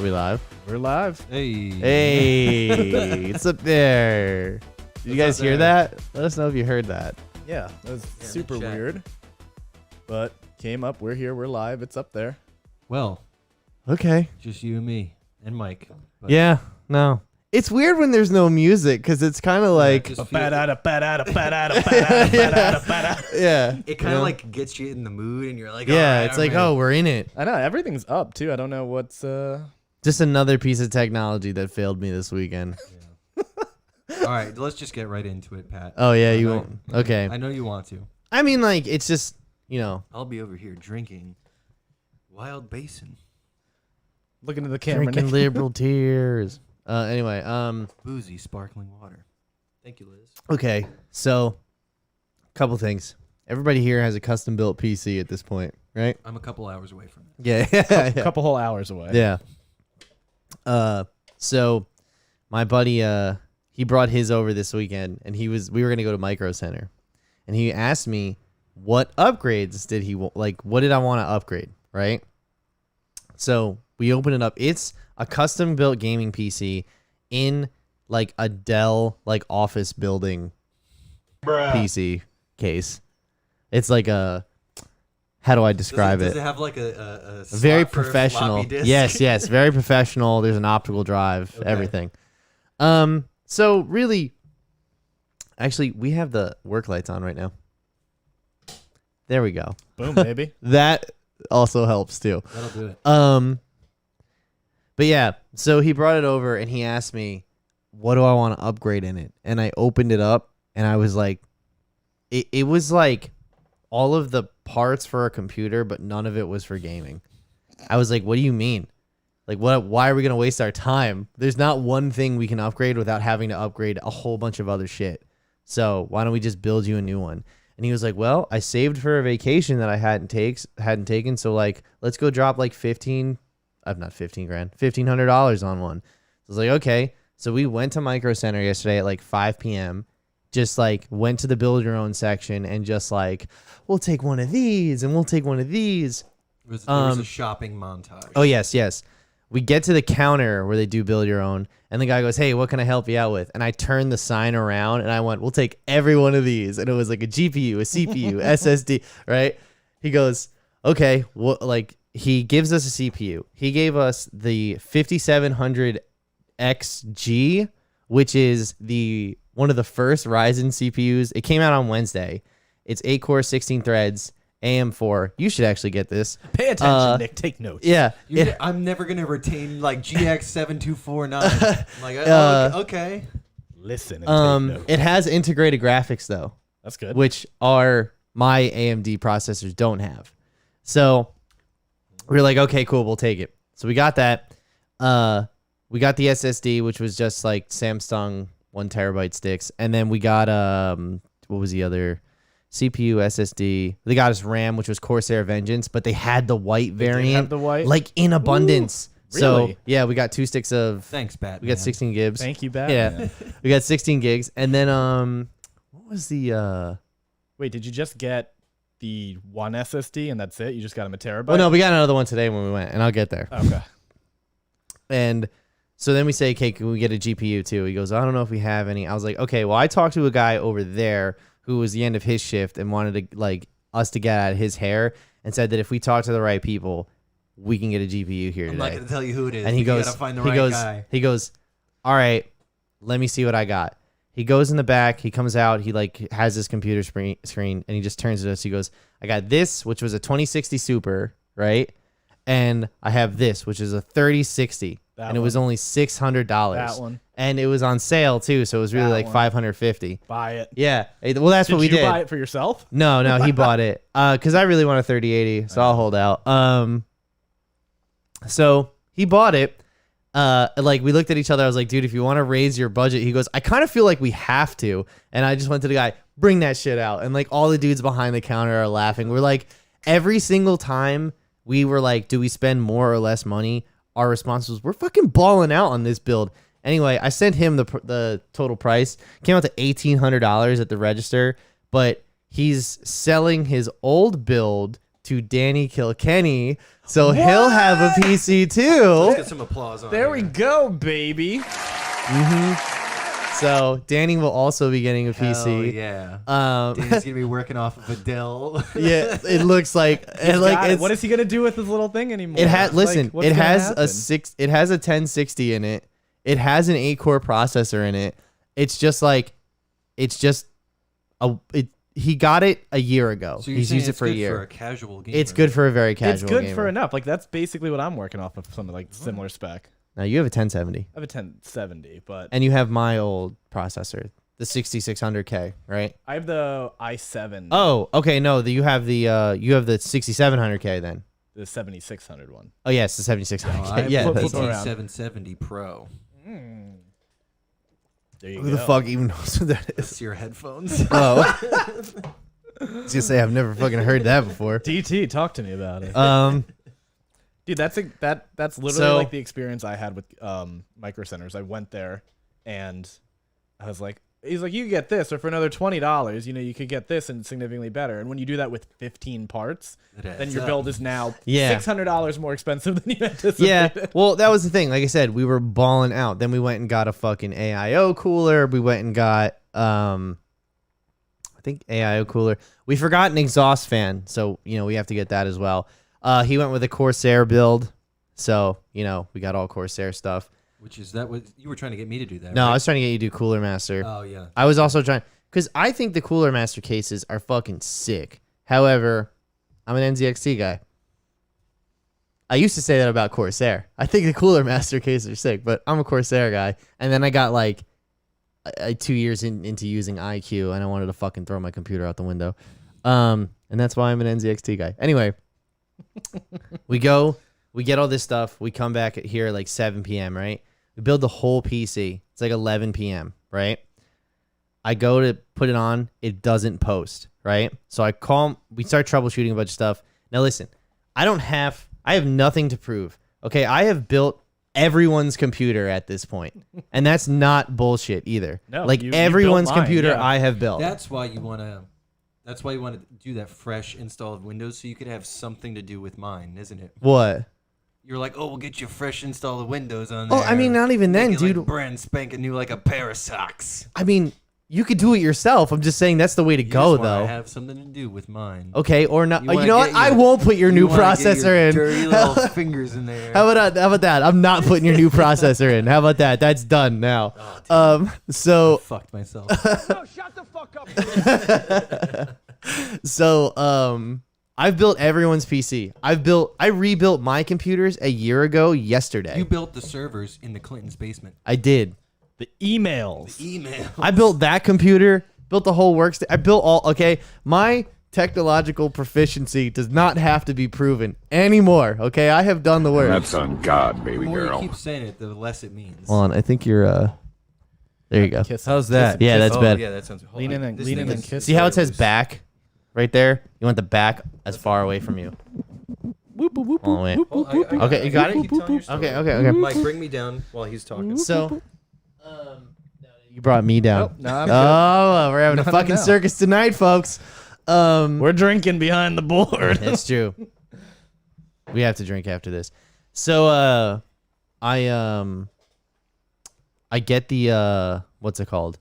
we live? We're live. Hey, it's up there. Did you guys hear that? Let us know if you heard that. Yeah, that was super weird. But came up. We're here. We're live. It's up there. Well, okay. Just you and me and Mike. But yeah, no. It's weird when there's no music because it's kind of like it kind of like gets you in the mood and you're like, yeah, right, it's like, oh, we're in it. I know everything's up too. I don't know what's just another piece of technology that failed me this weekend. Yeah. All right, let's just get right into it, Pat. Oh yeah, you won't. Okay. I know you want to. I mean, like, it's just, you know, I'll be over here drinking Wild Basin. looking at the camera. drinking liberal tears. Anyway, Boozy sparkling water. Thank you, Liz. okay, so a couple things. Everybody here has a custom built PC at this point, right? I'm a couple hours away from it. Yeah, A couple whole hours away. yeah. So my buddy, he brought his over this weekend, and we were gonna go to Micro Center, and he asked me what upgrades did he like? What did I want to upgrade, right? So we open it up. It's a custom built gaming PC in like a Dell like office building PC case. It's like a, how do I describe Does it have like a very slot for a professional. floppy disk? Yes, very professional. There's an optical drive, Okay. everything. So really, actually, we have the work lights on right now. There we go. Boom, baby. That also helps too. That'll do it. But yeah, so he brought it over and he asked me, what do I want to upgrade in it? And I opened it up and I was like, it was like all of the parts for a computer, but none of it was for gaming. I was like, what do you mean? Like, why are we going to waste our time? There's not one thing we can upgrade without having to upgrade a whole bunch of other shit. So why don't we just build you a new one? And he was like, well, I saved for a vacation that I hadn't taken. So like, let's go drop like $1,500 on one. So I was like, okay. So we went to Micro Center yesterday at like 5 p.m. Just like went to the build your own section and just like, we'll take one of these and we'll take one of these. There was a shopping montage. Oh, yes. We get to the counter where they do build your own. And the guy goes, hey, what can I help you out with? And I turned the sign around and I went, we'll take every one of these. And it was like a GPU, a CPU, SSD, right? He goes, okay, well, like he gives us a CPU. He gave us the 5700XG, which is one of the first Ryzen CPUs. It came out on Wednesday. It's 8 cores, 16 threads, AM4. You should actually get this. Pay attention, Nick. Take notes. Yeah. I'm never going to retain like GX7249. Like, okay. Listen and take notes. It has integrated graphics though. That's good. Which my AMD processors don't have. So we're like, okay, cool, we'll take it. So we got that. We got the SSD, which was just like Samsung 1 terabyte sticks, and then we got what was the other? CPU, SSD. They got us RAM, which was Corsair Vengeance, but they had the white variant, have the white? like in abundance. Ooh, so really? yeah, we got 2 sticks of. Thanks, Batman. We got 16 gigs. Thank you, Batman. Yeah, we got 16 gigs, and then what was the? Wait, did you just get the one SSD and that's it? You just got him a terabyte? Oh no, we got another one today when we went, and I'll get there. Okay. And so then we say, okay, can we get a GPU too? He goes, I don't know if we have any. I was like, okay, well, I talked to a guy over there who was the end of his shift and wanted to like us to get out of his hair and said that if we talk to the right people, we can get a GPU here today. I'm not going to tell you who it is. And he goes, gotta find the right guy. He goes, all right, let me see what I got. He goes in the back. He comes out. He like has his computer screen and he just turns to us. He goes, I got this, which was a 2060 Super, right? And I have this, which is a 3060. And it was only $600. That one. And it was on sale too, so it was really like $550. Buy it. Yeah. Well, that's what we did. Did you buy it for yourself? No, he bought it. Because I really want a 3080, so I'll hold out. So he bought it. Like we looked at each other. I was like, dude, if you want to raise your budget, he goes, I kind of feel like we have to. And I just went to the guy, bring that shit out. And like all the dudes behind the counter are laughing. We're like, every single time we were like, do we spend more or less money? Our response was, we're fucking balling out on this build. Anyway, I sent him the total price. Came out to $1,800 at the register, but he's selling his old build to Danny Kilkenny, so he'll have a PC Let's too. get some applause on There here. we go, baby. So Danny will also be getting a Hell PC. yeah. Yeah, Danny's gonna be working off of a Dell. it looks like and like Got it. it's, What is he gonna do with his little thing anymore? it has. Listen, What's it gonna has happen? it has a 1060 in it. It has an 8-core processor in it. It's just he got it a year ago. So you're He's saying used it it's for a good year. for a casual gamer. It's good for a very casual It's good gamer. for enough. Like that's basically what I'm working off of. Something like similar spec. Now you have a 1070, I have a 1070, but and you have my old processor, the 6600K, right? I have the i7. Oh, okay. No, you have the 6700K then. The 7600 one. Oh yes, the 7600K. I have yeah. the that's- flip around. 770 Pro. There you Who go. the fuck even knows what that is? It's your headphones. Oh. I was gonna say I've never fucking heard that before. DT, talk to me about it. Dude, that's literally So- like the experience I had with Micro Centers. I went there and I was like, he's like, you can get this, or for another $20, you could get this and significantly better. And when you do that with 15 parts, then your build is now Yeah. $600 more expensive than you anticipated. Yeah. Well, that was the thing. Like I said, we were balling out. Then we went and got a fucking AIO cooler. We went and got I think AIO cooler. We forgot an exhaust fan, so we have to get that as well. He went with a Corsair build, so we got all Corsair stuff. Which is that what you were trying to get me to do that? No, right? I was trying to get you to do Cooler Master. Oh yeah. I was also trying because I think the Cooler Master cases are fucking sick. However, I'm an NZXT guy. I used to say that about Corsair. I think the Cooler Master cases are sick, but I'm a Corsair guy. And then I got like 2 years into using IQ, and I wanted to fucking throw my computer out the window. And that's why I'm an NZXT guy. Anyway, we get all this stuff. We come back here at like 7 p.m., right? We build the whole PC. It's like 11 p.m., right? I go to put it on. It doesn't post, right? So we start troubleshooting a bunch of stuff. Now listen, I have nothing to prove. Okay, I have built everyone's computer at this point. And that's not bullshit either. No, like you built everyone's mine, computer yeah. I have built. That's why you want to do that fresh install of Windows, so you could have something to do with mine, isn't it? What? You're like, oh, we'll get you a fresh install of Windows on there. Oh, I mean, not even then, Make it, like, dude. brand spanking new, like a pair of socks. I mean, you could do it yourself. I'm just saying that's the way to You go, just wanna though. have something to do with mine. Okay, or not. You You, wanna know what? get I your- won't put your new You wanna get processor your in. dirty little fingers in there. How about that? I'm not putting your new processor in. How about that? That's done now. I fucked myself. So I've built everyone's PC. I rebuilt my computers a year ago yesterday. You built the servers in the Clintons' basement. I did. The emails. Email. I built that computer, built the whole workstation. I built all, okay? My technological proficiency does not have to be proven anymore, okay? I have done the work. That's on God, baby The more you girl. keep saying it, the less it means. Hold on, I think you're, there you go. Kiss How's that? Yeah, that's oh, better. Yeah, that sounds. hold Lean on. in and- This lean thing in and is- kiss. See how it says loose. back right there? You want the back as far away from you. Oh, wait. Hold on, I Okay, you got it? keep telling your story. Okay. Mike, bring me down while he's talking. So, you brought me down. Nope, no, I'm good. Oh, we're having a No, fucking no. circus tonight, folks. We're drinking behind the board. It's true. We have to drink after this. So, I get the what's it called?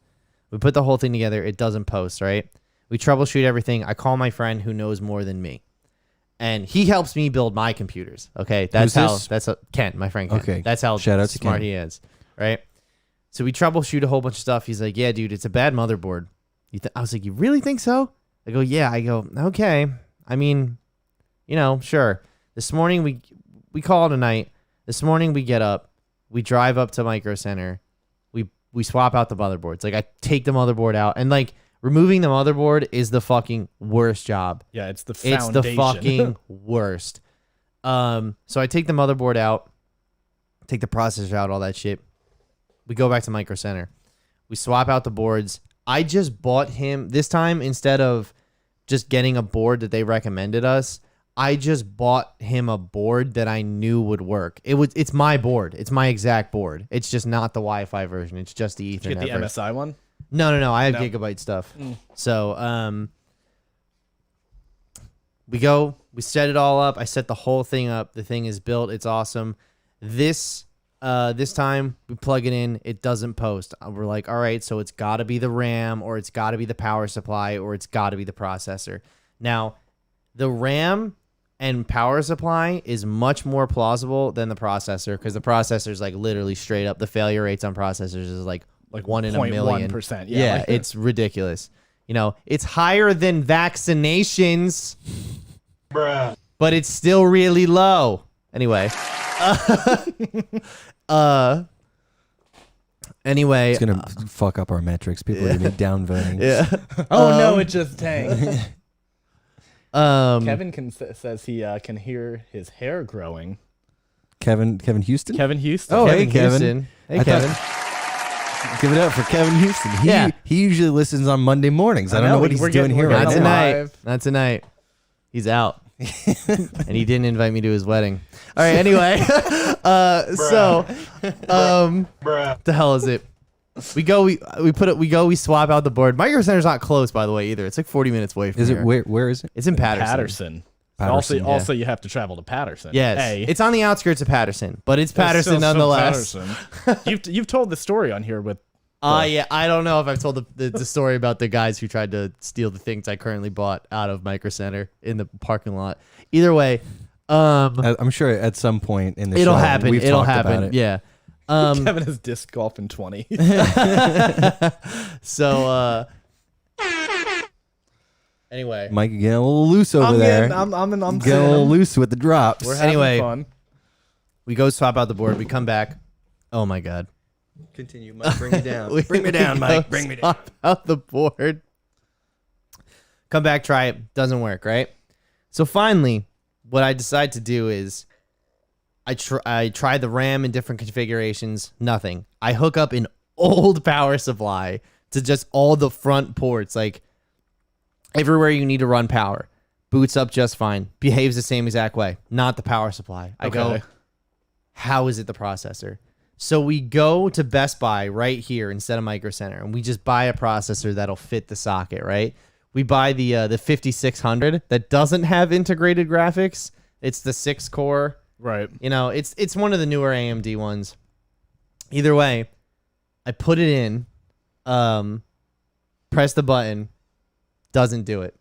We put the whole thing together. It doesn't post, right? We troubleshoot everything. I call my friend who knows more than me, and he helps me build my computers. Okay, that's Who's this? Ken, my friend Ken. Okay. That's how Shout out to smart Ken. he is, right? So we troubleshoot a whole bunch of stuff. He's like, "Yeah, dude, it's a bad motherboard." I was like, "You really think so?" I go, "Yeah." I go, "Okay. I mean, sure." This morning we call it a night. This morning we get up, we drive up to Micro Center, we swap out the motherboards. Like I take the motherboard out, and like removing the motherboard is the fucking worst job. Yeah, it's the foundation. It's the fucking worst. So I take the motherboard out, take the processor out, all that shit. We go back to Micro Center. We swap out the boards. I just bought him this time, instead of just getting a board that they recommended us, I just bought him a board that I knew would work. It's my board. It's my exact board. It's just not the Wi-Fi version. It's just the Ethernet Did you get the version. MSI one? No. I have No. gigabyte stuff. So, we set it all up. I set the whole thing up. The thing is built. It's awesome. This time we plug it in. It doesn't post. We're like, all right, so it's got to be the RAM, or it's got to be the power supply, or it's got to be the processor. Now, the RAM and power supply is much more plausible than the processor, because the processor is like literally straight up. The failure rates on processors is like 1 in a million. 0.1%. Yeah, like it's ridiculous. You know, it's higher than vaccinations, Bruh. but it's still really low. Anyway, anyway, It's gonna fuck up our metrics. People are gonna be downvoting. yeah. oh no, it just tanked. Kevin, says he can hear his hair growing. Kevin Houston. Kevin Houston. Oh, hey, Kevin. Houston. Hey, I Kevin. Give it up for Kevin Houston. He usually listens on Monday mornings. I don't know what he's doing here Not right now. tonight. Not tonight. He's out. And he didn't invite me to his wedding. All right, anyway. Bruh. The hell is it? We swap out the board. Micro Center's not close, by the way, either. It's like 40 minutes away from Is here. it where is it? It's in Patterson. Patterson. Patterson, Also, you have to travel to Patterson. Yes. It's on the outskirts of Patterson, but it's It's Patterson still nonetheless. Patterson. you've told the story on here with. Yeah, I don't know if I've told the story about the guys who tried to steal the things I currently bought out of Micro Center in the parking lot. Either way, I'm sure at some point in the it'll show happen. we've It'll talked happen. about it. Yeah. Kevin has disc golf in 20. So anyway, Mike getting a little loose over there. I'm getting a little loose with the drops. We're having Anyway. fun. we go swap out the board. We come back. Oh my god. Continue, Mike. Bring me down. We Bring me down, go Mike. Bring me down. swap out the board. Come back, try it. Doesn't work, right? So finally, what I decide to do is I try the RAM in different configurations. Nothing. I hook up an old power supply to just all the front ports, like everywhere you need to run power. Boots up just fine. Behaves the same exact way. Not the power supply. I go, how is it the processor? So we go to Best Buy right here instead of Micro Center, and we just buy a processor that'll fit the socket, right? We buy the 5600 that doesn't have integrated graphics. It's the 6-core. Right. You know, it's one of the newer AMD ones. Either way, I put it in, press the button, doesn't do it.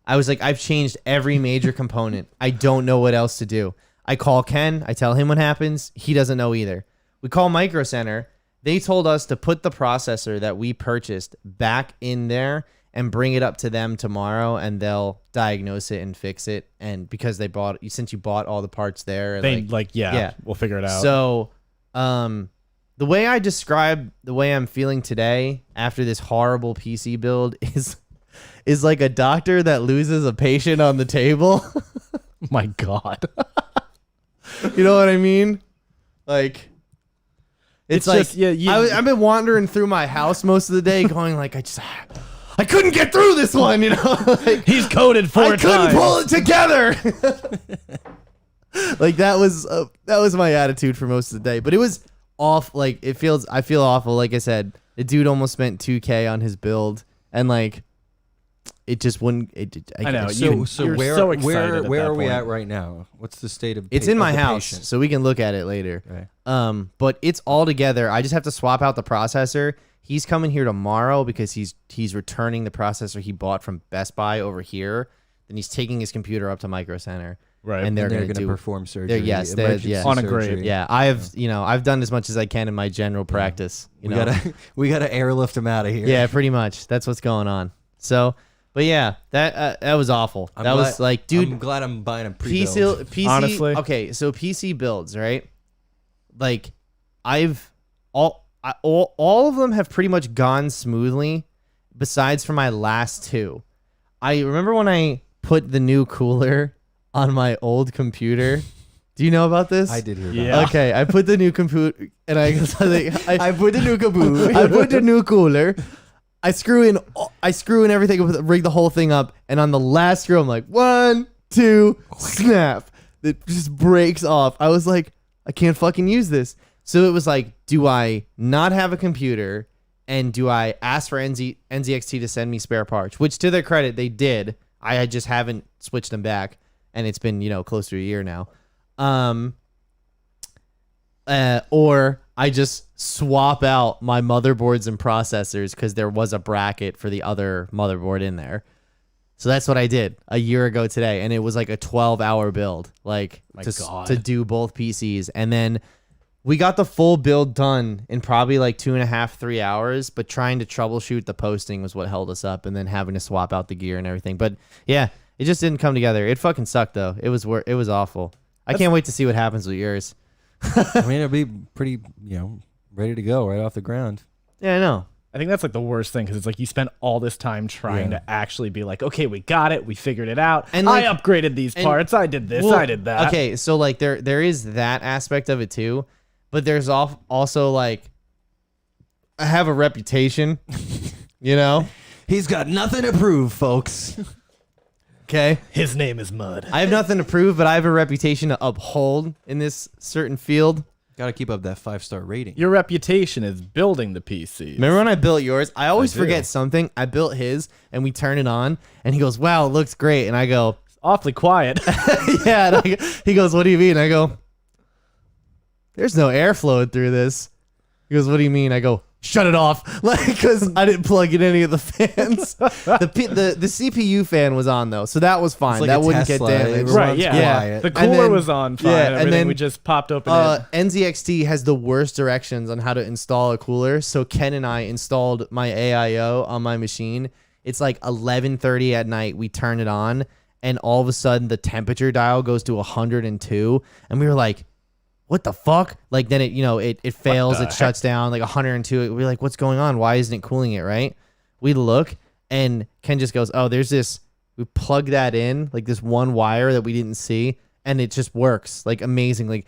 I was like, I've changed every major component. I don't know what else to do. I call Ken. I tell him what happens. He doesn't know either. We call Micro Center. They told us to put the processor that we purchased back in there and bring it up to them tomorrow, and they'll diagnose it and fix it. And because since you bought all the parts there, we'll figure it out. So, the way I describe the way I'm feeling today after this horrible PC build is like a doctor that loses a patient on the table. My God. You know what I mean? Like, it's like, just, I've been wandering through my house most of the day going like, I couldn't get through this one, you know? Like, he's coded 4 times. I couldn't pull it together. Like that was my attitude for most of the day, but it was off. Like I feel awful. Like I said, the dude almost spent $2,000 on his build, and like, it just wouldn't. I know. So you're where so excited where at that are we point. at right now? What's the state of? It's in my of the house, patient? so we can look at it later. Right. But it's all together. I just have to swap out the processor. He's coming here tomorrow because he's returning the processor he bought from Best Buy over here. Then he's taking his computer up to Micro Center. Right. And they're going to perform surgery. Yes, emergency yeah. On a surgery. grade. Yeah, I've done as much as I can in my general practice. You know? We gotta airlift him out of here. Yeah, pretty much. That's what's going on. So, but yeah, that was awful. Was like, dude. I'm glad I'm buying a pre-build. PC. Honestly. Okay, so PC builds, right? Like, all of them have pretty much gone smoothly, besides for my last two. I remember when I put the new cooler on my old computer. Do you know about this? I did hear about Yeah. Okay, I put the new computer, and I put the new computer. I put the new cooler. I screw in everything, rig the whole thing up, and on the last screw, I'm like, 1, 2, snap. It just breaks off. I was like, I can't fucking use this. So it was like, do I not have a computer, and do I ask for NZXT to send me spare parts? Which, to their credit, they did. I just haven't switched them back, and it's been close to a year now. Or I just swap out my motherboards and processors because there was a bracket for the other motherboard in there. So that's what I did a year ago today, and it was like a 12-hour build, to do both PCs, and then we got the full build done in probably like 2.5, 3 hours. But trying to troubleshoot the posting was what held us up, and then having to swap out the gear and everything. But yeah, it just didn't come together. It fucking sucked though. It was awful. I can't wait to see what happens with yours. I mean, it'll be pretty, ready to go right off the ground. Yeah, I know. I think that's like the worst thing because it's like you spent all this time trying to actually be like, okay, we got it, we figured it out, and I upgraded these parts, I did this, I did that. Okay, so like there is that aspect of it too, but there's also like I have a reputation, He's got nothing to prove, folks. Okay, his name is Mud. I have nothing to prove, but I have a reputation to uphold in this certain field. Got to keep up that 5-star rating. Your reputation is building the PC. Remember when I built yours? I always do. forget something. I built his, and we turn it on, and he goes, "Wow, it looks great." And I go, Awfully quiet. "Yeah." And he goes, "What do you mean?" I go, "There's no air flowing through this." He goes, "What do you mean?" I go, "Shut it off," because I didn't plug in any of the fans. The CPU fan was on though, so that was fine. Like that a wouldn't Tesla, get it damaged. runs Right, yeah. quiet. The And cooler then- was on fine. yeah, and and then, we just popped open it. NZXT has the worst directions on how to install a cooler, so Ken and I installed my AIO on my machine. It's like 11:30 at night. We turn it on, and all of a sudden the temperature dial goes to 102, and we were like, what the fuck? Like then it fails, it shuts down like 102. We're like, what's going on? Why isn't it cooling it, right? We look, and Ken just goes, oh, there's this, we plug that in, like this one wire that we didn't see, and it just works like amazing. Like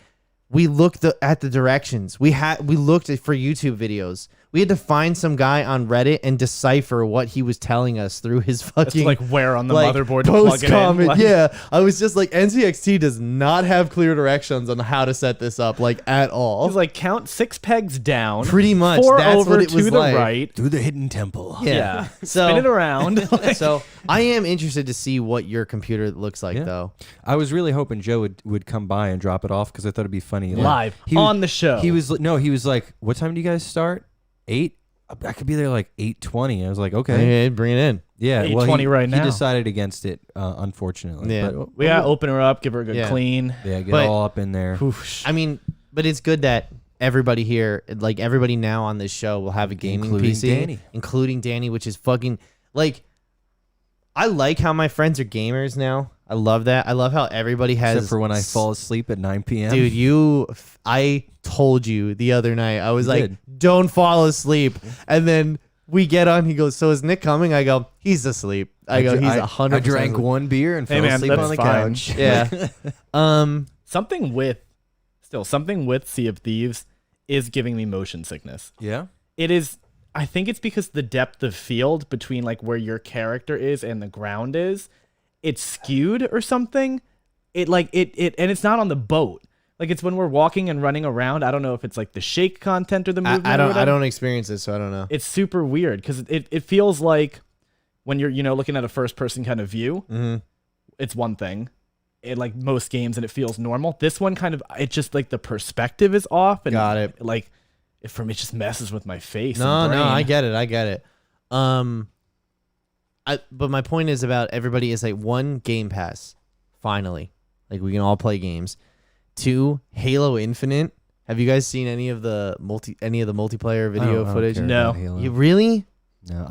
we looked at the directions. We looked for YouTube videos. We had to find some guy on Reddit and decipher what he was telling us through his fucking like where on the motherboard to plug it in. Like, yeah, I was just like, NZXT does not have clear directions on how to set this up, like at all. he's like, count 6 pegs down. Pretty much, 4 that's over what it to was the like. right. Through the hidden temple. Yeah. So Spin it around. so I am interested to see what your computer looks like, though. I was really hoping Joe would come by and drop it off because I thought it'd be funny. Live on the show. He was like, what time do you guys start? 8? I could be there like 8:20. I was like, okay. Hey, bring it in. Yeah, 8:20 right now. He decided against it, unfortunately. Yeah. But, we gotta open her up, give her a good clean. yeah, get But- all up in there. I mean, but it's good that everybody here, like everybody now on this show, will have a gaming Including PC, Danny. including Danny, which is fucking like. I like how my friends are gamers now. I love that. I love how everybody has. Except for when I fall asleep at 9 p.m. Dude, I told you the other night. I was You like, did. don't fall asleep. And then we get on. He goes, so is Nick coming? I go, he's asleep. I go, he's 100%. I drank asleep. one beer and Hey, fell man, asleep that's on the fine. couch. Yeah. Something with Sea of Thieves is giving me motion sickness. Yeah. It is. I think it's because the depth of field between like where your character is and the ground is, it's skewed or something. It and it's not on the boat. Like it's when we're walking and running around. I don't know if it's like the shake content or the movement. I don't experience this, so I don't know. It's super weird because it feels like when you're looking at a first person kind of view, it's one thing. In like most games, and it feels normal. This one kind of, it just like the perspective is off. And Got it. Like for me, it just messes with my face. No, and brain. I get it. But my point is about everybody is like, 1, Game Pass, finally, like we can all play games. 2, Halo Infinite. Have you guys seen any of the multiplayer video footage? No. You really? No,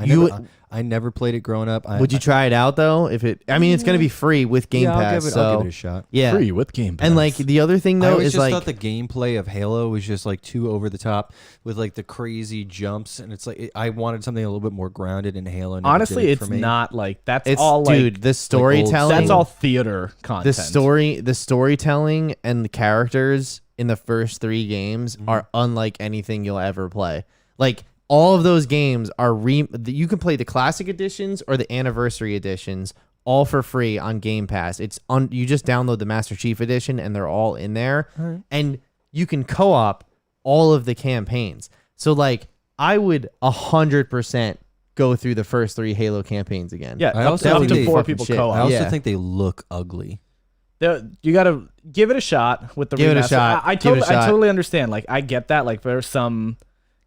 I never played it growing up. Would you try it out though? It's gonna be free with Game Pass. I'll give it a shot. Yeah, Free with Game Pass. And like the other thing I though always is just like, thought the gameplay of Halo was just like too over the top with like the crazy jumps, and it's like I wanted something a little bit more grounded in Halo. Never honestly, did it it's for me. not like that's it's all like dude, the storytelling. that's all theater content. the storytelling and the characters in the first 3 games are unlike anything you'll ever play. Like all of those games are you can play the classic editions or the anniversary editions all for free on Game Pass. You just download the Master Chief edition and they're all in there. Right. And you can co-op all of the campaigns. So like I would 100% go through the first 3 Halo campaigns again. Yeah, I up also to think they 4 fucking people shit. I co-op. also Yeah. think they look ugly. You gotta give it a shot with the Give it a remaster. shot. I Give it a totally, I shot. totally understand. Like, I get that. Like, there are some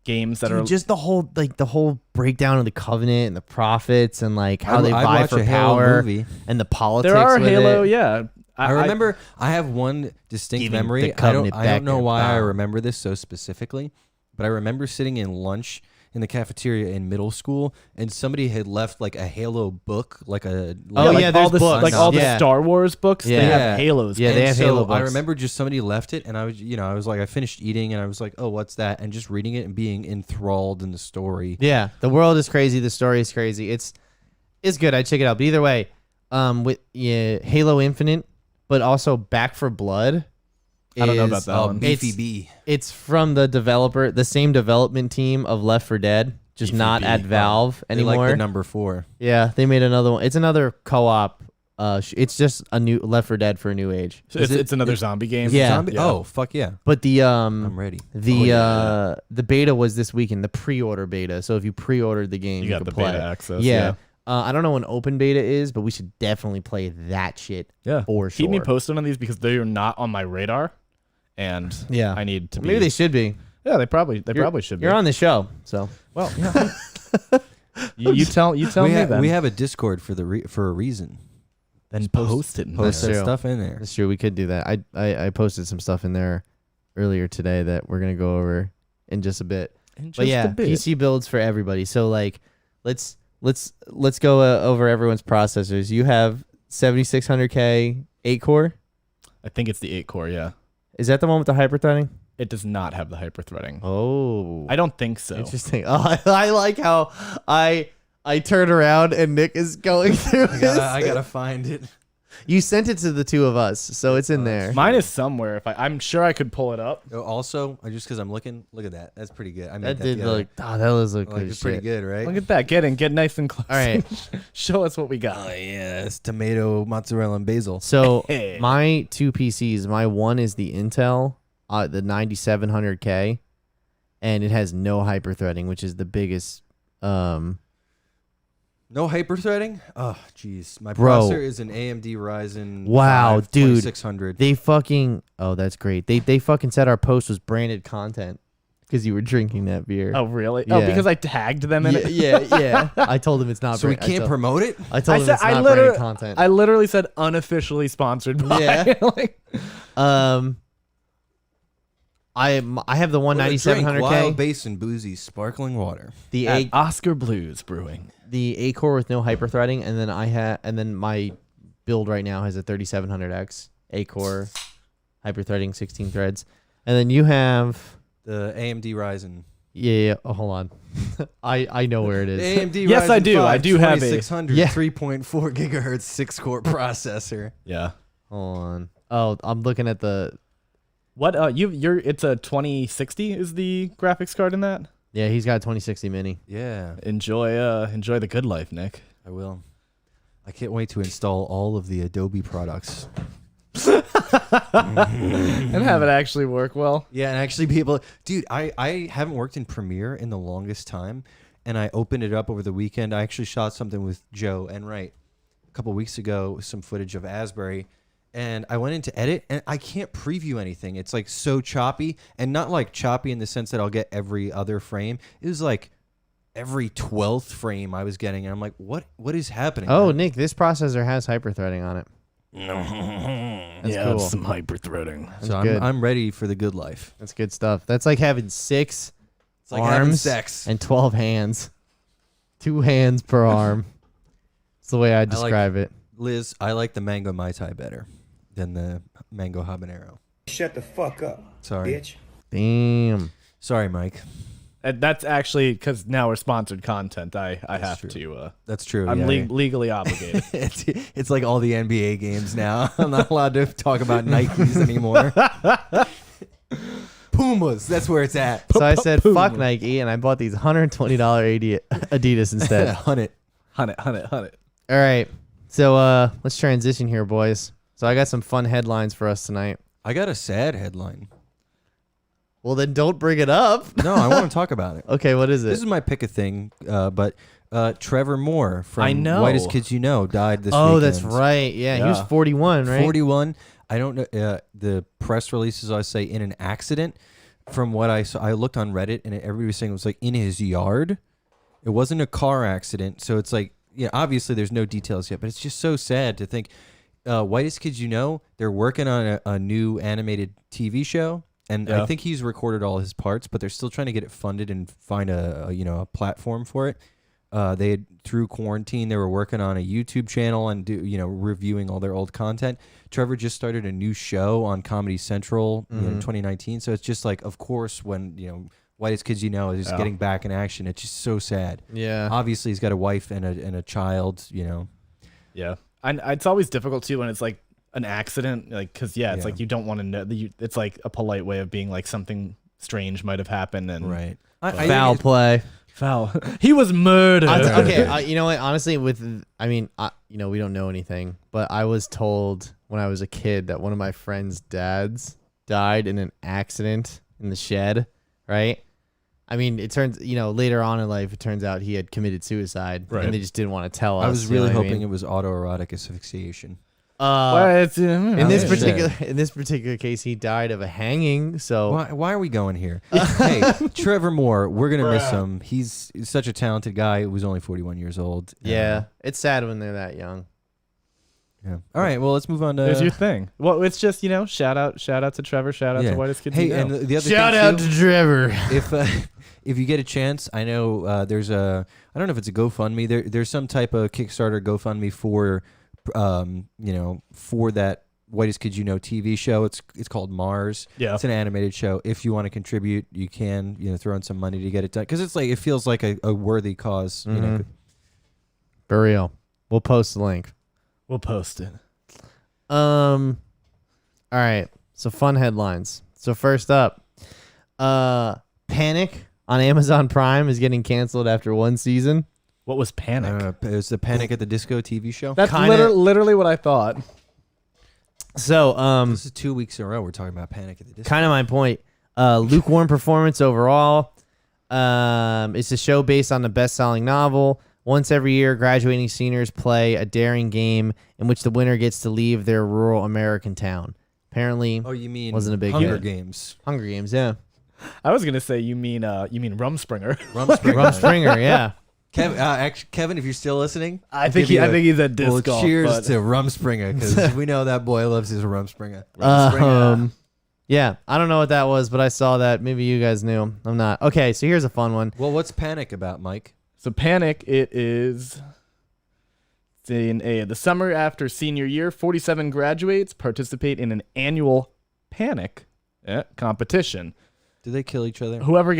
games that Dude, are just the whole breakdown of the Covenant and the Prophets and like how I'd- they I'd vie watch for a Halo power movie. and the politics. there are with Halo. it. Yeah, I remember I have one distinct Giving memory. the Covenant I back don't know their why I power. remember this so specifically, but I remember sitting in lunch in the cafeteria in middle school, and somebody had left like a Halo book, like a Oh, like yeah, all there's the books. like all the Yeah. Star Wars books. They Yeah. have Halos. Yeah, they And have so Halo I books. remember just somebody left it, and I was, I was like, I finished eating, and I was like, oh, what's that? And just reading it and being enthralled in the story. Yeah, the world is crazy. The story is crazy. It's good. I'd check it out. But either way, with Halo Infinite, but also Back for Blood. I don't know is- about that Oh, one. Beefy B. It's from the same development team of Left 4 Dead, just not at Valve They anymore. like the number 4. Yeah, they made another one. It's another co-op. It's just a new Left 4 Dead for a new age. So Is it's another zombie game. Yeah. Zombie? Oh, fuck yeah. But the I'm ready. the beta was this weekend, the pre-order beta. So if you pre-ordered the game, you got could the play beta it. access. Yeah. I don't know when open beta is, but we should definitely play that shit. Yeah. For Keep me sure. posted on these because they are not on my radar, and Yeah. I need to be. Maybe they should be. Yeah, they probably should be. You're on the show, so Well, yeah. you tell me then. We have a Discord for for a reason. then post it. Post that true. stuff in there. that's true. We could do that. I posted some stuff in there earlier today that we're gonna go over in just a bit. But yeah, PC builds for everybody. So like, let's go over everyone's processors. You have 7600K 8-core. I think it's the 8-core. Yeah, Is that the one with the hyperthreading? it does not have the hyperthreading. Oh, I don't think so. interesting. Oh, I like how I turn around and Nick is going through this. I gotta find it. You sent it to the two of us, so it's in there. Mine is somewhere. I'm sure I could pull it up. Also, just because I'm looking, look at that. That's pretty good. I made That did together. look. Oh, that does look Like, good. it's pretty good, right? Look at that. Get nice and close. All right. Show us what we got. Oh yeah, it's tomato, mozzarella, and basil. So Hey. my two PCs, my one is the Intel, the 9700K, and it has no hyperthreading, which is the biggest. No hyperthreading? Oh, jeez. My Bro. processor is an AMD Ryzen. Wow, 5 dude. 2600. They fucking. Oh, that's great. They fucking said our post was branded content because you were drinking that beer. Oh really? Oh, Yeah. because I tagged them in it. yeah. I told him it's not. So we brand- can't promote it? I told I him said it's I not literally, branded content. I literally said unofficially sponsored by. Yeah. Like, I have the Drink 19700K, Wild Basin Boozy Sparkling Water. the at 8 Oscar Blues Brewing. the 8-core with no hyperthreading, and then my build right now has a 3700X 8-core hyperthreading 16 threads, and then you have The AMD Ryzen. yeah. Oh, hold on, I know where it The is. AMD Yes, Ryzen I do. 5 I do have a- 2600 Yeah. 3.4 gigahertz 6-core processor. Yeah. Hold on. Oh, I'm looking at the. What? It's a 2060 is the graphics card in that. Yeah, he's got a 2060 mini. Yeah, Enjoy the good life, Nick. I will. I can't wait to install all of the Adobe products. And have it actually work well. Yeah, and actually be able, dude, I haven't worked in Premiere in the longest time, and I opened it up over the weekend. I actually shot something with Joe and Wright a couple weeks ago with some footage of Asbury, and I went in to edit, and I can't preview anything. It's like so choppy, and not like choppy in the sense that I'll get every other frame. It was like every 12th frame I was getting, and I'm like, what is happening? Oh, Nick, this processor has hyperthreading on it. That's cool. some hyperthreading. So good. I'm ready for the good life. That's good stuff. That's like having 6 It's like having arms sex. and 12 hands. 2 hands per arm. It's the way I describe it. Liz, I like the mango Mai Tai better than the mango habanero. Shut the fuck up, Sorry. bitch. Damn. Sorry, Mike. And that's actually because now we're sponsored content. I have true. to. That's true. I'm yeah. legally obligated. it's like all the NBA games now. I'm not allowed to talk about Nikes anymore. Pumas, that's where it's at. So I said, Puma. fuck Nike, and I bought these $120 Adidas instead. Hunt it. Hunt it. All right. So let's transition here, boys. So I got some fun headlines for us tonight. I got a sad headline. Well, then don't bring it up. No, I want to talk about it. Okay, what is This it? is my pick a thing, but Trevor Moore from I know. Whitest Kids You Know died this Oh, weekend. that's right. Yeah, he was Yeah. 41, right? 41. I don't know. The press releases I say in an accident. From what I saw, I looked on Reddit and everybody was saying it was like in his yard. It wasn't a car accident. So it's like, yeah, obviously there's no details yet, but it's just so sad to think. Whitest Kids You Know, they're working on a new animated TV show. And I think he's recorded all his parts, but they're still trying to get it funded and find a platform for it. They had, through quarantine, they were working on a YouTube channel and reviewing all their old content. Trevor just started a new show on Comedy Central in 2019. So it's just like, of course, when Whitest Kids You Know is getting back in action, it's just so sad. Yeah. Obviously, he's got a wife and a child. Yeah, it's always difficult too when it's like an accident, like because it's like you don't want to know. It's like a polite way of being like something strange might have happened and Right. Foul play. Foul. He was murdered. Okay, you know what? Honestly, we don't know anything, but I was told when I was a kid that one of my friend's dads died in an accident in the shed, right? I mean, it turns, later on in life, it turns out he had committed suicide, Right. and they just didn't want to tell us. I was really hoping it it was autoerotic asphyxiation. in this shit. particular case, he died of a hanging. So Why are we going here? Hey, Trevor Moore, we're gonna miss him. He's such a talented guy who was only 41 years old. yeah, it's sad when they're that young. Yeah. All right. Well, let's move on to. There's your thing. Well, it's just shout out to Trevor, shout out to Whitest Kids Hey, You Know. and the other Shout thing out too, to Trevor. if you get a chance, I know there's I don't know if it's a GoFundMe. There's some type of Kickstarter GoFundMe for for that Whitest Kids You Know TV show. It's called Mars. Yeah. It's an animated show. If you want to contribute, you can throw in some money to get it done because it's like it feels like a worthy cause. For real. We'll post the link. We'll post it. All right. So fun headlines. So first up, Panic on Amazon Prime is getting canceled after one season. What was Panic? It was the Panic at the Disco TV show. That's kinda- literally what I thought. So This is 2 weeks in a row we're talking about Panic at the Disco. kind of my point. Lukewarm performance overall. It's a show based on the best-selling novel. Once every year, graduating seniors play a daring game in which the winner gets to leave their rural American town. Apparently, Oh, you mean wasn't a big Hunger hit. Games? Hunger Games, yeah. I was gonna say you mean Rumspringer. Rumspringer, yeah. Kevin, if you're still listening, I think he's at disc well, golf. cheers but- to Rumspringer because we know that boy loves his Rumspringer. Yeah, I don't know what that was, but I saw that. Maybe you guys knew. I'm not. Okay, so here's a fun one. Well, what's Panic about, Mike? So Panic, it is in the summer after senior year, 47 graduates participate in an annual Panic competition. Do they kill each other? Whoever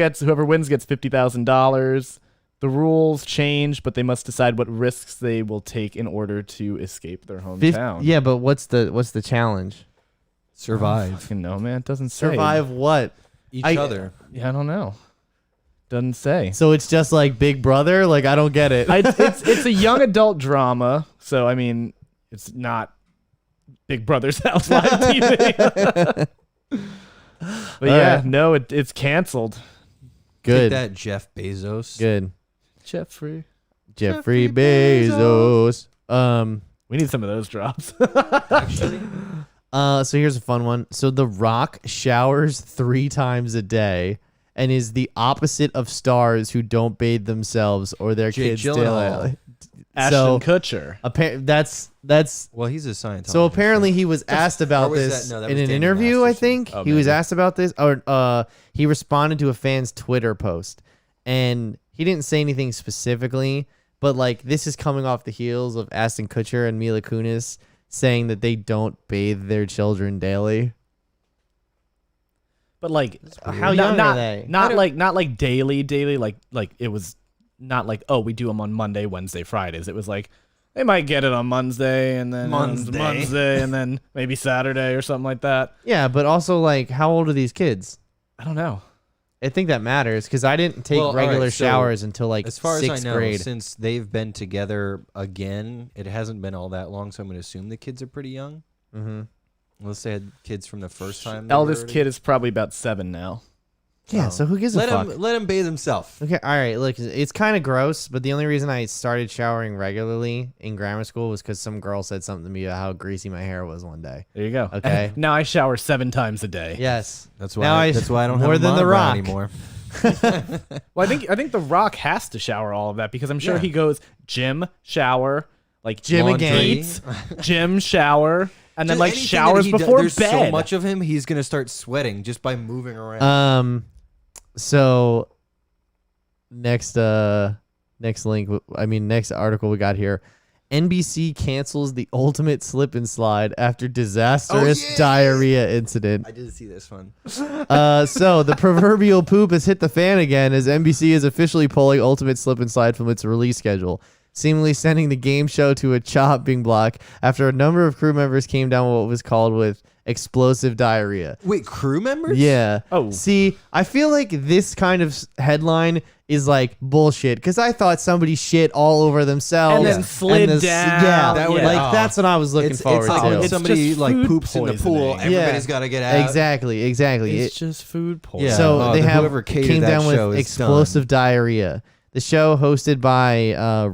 wins gets $50,000. The rules change, but they must decide what risks they will take in order to escape their hometown. Yeah, but what's the challenge? Survive. Fucking no, man. It doesn't say. Survive what? Each I- other. Yeah, I don't know. Doesn't say. So it's just like Big Brother? Like, I don't get it. It's a young adult drama, so I mean, it's not Big Brother's House Live TV. But yeah, no, it's canceled. Take Good. that, Jeff Bezos. Good. Jeffrey, Jeffrey Bezos. we need some of those drops. Actually, So here's a fun one. So The Rock showers 3 times a day and is the opposite of stars who don't bathe themselves or their Jake kids Gyllenhaal. daily. Ashton Kutcher. That's well, he's a Scientologist. so apparently he was asked about was this that? No, that in was an Danny interview. I Masterson. think Oh, he was maybe. asked about this, or he responded to a fan's Twitter post, and he didn't say anything specifically, but like this is coming off the heels of Ashton Kutcher and Mila Kunis saying that they don't bathe their children daily. But like, How young are they? Not like daily, like it was not like, oh, we do them on Monday, Wednesday, Fridays. It was like they might get it on Monday and then Monday and then maybe Saturday or something like that. Yeah, but also like, how old are these kids? I don't know. I think that matters because I didn't take Well, all regular right, so showers until like as far 6th as I know, grade. since they've been together again, it hasn't been all that long. So I'm going to assume the kids are pretty young. Mm-hmm. Unless they had kids from the first time. they were Eldest already- kid is probably about 7 now. Yeah, so who gives a fuck? Let him bathe himself. Okay, all right. Look, it's kind of gross, but the only reason I started showering regularly in grammar school was because some girl said something to me about how greasy my hair was one day. There you go. Okay. Now I shower 7 times a day. Yes. That's Now why. That's why I don't more have a than The monobrow Rock anymore. Well, I think The Rock has to shower all of that because I'm sure Yeah. he goes gym, shower, like Gym again. eats, gym, shower, and then Just like anything showers that he before there's bed. so much of him, he's gonna start sweating just by moving around. So next link, next article we got here. NBC cancels the ultimate slip and slide after disastrous diarrhea incident. I did see this one. So the proverbial poop has hit the fan again as NBC is officially pulling Ultimate Slip and Slide from its release schedule, seemingly sending the game show to a chopping block after a number of crew members came down with what was called with explosive diarrhea. Wait, crew members? Yeah. Oh. See, I feel like this kind of headline is like bullshit because I thought somebody shit all over themselves And then slid down. Yeah, That would- like that's what I was looking forward it's like to. when It's somebody just like food poops in the pool. poisoning. Everybody's got to get out. Exactly. It's It- just food poisoning. Yeah. So Oh, they then have whoever catered came that down show with is explosive diarrhea. The show hosted by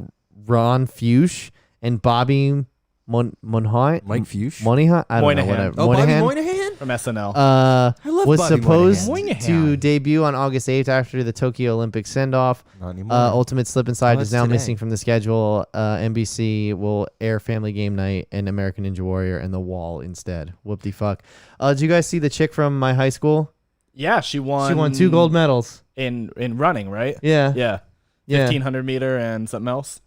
Ron Fuchs and Bobby Moynihan. Mike Fuchs. Moynihan. I don't Moynihan. know. Whatever. Oh, Bobby Moynihan. Moynihan? from SNL. I love Was Bobby supposed Moynihan. to debut on August 8th after the Tokyo Olympic send-off. Not anymore. Ultimate Slip and Slide Oh, is that's now today. missing from the schedule. NBC will air Family Game Night and American Ninja Warrior and The Wall instead. Whoop-de-fuck. Did you guys see the chick from my high school? Yeah, she won. She won 2 gold medals. in running, right? Yeah. Yeah. Yeah. 1500 meter and something else.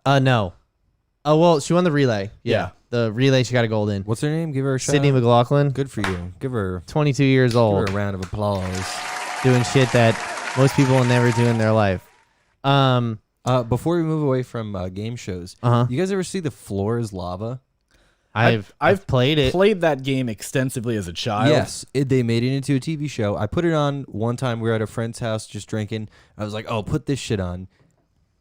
No. Oh, well, she won the relay. Yeah. The relay she got a gold in. What's her name? Give her a shout. Sydney McLaughlin, Good for you. Give her 22 years old, a round of applause. doing shit that most people will never do in their life. Before we move away from game shows, Uh-huh. you guys ever see The Floor is Lava? I've played it. Played that game extensively as a child. Yes, they made it into a TV show. I put it on one time. We were at a friend's house just drinking. I was like, "Oh, put this shit on."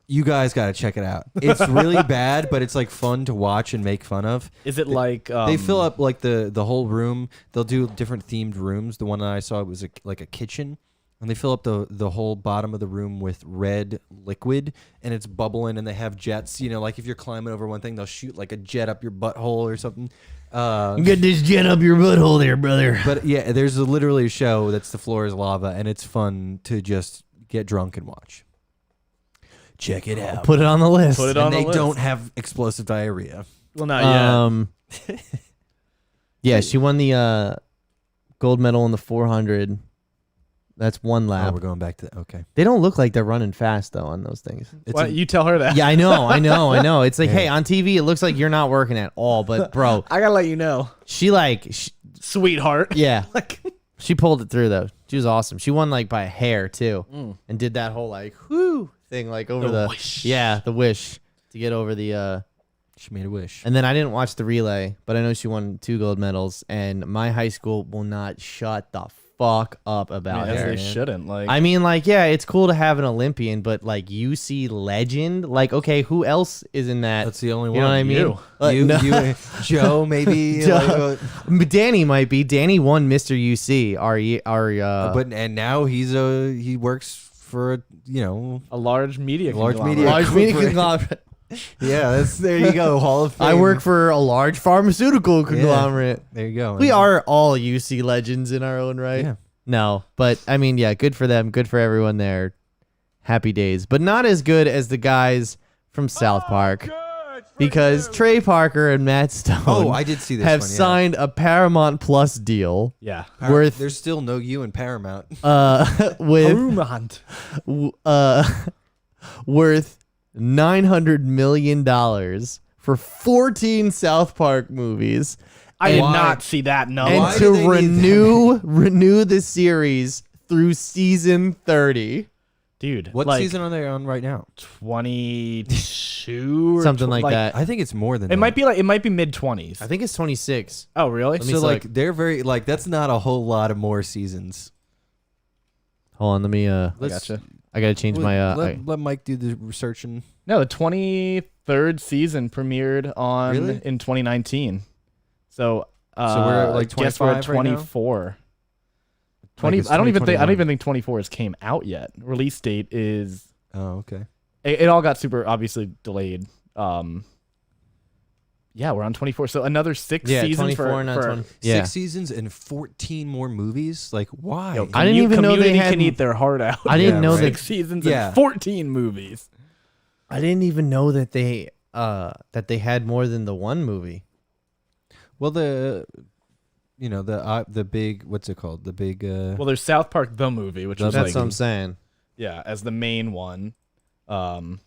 You guys got to check it out. It's really bad, but it's like fun to watch and make fun of. Is it like They fill up like the whole room. They'll do different themed rooms. The one that I saw was like a kitchen, and they fill up the whole bottom of the room with red liquid, and it's bubbling. And they have jets. You know, like if you're climbing over one thing, they'll shoot like a jet up your butthole or something. Get this jet up your butthole there, brother. But yeah, there's literally a show that's The Floor is Lava, and it's fun to just get drunk and watch. Check it out. Put it on the list. Put it And on the they list. don't have explosive diarrhea. Well, not yet. Yeah, she won the gold medal in the 400. That's one Oh, lap. we're going back to okay. They don't look like they're running fast though on those things. It's What, you tell her that. Yeah, I know. It's like, hey, on TV it looks like you're not working at all, but bro, I gotta let you know, she sweetheart. yeah, Like, she pulled it through though. She was awesome. She won like by a hair too, and did that whole like whoo thing like over The the wish. yeah the wish to get over the. she made a wish. And then I didn't watch the relay, but I know she won 2 gold medals, and my high school will not shut the fuck up about as her. they shouldn't. Like, I mean, like, yeah, it's cool to have an Olympian, but like UC legend, like, okay, who else is in that? That's the only one. You know what I mean? You. No. You, Joe, maybe. Joe. Danny might be. Danny won Mr. UC. But and now he works for a large media. Large conglomerate. media. large media corporate. conglomerate. yeah. There you go. Hall of Fame. I work for a large pharmaceutical conglomerate. There you go. We are all UC legends in our own right. Yeah. No, but I mean, yeah, good for them. Good for everyone there. Happy days. But not as good as the guys from South Park. Because Trey Parker and Matt Stone Oh, I did see this have one, yeah. signed a Paramount Plus deal Yeah. worth There's still no you in Paramount. with Rumant. worth $900 million for 14 South Park movies. I did Why? not see that number. And Why to do they need renew the series through season 30. Dude, What like season are they on right now? 22 or Something like that. I think it's more than It that. might be mid 20s. I think it's 26. Oh, really? Let me So see, like they're very like that's not a whole lot of more seasons. Hold on, let me I gotcha. I got to change my let Mike do the research and No, the 23rd season premiered on Really? in 2019. So So we're at, like, guess we're at 25 right now? 24. 20. it's I don't even 2021. think 24 has came out yet. Release date is. Oh, okay. It all got super obviously delayed. Yeah, we're on 24. So another 6 seasons 24, not for 20. Yeah. 6 seasons and 14 more movies. Like, why? Yo, I didn't even know they Community had. can eat their heart out. I didn't Yeah, know right. that. 6 seasons Yeah. and 14 movies. I didn't even know that they had more than the one movie. Well, the big, what's it called? The big. Well, there's South Park the movie, which was That's like what I'm saying. yeah, as the main one. I'm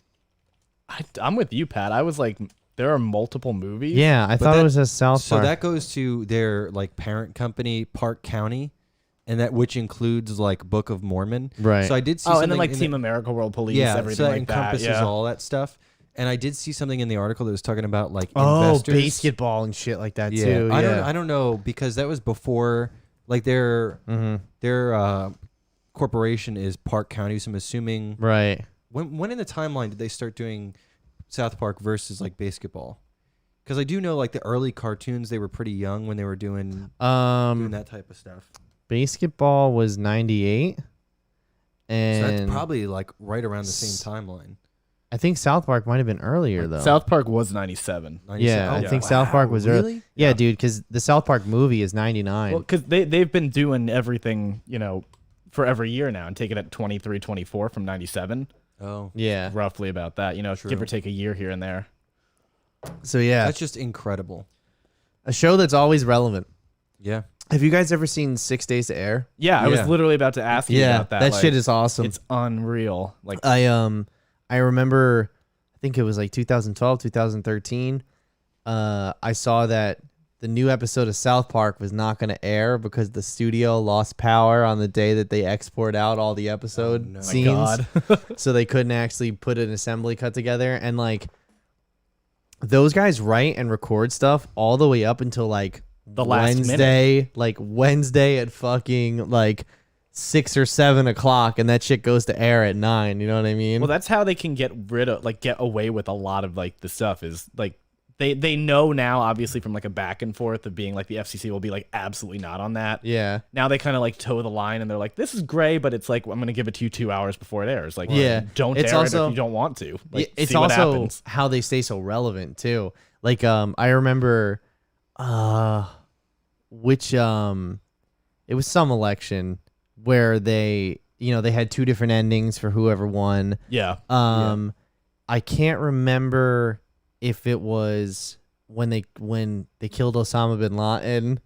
with you, Pat. I was like, there are multiple movies. Yeah, I thought that- it was a South So Park. that goes to their like parent company, Park County, and that which includes like Book of Mormon. Right. So I did see Oh, something and then like in Team the, America, World Police, yeah, everything so that like that. encompasses Yeah. all that stuff. And I did see something in the article that was talking about like oh, investors. basketball and shit like that Yeah, too. I don't know because that was before like their corporation is Park County. So I'm assuming Right. when in the timeline did they start doing South Park versus like basketball? Because I do know like the early cartoons they were pretty young when they were doing that type of stuff. Basketball was 98, So and that's probably like right around the same timeline. I think South Park might have been earlier though. South Park was 97. 97. Yeah, I Oh, think wow. South Park was early. Really? Yeah, dude, because the South Park movie is 99. Well, because they've been doing everything, for every year now and taking it 23, 24 from 97. Oh, yeah. Roughly about that, True. give or take a year here and there. So yeah, that's just incredible. a show that's always relevant. Yeah. Have you guys ever seen 6 Days to Air? Yeah, I was Yeah. literally about to ask you about that. that like, shit is awesome. It's unreal. Like, I remember, I think it was like 2012, 2013. I saw that the new episode of South Park was not going to air because the studio lost power on the day that they export out all the episode no. scenes. my God. So they couldn't actually put an assembly cut together. And like, those guys write and record stuff all the way up until like The last Wednesday at fucking like 6 or 7 o'clock, and that shit goes to air at 9. You know what I mean? Well, that's how they can get away with a lot of like the stuff is like they know now, obviously, from like a back and forth of being like the FCC will be like absolutely not on that. yeah. Now they kind of like toe the line and they're like, this is gray, but it's like, I'm going to give it to you 2 hours before it airs. Like, Yeah. don't It's air it also- if you don't want to. Like, It's see what also happens. how they stay so relevant too. Like I remember which it was some election where they had 2 different endings for whoever won. Yeah. I can't remember if it was when they killed Osama bin Laden.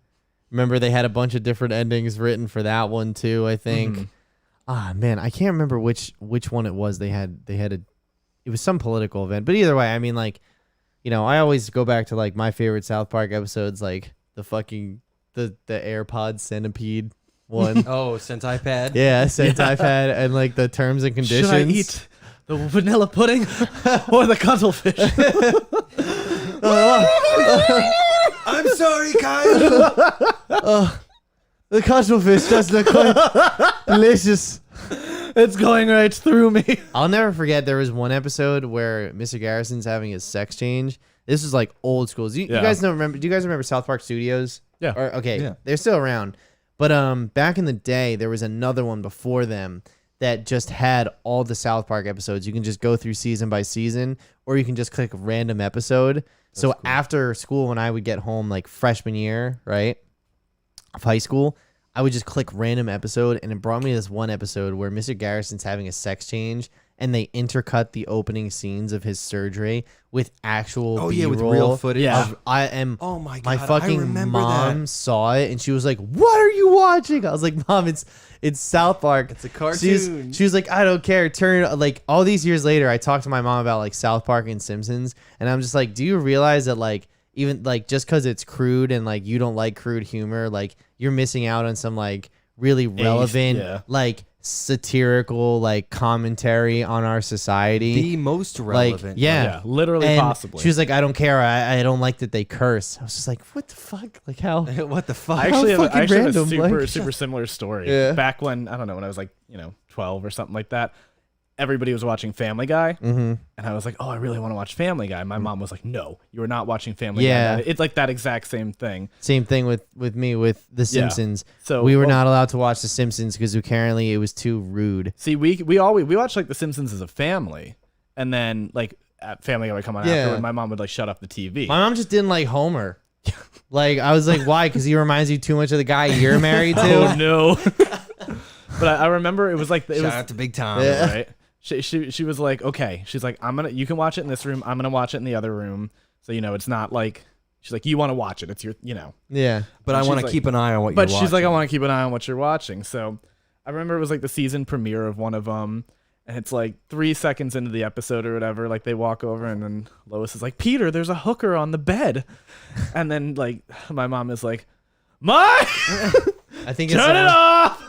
Remember they had a bunch of different endings written for that one too, I think. Mhm. Ah man, I can't remember which one it was. They had it was some political event. But either way, I mean like, I always go back to like my favorite South Park episodes, like the fucking the AirPod centipede one. Oh, since iPad. Yeah, Sentai Pad and like the terms and conditions. Should I eat the vanilla pudding or the cuttlefish? I'm sorry, Kyle. The cuttlefish does look quite delicious. It's going right through me. I'll never forget there was one episode where Mr. Garrison's having his sex change. This is like old school. You Yeah. guys don't remember? Do you guys remember South Park Studios? Yeah. Or, okay, Yeah. they're still around. But back in the day, there was another one before them that just had all the South Park episodes. You can just go through season by season, or you can just click random episode. So after school, when I would get home, like freshman year, right, of high school, I would just click random episode, and it brought me to this one episode where Mr. Garrison's having a sex change, and they intercut the opening scenes of his surgery with actual Oh, B-roll. yeah, with real footage. Yeah. of- I am. Oh my God. My I fucking remember mom that. saw it, and she was like, "What are you watching?" I was like, "Mom, it's South Park. It's a cartoon. She was like, "I don't care." Turn like all these years later, I talked to my mom about like South Park and Simpsons, and I'm just like, "Do you realize that like even like just because it's crude and like you don't like crude humor, like you're missing out on some like really relevant yeah. like satirical like commentary on our society." The most relevant. yeah. literally, And possibly. she was like, "I don't care. I don't like that they curse." I was just like, "What the fuck? Like how?" What the fuck? I actually, have, fucking I actually have a random, super like- super similar story. Yeah. Back when I don't know when I was like 12 or something like that. everybody was watching Family Guy, Mm-hmm. and I was like, oh, I really want to watch Family Guy. My mom was like, no, you are not watching Family Yeah. Guy. It's like that exact same thing. Same thing with me with The Simpsons. So we were not allowed to watch The Simpsons because apparently it was too rude. See, we watched like The Simpsons as a family, and then like at Family Guy would come on Yeah. afterward. My mom would like shut off the TV. My mom just didn't like Homer. Like, I was like, why? Because he reminds you too much of the guy you're married to. Oh no! But I remember it was like Shout out to Big Tom. Yeah. right. She was like, okay. She's like, you can watch it in this room. I'm gonna watch it in the other room. So it's not like she's like, you want to watch it. It's your Yeah. But I She's want to like- keep an eye on what you're But watching. she's like, I want to keep an eye on what you're watching. So I remember it was like the season premiere of one of them. And it's like 3 seconds into the episode or whatever, like they walk over and then Lois is like, Peter, there's a hooker on the bed. And then like my mom is like, Mike, I think it's turn it off.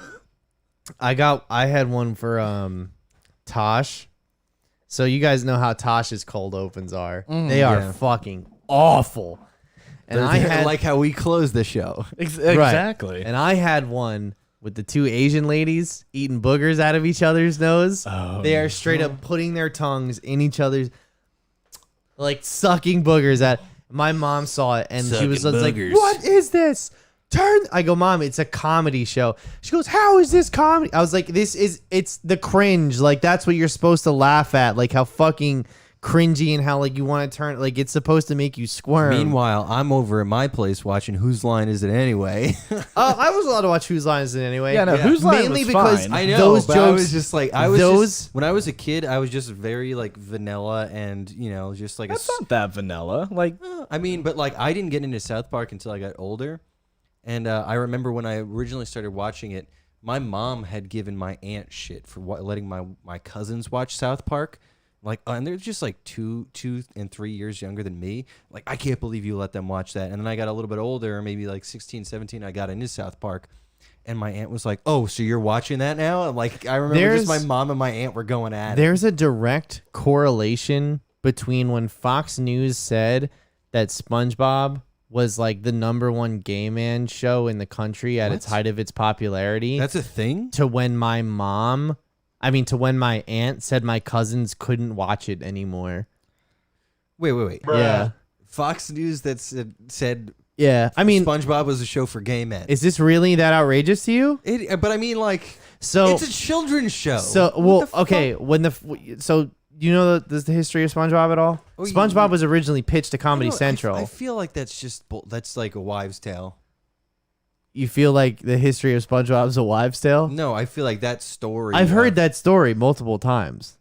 I had one for Tosh. So you guys know how Tosh's cold opens are. They are Yeah. fucking awful. And They're I had like how we close the show. Exactly. And I had one with the two Asian ladies eating boogers out of each other's nose. Oh, They are straight up putting their tongues in each other's, like sucking boogers at. My mom saw it and she was Sucking just like, boogers. "What is this? Turn!" I go, "Mom, it's a comedy show." She goes, "How is this comedy?" I was like, it's the cringe. Like that's what you're supposed to laugh at. Like how fucking cringy and how like you want to turn. Like it's supposed to make you squirm. Meanwhile, I'm over at my place watching Whose Line Is It Anyway? I was allowed to watch Whose Line Is It Anyway. Yeah, no, Whose Line mainly was because fine. I know, those but jokes. I was just like, those- when I was a kid, I was just very like vanilla and just like That's not that vanilla. Like, I mean, but like I didn't get into South Park until I got older, and I remember when I originally started watching it, my mom had given my aunt shit for letting my cousins watch South Park. Like, and they're just like 2 and 3 years younger than me. Like, I can't believe you let them watch that. And then I got a little bit older, maybe like 16, 17, I got into South Park. And my aunt was like, "Oh, so you're watching that now?" And like, I remember just my mom and my aunt were going at it. There's a direct correlation between when Fox News said that SpongeBob was like the #1 gay man show in the country at its height of its popularity. That's a thing? to when my aunt said my cousins couldn't watch it anymore. Wait. Yeah. Fox News that said Yeah. I mean, SpongeBob was a show for gay men. is this really that outrageous to you? But I mean, like, So it's a children's show. So, What well, the okay. fuck? When you know the history of SpongeBob at all? Oh, SpongeBob was originally pitched to Comedy I don't know, Central. I feel like that's just that's like a wives' tale. You feel like the history of SpongeBob is a wives' tale? No, I feel like that story. I've heard that story multiple times,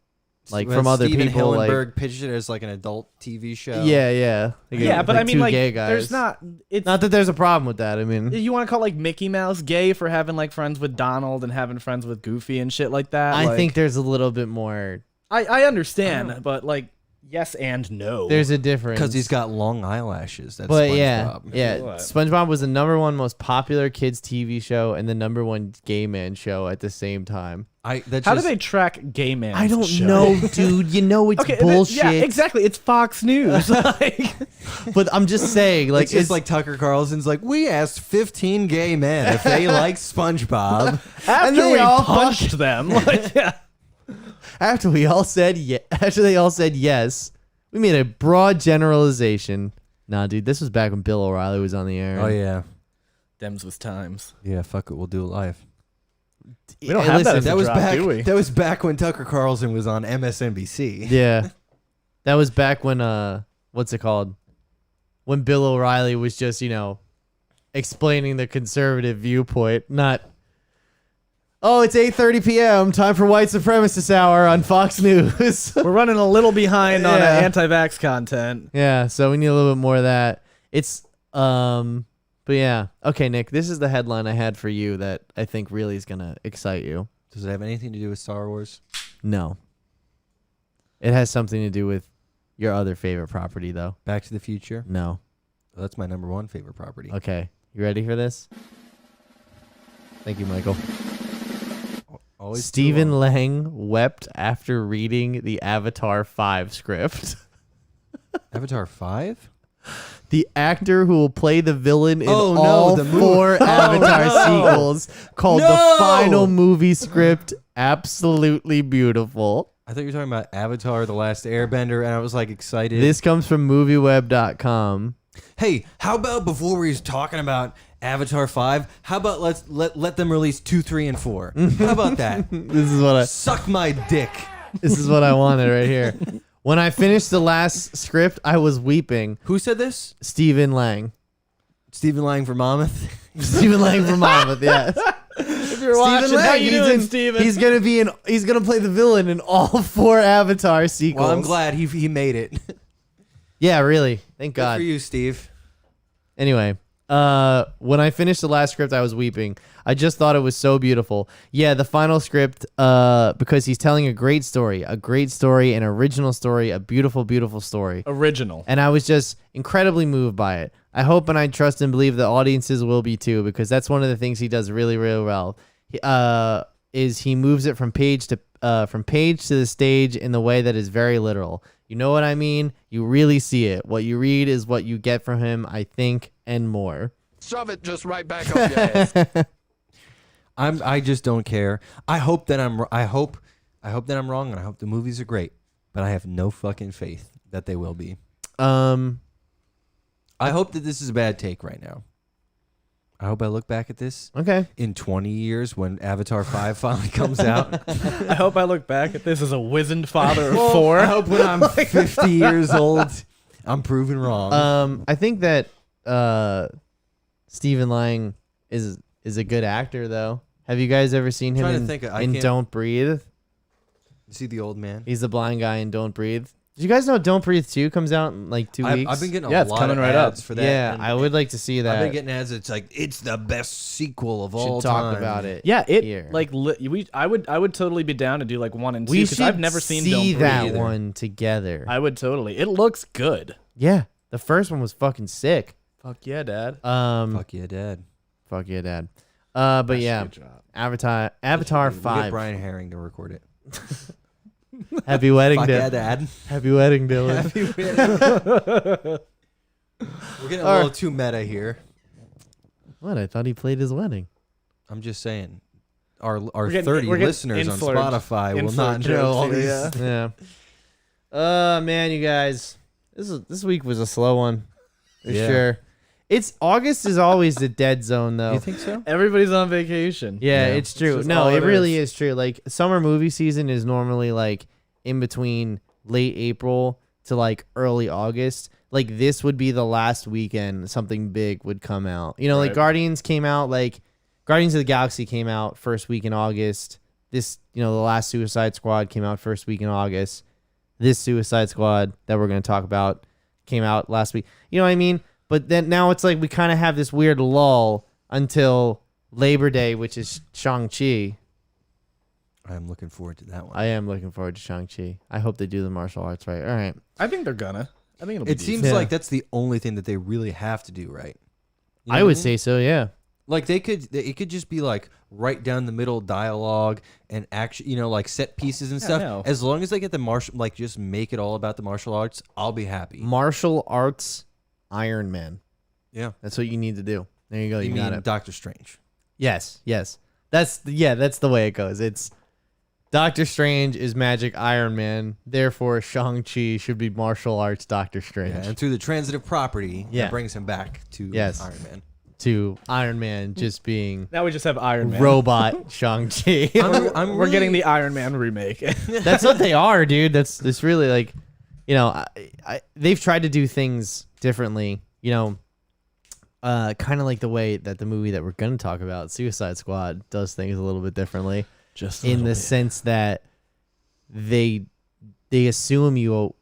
like when from other Steven people. Hillenburg pitched it as like an adult TV show. Yeah. yeah, but I mean, two like, gay guys. there's not. It's Not that there's a problem with that. I mean, you want to call like Mickey Mouse gay for having like friends with Donald and having friends with Goofy and shit like that? I Like, think there's a little bit more. I understand, but like yes and no. There's a difference because he's got long eyelashes. That's But SpongeBob. yeah. What? SpongeBob was the #1 most popular kids TV show and the #1 gay man show at the same time. That's How just, do they track gay man? I don't know, dude. You know it's Okay, bullshit. yeah, exactly. It's Fox News. Like, But I'm just saying, like, It's just like Tucker Carlson's like, we asked 15 gay men if they like SpongeBob. after they we all punched them. Like, yeah. after they all said yes, we made a broad generalization. Nah, dude, this was back when Bill O'Reilly was on the air. Oh yeah, Dems was times. yeah. Fuck it, we'll do it live. We don't have that as That a was drop, back. do we? That was back when Tucker Carlson was on MSNBC. Yeah, that was back when what's it called? When Bill O'Reilly was just explaining the conservative viewpoint, not. Oh, it's 8:30 p.m. Time for white supremacist hour on Fox News. We're running a little behind on Yeah. anti-vax content. Yeah, so we need a little bit more of that. It's but yeah. Okay, Nick, this is the headline I had for you that I think really is gonna excite you. Does it have anything to do with Star Wars? No. It has something to do with your other favorite property though. Back to the Future. No. That's my #1 favorite property. Okay. You ready for this? Thank you, Michael. Always too Stephen long. Lang wept after reading the Avatar 5 script. Avatar 5. The actor who will play the villain in Oh, no, all the movie. 4 Avatar no. sequels called the No. final movie script absolutely beautiful. I thought you were talking about Avatar: The Last Airbender, and I was like excited. This comes from movieweb.com. Hey, how about before we was talking about Avatar 5, how about let them release 2, 3, and 4? How about that? This is what Suck my dick. this is what I wanted right here. When I finished the last script, I was weeping. Who said this? Stephen Lang. Stephen Lang for Monmouth. Stephen Lang from Monmouth, yes. If you're watching, how you doing, Steven? He's gonna play the villain in all 4 Avatar sequels. Well, I'm glad he made it. Yeah, really. Thank Good God. for you, Steve. Anyway, when I finished the last script, I was weeping. I just thought it was so beautiful. Yeah, the final script, because he's telling a great story, an original story, a beautiful, beautiful story. Original. And I was just incredibly moved by it. I hope and I trust and believe the audiences will be too, because that's one of the things he does really, really well. Is he moves it from page to the stage in the way that is very literal. You know what I mean? You really see it. What you read is what you get from him, I think, and more. Shove it just right back up your ass. I just don't care. I hope that I'm wrong, and I hope the movies are great, but I have no fucking faith that they will be. I hope that this is a bad take right now. I hope I look back at this Okay. in 20 years when Avatar 5 finally comes out. I hope I look back at this as a wizened father of 4. I hope when I'm 50 years old, I'm proven wrong. I think that Stephen Lang is a good actor, though. Have you guys ever seen him Trying to in, think, I in can't- Don't Breathe? See the old man? He's the blind guy in Don't Breathe. Did you guys know Don't Breathe 2 comes out in like 2 weeks? I've been getting Yeah, a it's lot coming of right up. ads for that. Yeah, and I would like to see that. I've been getting ads. It's like it's the best sequel of all Should talk time. about it. Yeah, it here. I would totally be down to do like 1 and 2 We because should I've never seen Don't see Breathe that either. one together. I would totally. It looks good. Yeah, the first one was fucking sick. Fuck yeah, Dad. Fuck yeah, Dad. Fuck yeah, Dad. But yeah, Good job. Avatar We'll get 5. Brian Herring to record it. Happy wedding, Fuck yeah, Dylan. Dad. Happy wedding, Dylan. We're getting a little too meta here. What? I thought he played his wedding. I'm just saying. Our getting- 30 we're getting listeners on influred- Spotify will not influred know all jokes these. here, Yeah. Man, you guys, this week was a slow one for Yeah. sure. It's August is always the dead zone though. You think so? Everybody's on vacation. Yeah, Yeah. it's true. just No, all it it really is. is true. Like summer movie season is normally like in between late April to like early August. Like this would be the last weekend something big would come out. You know, like Right. Guardians of the Galaxy came out first week in August. This, the last Suicide Squad came out first week in August. This Suicide Squad that we're going to talk about came out last week. You know what I mean? But then now it's like we kind of have this weird lull until Labor Day, which is Shang-Chi. I'm looking forward to that one. I am looking forward to Shang-Chi. I hope they do the martial arts right. All right. I think they're gonna. I think it'll be It seems Yeah. like that's the only thing that they really have to do right. You know I what would mean? say so, yeah. Like it could just be like right down the middle dialogue and action, like set pieces and Yeah, stuff. no. As long as they get the martial, like just make it all about the martial arts, I'll be happy. Martial arts Iron Man. Yeah. That's what you need to do. There you go. You You got mean it. Doctor Strange? Yes. That's the way it goes. It's Doctor Strange is magic Iron Man. Therefore, Shang-Chi should be martial arts Doctor Strange. Yeah, and through the transitive property, Yeah. that brings him back to Yes. Iron Man. To Iron Man just being Now we just have Iron Man. robot Shang-Chi. We're getting the Iron Man remake. That's what they are, dude. That's really like, they've tried to do things differently, kind of like the way that the movie that we're going to talk about, Suicide Squad, does things a little bit differently. Just In the sense that they assume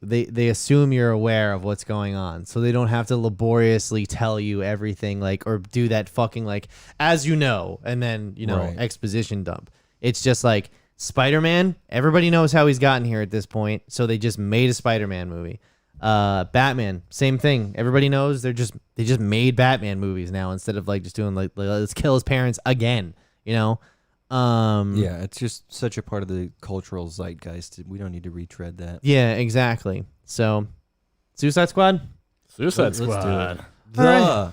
they assume you're aware of what's going on, so they don't have to laboriously tell you everything, like, or do that fucking like as and then Right. exposition dump. It's just like Spider-Man. Everybody knows how he's gotten here at this point, so they just made a Spider-Man movie. Batman, same thing. Everybody knows they just made Batman movies now instead of like just doing like let's kill his parents again. Yeah, it's just such a part of the cultural zeitgeist. We don't need to retread that. Yeah, exactly. So, Suicide Squad. Suicide Let's do Squad. it. The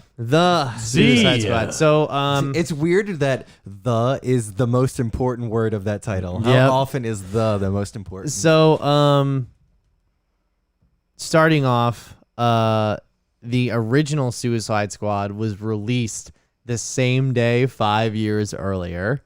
Suicide Squad. So It's weird that the is the most important word of that title. How Yep. often is the most important? So starting off, the original Suicide Squad was released the same day 5 years earlier.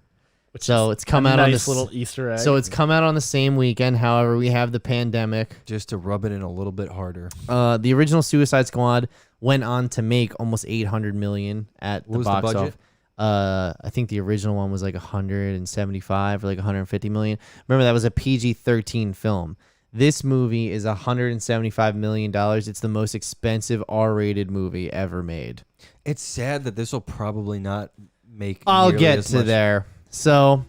So it's come out on nice this little Easter egg. So it's come out on the same weekend. However, we have the pandemic. Just to rub it in a little bit harder. The original Suicide Squad went on to make almost $800 million at What the was the box budget? office. I think the original one was like 175 or like 150 million. Remember, that was a PG-13 film. This movie is $175 million. It's the most expensive R-rated movie ever made. It's sad that this will probably not make. I'll nearly get as to much. there. So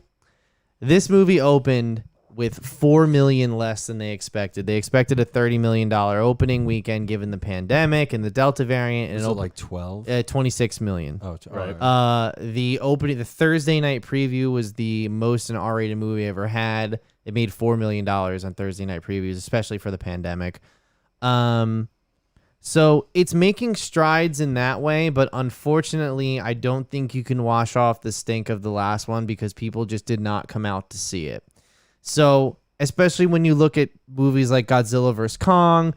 this movie opened with $4 million less than they expected. They expected a $30 million opening weekend given the pandemic and the Delta variant. And Is it it opened like 12? $26 million. Oh, Right. The Thursday night preview was the most an R-rated movie ever had. It made $4 million on Thursday night previews, especially for the pandemic. So it's making strides in that way, but unfortunately, I don't think you can wash off the stink of the last one because people just did not come out to see it. So, especially when you look at movies like Godzilla vs. Kong,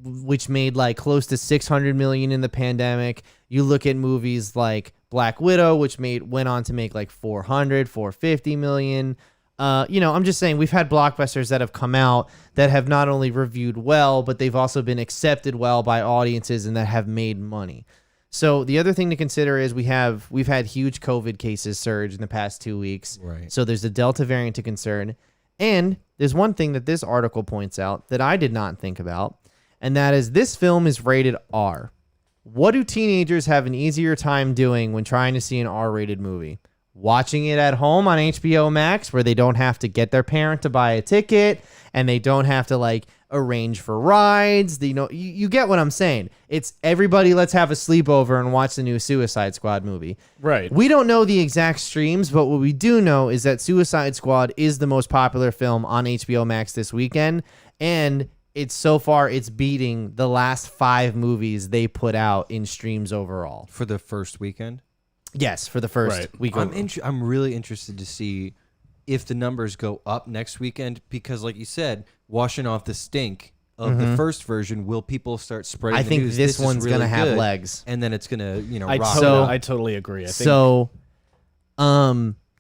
which made like close to $600 million in the pandemic. You look at movies like Black Widow, which went on to make like $450 million. I'm just saying we've had blockbusters that have come out that have not only reviewed well, but they've also been accepted well by audiences and that have made money. So the other thing to consider is we've had huge COVID cases surge in the past 2 weeks. Right. So there's the Delta variant to concern. And there's one thing that this article points out that I did not think about, and that is this film is rated R. What do teenagers have an easier time doing when trying to see an R-rated movie? Watching it at home on HBO Max, where they don't have to get their parent to buy a ticket and they don't have to like arrange for rides. You get what I'm saying. It's everybody, let's have a sleepover and watch the new Suicide Squad movie. Right. We don't know the exact streams, but what we do know is that Suicide Squad is the most popular film on HBO Max this weekend, and it's beating the last 5 movies they put out in streams overall. For the first weekend? Yes, for the first Right. week. I'm really interested to see if the numbers go up next weekend because, like you said, washing off the stink of the first version, will people start spreading I the think news? this is one's really gonna have good, legs. and then it's gonna, I rock. totally, I totally agree. I think So,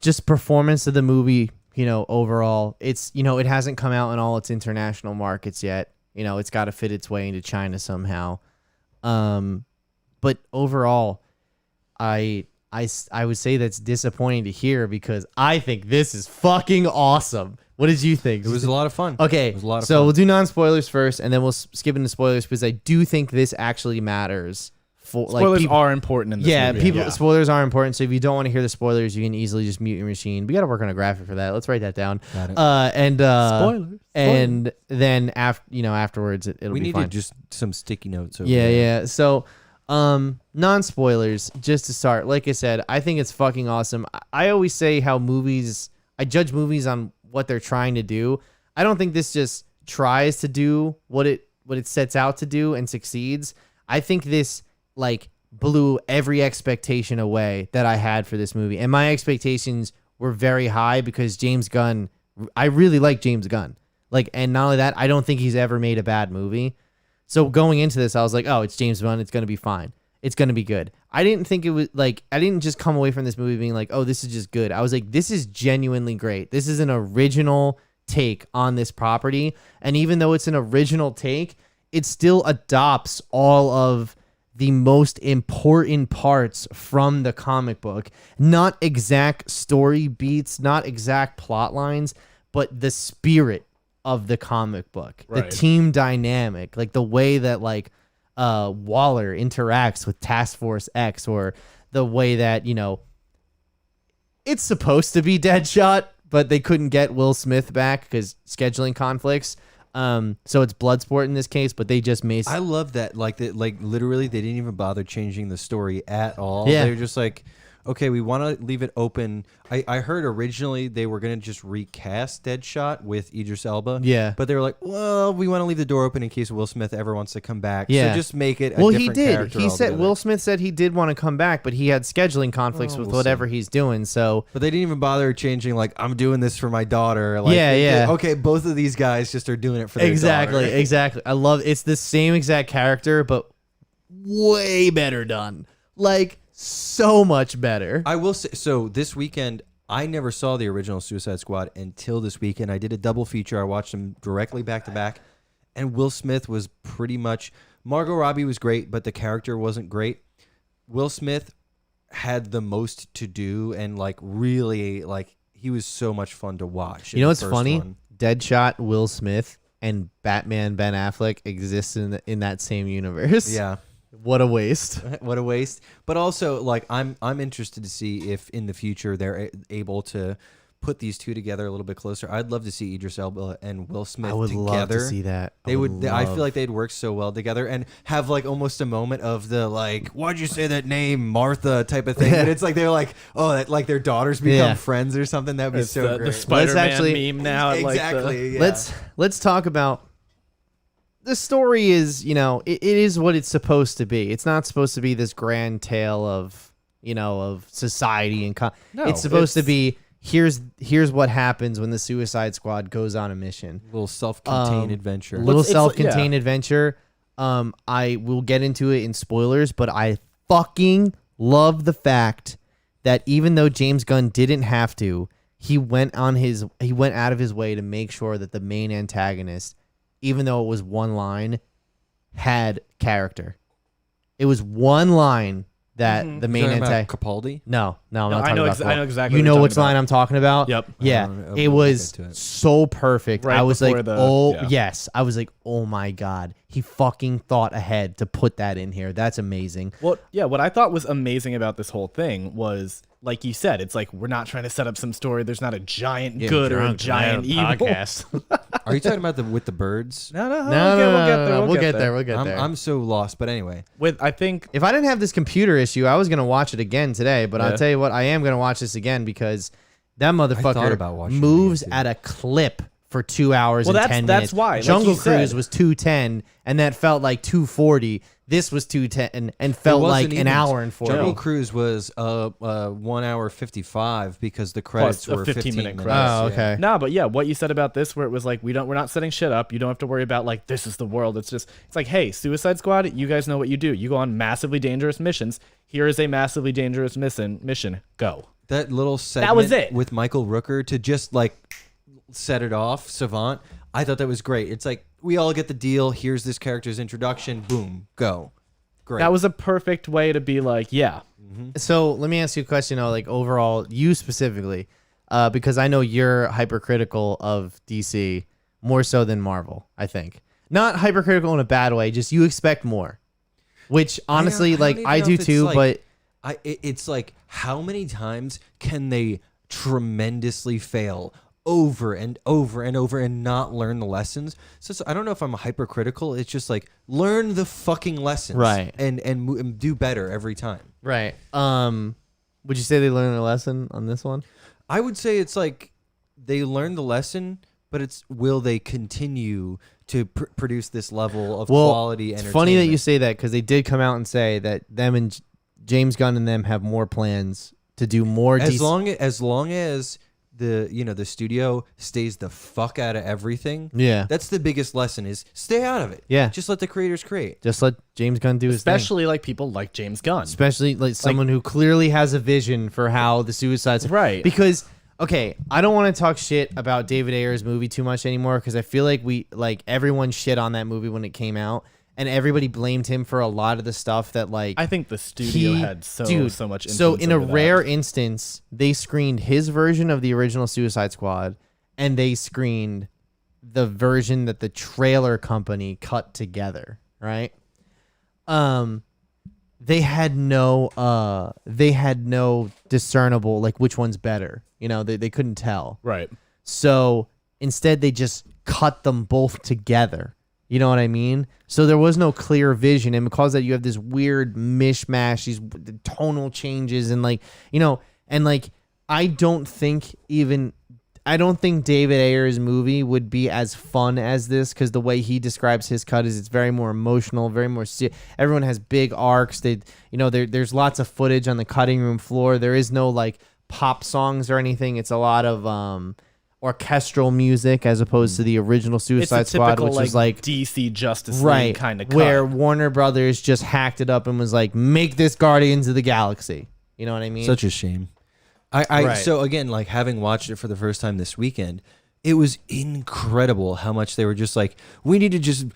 just performance of the movie, overall, it's, it hasn't come out in all its international markets yet. It's got to fit its way into China somehow. But overall, I would say that's disappointing to hear because I think this is fucking awesome. What did you think? It was a lot of fun. Okay, It was a lot of so fun. we'll do non-spoilers first, and then we'll skip into spoilers because I do think this actually matters. For spoilers people, are important in this movie. spoilers are important. So if you don't want to hear the spoilers, you can easily just mute your machine. We got to work on a graphic for that. Let's write that down. Got it. Spoilers. And then afterwards, it'll We be needed fine. just some sticky notes. Over Yeah, there. yeah. So, non-spoilers, just to start, like I said, I think it's fucking awesome. I always say how I judge movies on what they're trying to do. I don't think this just tries to do what it sets out to do and succeeds. I think this blew every expectation away that I had for this movie. And my expectations were very high because James Gunn, I really like James Gunn. And not only that, I don't think he's ever made a bad movie. So going into this, I was like, oh, it's James Gunn. It's going to be fine. It's going to be good. I didn't think it was I didn't just come away from this movie being like, oh, this is just good. I was like, this is genuinely great. This is an original take on this property. And even though it's an original take, it still adopts all of the most important parts from the comic book. Not exact story beats, not exact plot lines, but the spirit of the comic book, Right. the team dynamic, the way that Waller interacts with Task Force X, or the way that it's supposed to be Deadshot, but they couldn't get Will Smith back because scheduling conflicts. So it's Bloodsport in this case, but they just made. I love that. Literally, they didn't even bother changing the story at all. Yeah. They were just like, okay, we want to leave it open. I heard originally they were going to just recast Deadshot with Idris Elba. Yeah. But they were like, well, we want to leave the door open in case Will Smith ever wants to come back. Yeah. So just make it a Well, different he did. character He said altogether. Will Smith said he did want to come back, but he had scheduling conflicts with we'll whatever he's doing. So But they didn't even bother changing, like, I'm doing this for my daughter. Like, Yeah, they did- yeah. okay, both of these guys just are doing it for their exactly, daughter. exactly. I love it's the same exact character, but way better done. Like so much better. I will say, so this weekend, I never saw the original Suicide Squad until this weekend. I did a double feature. I watched them directly back to back, and Will Smith was pretty much. Margot Robbie was great, but the character wasn't great. Will Smith had the most to do, and like really, like he was so much fun to watch. You in know the what's first funny? one. Deadshot, Will Smith, and Batman Ben Affleck exist in that same universe. Yeah. What a waste. What a waste. But also, like, I'm interested to see if in the future they're able to put these two together a little bit closer. I'd love to see Idris Elba and Will Smith I would together. love to see that. I feel like they'd work so well together and have like almost a moment of the like, why'd you say that name, Martha type of thing. But it's like they're like, oh, that, like their daughters become Yeah. friends or something. That'd be It's so the great. Spider-Man actually- meme now. Exactly. Like yeah. Let's talk about the story is, it is what it's supposed to be. It's not supposed to be this grand tale of, of society and No, it's supposed to it's- be here's what happens when the Suicide Squad goes on a mission. Little self-contained adventure. Little It's- self-contained adventure. I will get into it in spoilers, but I fucking love the fact that even though James Gunn didn't have to, he went out of his way to make sure that the main antagonist, even though it was one line, had character. It was one line that the main Talking about antagonist. Capaldi? No, I'm not I talking know about I know Paul. exactly. You what know you're which talking line I'm talking about? Yep. Yeah, We'll it was get to it. so perfect. Right I was like, before yeah. yes. I was like, oh my God. He fucking thought ahead to put that in here. That's amazing. Well, yeah, what I thought was amazing about this whole thing was, like you said, it's like we're not trying to set up some story. There's not a giant good or a giant evil. Are you talking about with the birds? No, No, we'll get there. We'll get there. I'm so lost, but anyway. I think If I didn't have this computer issue, I was going to watch it again today. But Yeah. I'll tell you what, I am going to watch this again because that thought motherfucker about watching it moves again, too. at a clip for 2 hours Well, and that's- 10 that's minutes. why, like Jungle you said. Cruise was 2:10, and that felt like 2:40. This was 2:10 and felt It like wasn't an even- hour and 40. Jungle Cruise was 1 hour 55 because the credits a were 15-minute minutes. credits. Oh, Yeah. okay. no, but yeah, what you said about this, where it was like we're not setting shit up. You don't have to worry about like this is the world. It's like, hey, Suicide Squad, you guys know what you do. You go on massively dangerous missions. Here is a massively dangerous mission. Go. That little segment was it. with Michael Rooker to just like set it off, Savant. I thought that was great. It's like we all get the deal. Here's this character's introduction. Boom, go. Great. That was a perfect way to be like, yeah. So let me ask you a question, like overall, you specifically, because I know you're hypercritical of DC more so than Marvel, I think. Not hypercritical in a bad way, just you expect more. Which honestly, I don't like even I know do if it's too, like- but it's like how many times can they tremendously fail over and over and over and not learn the lessons? So I don't know if I'm hypercritical. It's just like learn the fucking lessons, Right. and do better every time. right. Would you say they learned their lesson on this one? I would say it's like they learned the lesson, but it's will they continue to produce this level of quality It's entertainment? funny that you say that because they did come out and say that them and James Gunn and them have more plans to do more. as long as the studio stays the fuck out of everything. Yeah. That's the biggest lesson is stay out of it. Yeah. Just let the creators create. Just let James Gunn do his thing. Especially like people like James Gunn. Especially like someone who clearly has a vision for how the Suicide Right. Because okay, I don't want to talk shit about David Ayer's movie too much anymore because I feel like everyone shit on that movie when it came out and everybody blamed him for a lot of the stuff that like I think the studio had so much influence. So in a over that. rare instance, they screened his version of the original Suicide Squad and they screened the version that the trailer company cut together, right? They had no discernible like which one's better. They couldn't tell. Right. So instead they just cut them both together You know what I mean? So there was no clear vision, and because of that, you have this weird mishmash, these tonal changes, and like, you know, and like I don't think David Ayer's movie would be as fun as this, because the way he describes his cut is it's very more emotional, very more. Everyone has big arcs. There's lots of footage on the cutting room floor. There is no like pop songs or anything. It's a lot of orchestral music as opposed to the original Suicide Squad, which is like DC Justice League kind of cut. Where Warner Brothers just hacked it up and was like, make this Guardians of the Galaxy. You know what I mean? Such a shame. So again, like having watched it for the first time this weekend, it was incredible how much they were just like, we need to just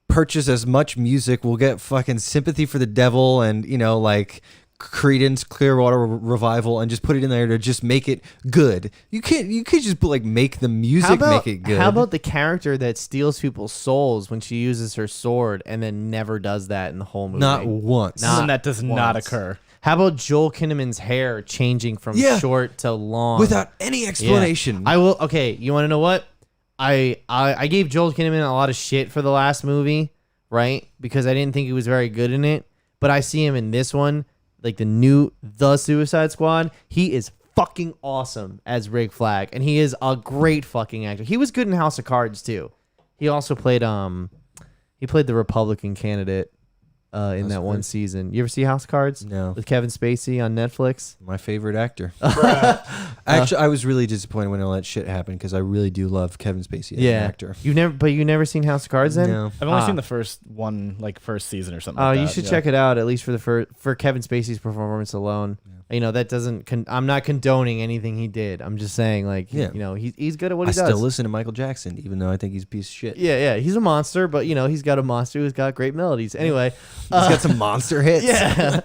purchase as much music. We'll get fucking Sympathy for the Devil and, you know, like Creedence Clearwater Revival and just put it in there to just make it good. You could just like make the music make it good. How about the character that steals people's souls when she uses her sword and then never does that in the whole movie? Not once. And that does not occur. How about Joel Kinnaman's hair changing from short to long without any explanation? Yeah. I will. Okay, you want to know what? I gave Joel Kinnaman a lot of shit for the last movie, right? Because I didn't think he was very good in it. But I see him in this one, like the Suicide Squad. He is fucking awesome as Rick Flag, and he is a great fucking actor. He was good in House of Cards too. He also played the Republican candidate in that one season. You ever see House of Cards? No. With Kevin Spacey on Netflix? My favorite actor. Actually, I was really disappointed when all that shit happened because I really do love Kevin Spacey as an actor. You've never seen House of Cards then? No. I've only seen the first one, like first season or something. Oh, like you that. should check it out at least for Kevin Spacey's performance alone. Yeah. You know, that doesn't. I'm not condoning anything he did. I'm just saying, like, you know, he's good at what he does. I still listen to Michael Jackson, even though I think he's a piece of shit. Yeah, he's a monster, but you know, he's got a monster who's got great melodies. Anyway, he's got some monster hits. Yeah.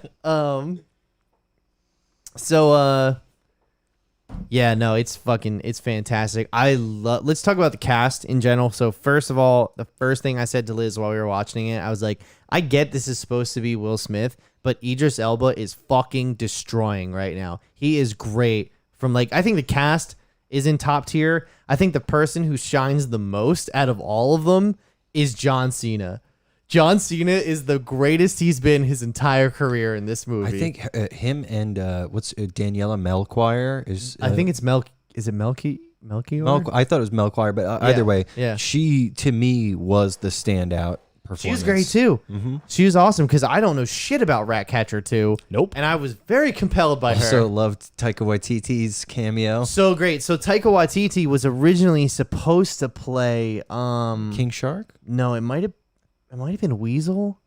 It's fantastic. Let's talk about the cast in general. So first of all, the first thing I said to Liz while we were watching it, I was like, I get this is supposed to be Will Smith, but Idris Elba is fucking destroying right now. He is great. I think the cast is in top tier. I think the person who shines the most out of all of them is John Cena. John Cena is the greatest he's been his entire career in this movie. I think him and Daniela Melchior is. I think it's Is it Melchior? I thought it was Melchior, but either way, yeah. She to me was the standout performance. She was great too. Mm-hmm. She was awesome because I don't know shit about Ratcatcher 2. Nope. And I was very compelled by her. Also loved Taika Waititi's cameo. So great. So Taika Watiti was originally supposed to play King Shark. No, it might have been Weasel.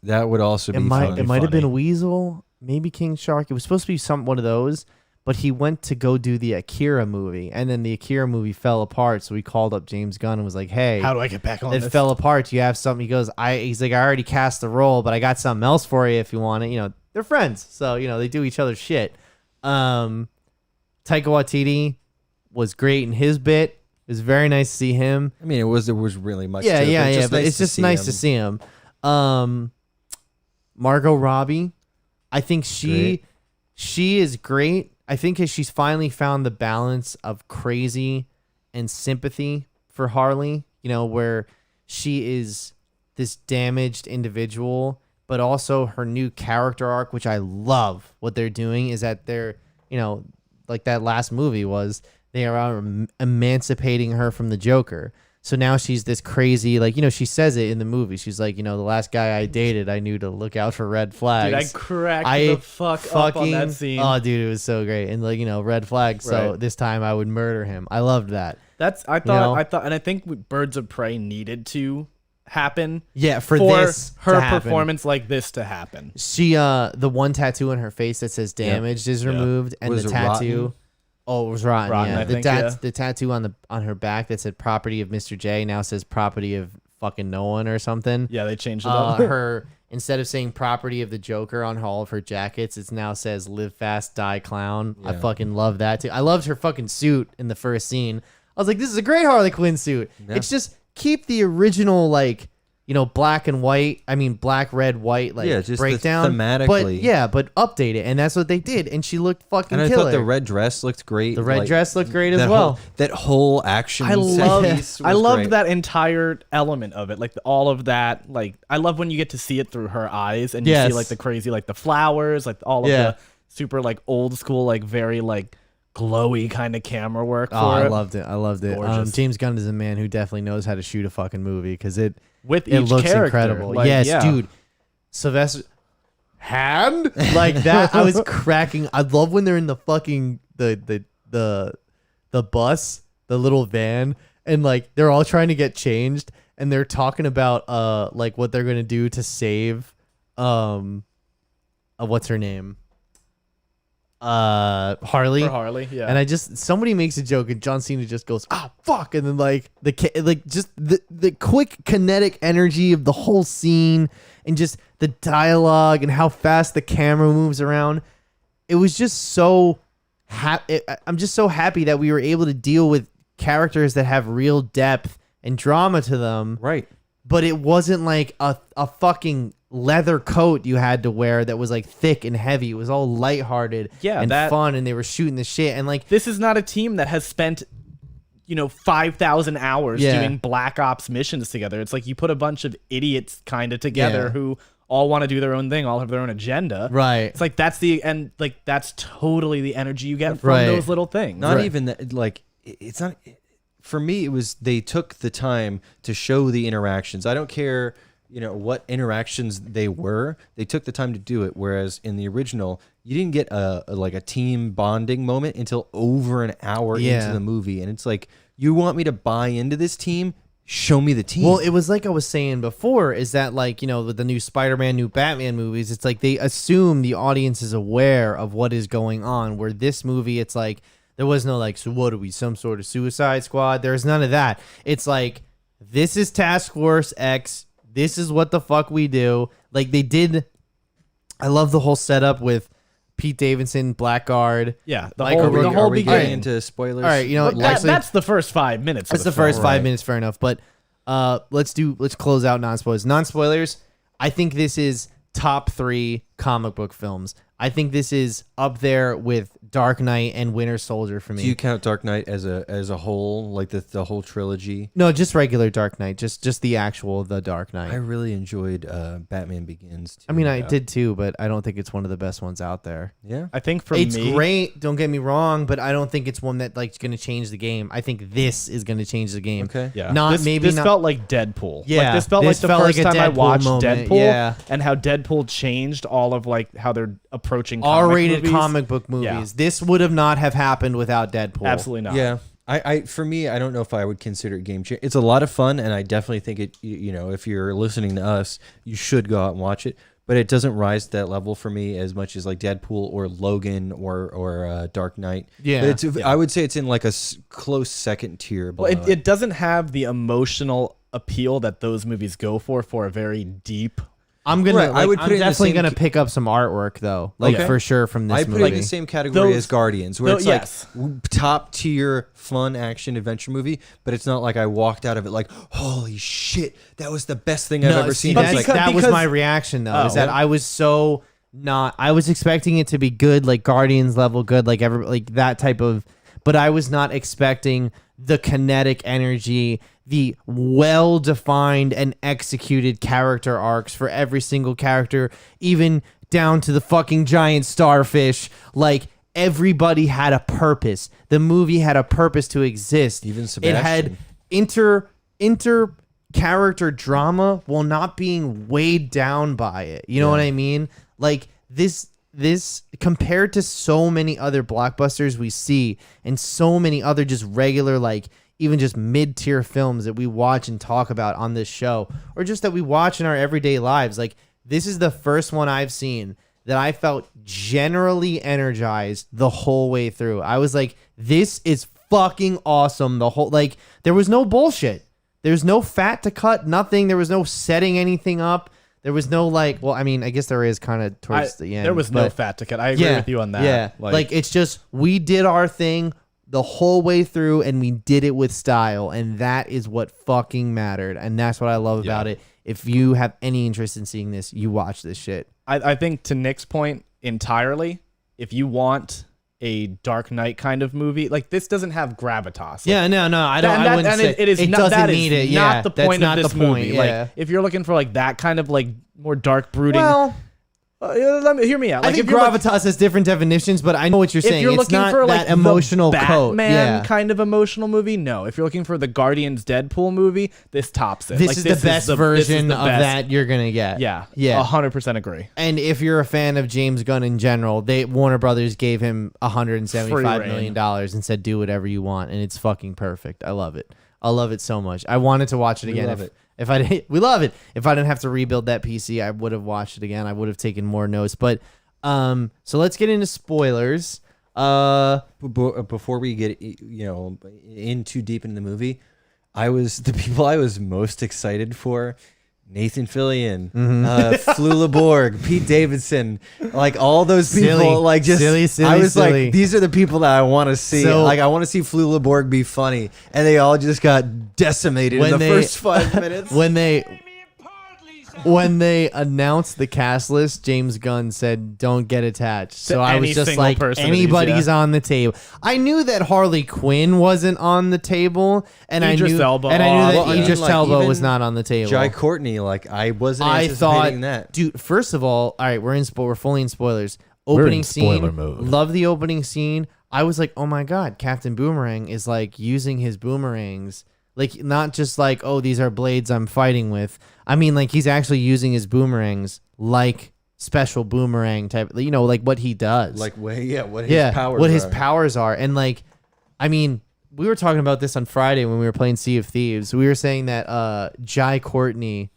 That would also be fun. It might have been Weasel, maybe King Shark. It was supposed to be one of those, but he went to go do the Akira movie, and then the Akira movie fell apart. So he called up James Gunn and was like, "Hey, how do I get back on it this? fell apart. Do you have something?" He goes, he's like, "I already cast the role, but I got something else for you if you want it." You know, they're friends, so you know they do each other's shit. Taika Waititi was great in his bit. It was very nice to see him. I mean, there was really much. Yeah, to it, but it's just nice to see him. Margot Robbie, I think she is great. I think she's finally found the balance of crazy and sympathy for Harley, you know, where she is this damaged individual, but also her new character arc, which I love what they're doing, is that they're, you know, like that last movie was, they are emancipating her from the Joker. So now she's this crazy, like, you know, she says it in the movie. She's like, you know, the last guy I dated, I knew to look out for red flags. Dude, I cracked the fuck up on that scene. Oh, dude, it was so great. And like, you know, red flags. So Right. this time I would murder him. I loved that. I thought, and I think Birds of Prey needed to happen. Yeah, for this her to happen. performance like this to happen. She, the one tattoo on her face that says "damaged" is removed, and Was the it tattoo. rotten? Oh, it was rotten. Rotten, Yeah, I think, the tattoo on her back that said "property of Mr. J" now says "property of fucking no one" or something. Yeah, they changed it up. Her, instead of saying "property of the Joker" on all of her jackets, it now says "live fast, die clown." I Yeah. fucking love that too. I loved her fucking suit in the first scene. I was like, this is a great Harley Quinn suit. Yeah. It's just keep the original like black and white. I mean, black, red, white, like just breakdown. thematically. But update it, and that's what they did. And she looked fucking And I killer. thought the red dress looked great. The red dress looked great as well. That whole action. I piece loved was great. that entire element of it, like all of that. Like I love when you get to see it through her eyes and you Yes. see like the crazy, like the flowers, like all of the super like old school, like very like glowy kind of camera work. Oh, for I it. loved it. I loved it. Gorgeous. James Gunn is a man who definitely knows how to shoot a fucking movie because it With it each looks character. incredible. Like, yes, yeah. dude. Sylvester hand like that. I was cracking. I love when they're in the fucking the bus, the little van, and like they're all trying to get changed, and they're talking about like what they're gonna do to save what's her name, Harley. For Harley, yeah. And somebody makes a joke and John Cena just goes, fuck. And then like just the quick kinetic energy of the whole scene and just the dialogue and how fast the camera moves around. It was just so I'm just so happy that we were able to deal with characters that have real depth and drama to them. Right. But it wasn't like a fucking leather coat you had to wear that was like thick and heavy. It was all lighthearted and fun, and they were shooting the shit. And like, this is not a team that has spent 5,000 hours doing black ops missions together. It's like you put a bunch of idiots kind of together who all want to do their own thing, all have their own agenda. Right. It's like that's totally the energy you get from those little things. Not even that, like, it's not. For me, it was they took the time to show the interactions. I don't care, what interactions they were. They took the time to do it. Whereas in the original, you didn't get a team bonding moment until over an hour into the movie, and it's like, you want me to buy into this team? Show me the team. Well, it was like I was saying before, is that like, with the new Spider-Man, new Batman movies, it's like they assume the audience is aware of what is going on. Where this movie, it's like, there was no like, so what are we, some sort of Suicide Squad? There's none of that. It's like, this is Task Force X. This is what the fuck we do. Like they did. I love the whole setup with Pete Davidson, Blackguard. Yeah, the Michael whole Rourke. Are we beginning. getting into spoilers? All right, But that's the first 5 minutes. That's the first 5 minutes, fair enough. But let's close out non-spoilers. Non-spoilers, I think this is top 3 comic book films. I think this is up there with Dark Knight and Winter Soldier for me. Do you count Dark Knight as a whole, like the whole trilogy? No, just regular Dark Knight, just the actual The Dark Knight. I really enjoyed Batman Begins too. I mean, I did too, but I don't think it's one of the best ones out there. Yeah. I think for It's me, great, don't get me wrong, but I don't think it's one that like is going to change the game. I think this is going to change the game. Okay. yeah, This felt like Deadpool. Yeah, like, this felt like the like first a time I Deadpool watched moment, Deadpool, yeah. and how Deadpool changed all of like how they're approaching comic R-rated movies. comic book movies. Yeah. This would have not have happened without Deadpool. Absolutely not. Yeah. For me, I don't know if I would consider it game changer. It's a lot of fun, and I definitely think it. If you're listening to us, you should go out and watch it. But it doesn't rise to that level for me as much as like Deadpool or Logan or Dark Knight. Yeah. But I would say it's in like a close second tier. Well, it doesn't have the emotional appeal that those movies go for a very deep. I'm gonna. Right, I would I'm put it in the definitely same gonna pick up some artwork though, like Okay. for sure from this I put movie. it in the same category as Guardians, where it's yes. like top tier fun action adventure movie, but it's not like I walked out of it like, holy shit, that was the best thing I've ever seen. That's, It's like, that was my reaction though. Is that I was so not. I was expecting it to be good, like Guardians level good, like that type of. But I was not expecting the kinetic energy, the well-defined and executed character arcs for every single character, even down to the fucking giant starfish. Like, everybody had a purpose. The movie had a purpose to exist. Even It had inter character drama while not being weighed down by it. You know what I mean? Like, this compared to so many other blockbusters we see and so many other just regular, like even just mid-tier films that we watch and talk about on this show, or just that we watch in our everyday lives, like this is the first one I've seen that I felt generally energized the whole way through. I was like, this is fucking awesome. The whole, like, there was no bullshit. There's no fat to cut, nothing. There was no setting anything up. There was no like, well, I mean, I guess there is kind of towards the end. There was no fat to cut. I agree with you on that. Yeah, like it's just we did our thing. the whole way through, and we did it with style, and that is what fucking mattered, and that's what I love about it. If you have any interest in seeing this, you watch this shit. I think to Nick's point entirely, if you want a Dark Knight kind of movie, like this doesn't have gravitas. Yeah, no, I don't. I wouldn't say it is it not, doesn't that need is it. not Yeah, the that's point not of this the point. movie. Yeah. Like if you're looking for like that kind of like more dark brooding. Well, hear me out. Like I think if you're gravitas has different definitions, but I know what you're if saying. you're It's looking not for like that emotional the coat. Batman Yeah. kind of emotional movie, no. If you're looking for the Guardians Deadpool movie, this tops it. This Like, is the best version of best. that you're gonna get. Yeah, Yeah. 100% agree. And if you're a fan of James Gunn in general, Warner Brothers gave him Free $175 reign. million and said do whatever you want, and it's fucking perfect. I love it. I love it so much. I wanted to watch it again. love it. If I didn't, we love it. If I didn't have to rebuild that PC, I would have watched it again. I would have taken more notes. But so let's get into spoilers. Before we get in too deep into the movie, the people I was most excited for: Nathan Fillion, Flula Borg, Pete Davidson, like all those people. Silly. Like just Silly, I was silly. like, these are the people that I want to see. So- Like I want to see Flula Borg be funny, and they all just got decimated in the first 5 minutes. When they announced the cast list, James Gunn said, "Don't get attached." So I was any just single like, person of these, anybody's yeah. on the table. I knew that Harley Quinn wasn't on the table, and Idris Elba. I knew that Well, I mean, Idris like, Elba even was not on the table. Jai Courtney, like I wasn't I anticipating thought, that. dude. First of all right, we're fully in spoilers. We're Opening in scene, spoiler mode. love the opening scene. I was like, oh my god, Captain Boomerang is like using his boomerangs, like not just like, oh, these are blades I'm fighting with. I mean, like he's actually using his boomerangs like special boomerang type, like what he does, Like what his powers what his are. powers are, and like, I mean, we were talking about this on Friday when we were playing Sea of Thieves. We were saying that Jai Courtney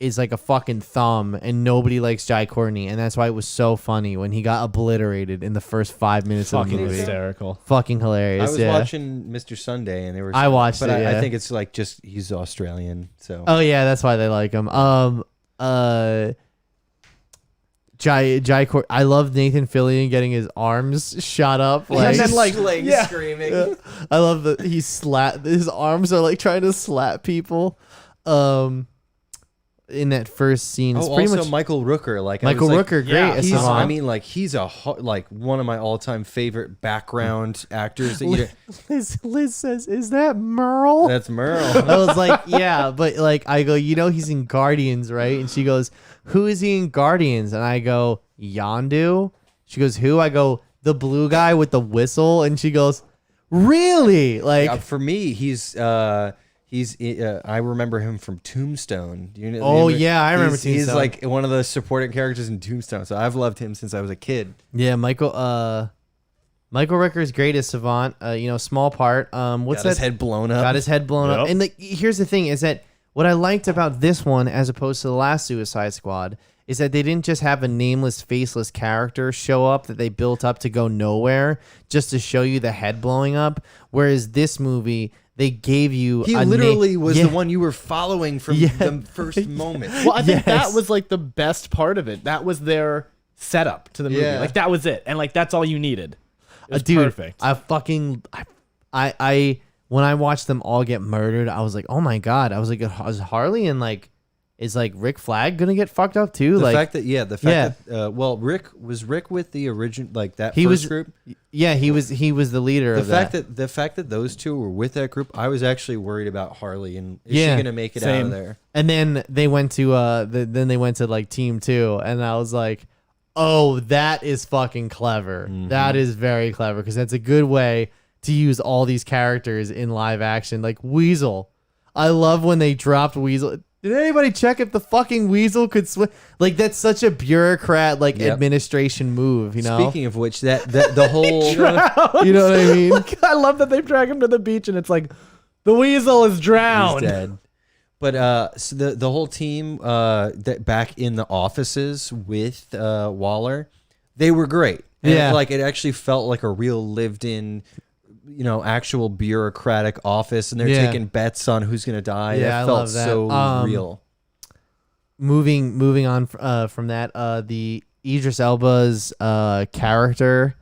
is like a fucking thumb, and nobody likes Jai Courtney, and that's why it was so funny when he got obliterated in the first 5 minutes of the Fucking movie. hysterical. Fucking hilarious. I was yeah. watching Mr. Sunday, and they were. I watched but it, I yeah. think it's like just he's Australian, so. Oh yeah, that's why they like him. Jai Court. I love Nathan Fillion getting his arms shot up, like, And then, like, yeah. screaming. I love that his arms are like trying to slap people. In that first scene, it's pretty also much Michael Rooker, like Michael I was Rooker, like, great. yeah, as He's, Savant. I mean, like he's like one of my all-time favorite background actors. That you, Liz says, "Is that Merle?" that's Merle. I was like, "Yeah," but like I go, he's in Guardians, right? And she goes, "Who is he in Guardians?" And I go, "Yondu." She goes, "Who?" I go, "The blue guy with the whistle." And she goes, "Really?" Like, For me, he's I remember him from Tombstone. Do you know? Oh, yeah, I remember He's Tombstone. like one of the supporting characters in Tombstone. So I've loved him since I was a kid. yeah, Michael Rooker is great as Savant. Small part. What's Got that? his head blown up. Got his head blown up. Yep. And like, here's the thing: is that what I liked about this one, as opposed to the last Suicide Squad, is that they didn't just have a nameless, faceless character show up that they built up to go nowhere just to show you the head blowing up. Whereas this movie, they gave you He a literally was Yeah. the one you were following from Yeah. the first moment. Well, I think Yes. that was like the best part of it. That was their setup to the movie. Yeah. Like that was it, and like that's all you needed. It was Dude, perfect. I when I watched them all get murdered, I was like, oh my god! I was like, is Harley and like, is like Rick Flag gonna get fucked up too? The like, fact that Rick with the original, like that he first was group. Yeah, he was the leader The of fact that. the fact that those two were with that group, I was actually worried about Harley and is Yeah, she gonna make it out same. of there? And then they went to like Team 2, and I was like, oh, that is fucking clever. Mm-hmm. That is very clever, because that's a good way to use all these characters in live action. Like Weasel, I love when they dropped Weasel. Did anybody check if the fucking Weasel could swim? Like, that's such a bureaucrat Yep. administration move, you know? Speaking of which, that the whole You know what I mean? I love that they drag him to the beach, and it's like the weasel is drowned. he's dead. But so the whole team that back in the offices with Waller, they were great. And Yeah. like it actually felt like a real lived-in, actual bureaucratic office, and they're Yeah. taking bets on who's gonna die. Yeah, that I felt love that. so real. Moving on from that, the Idris Elba's character,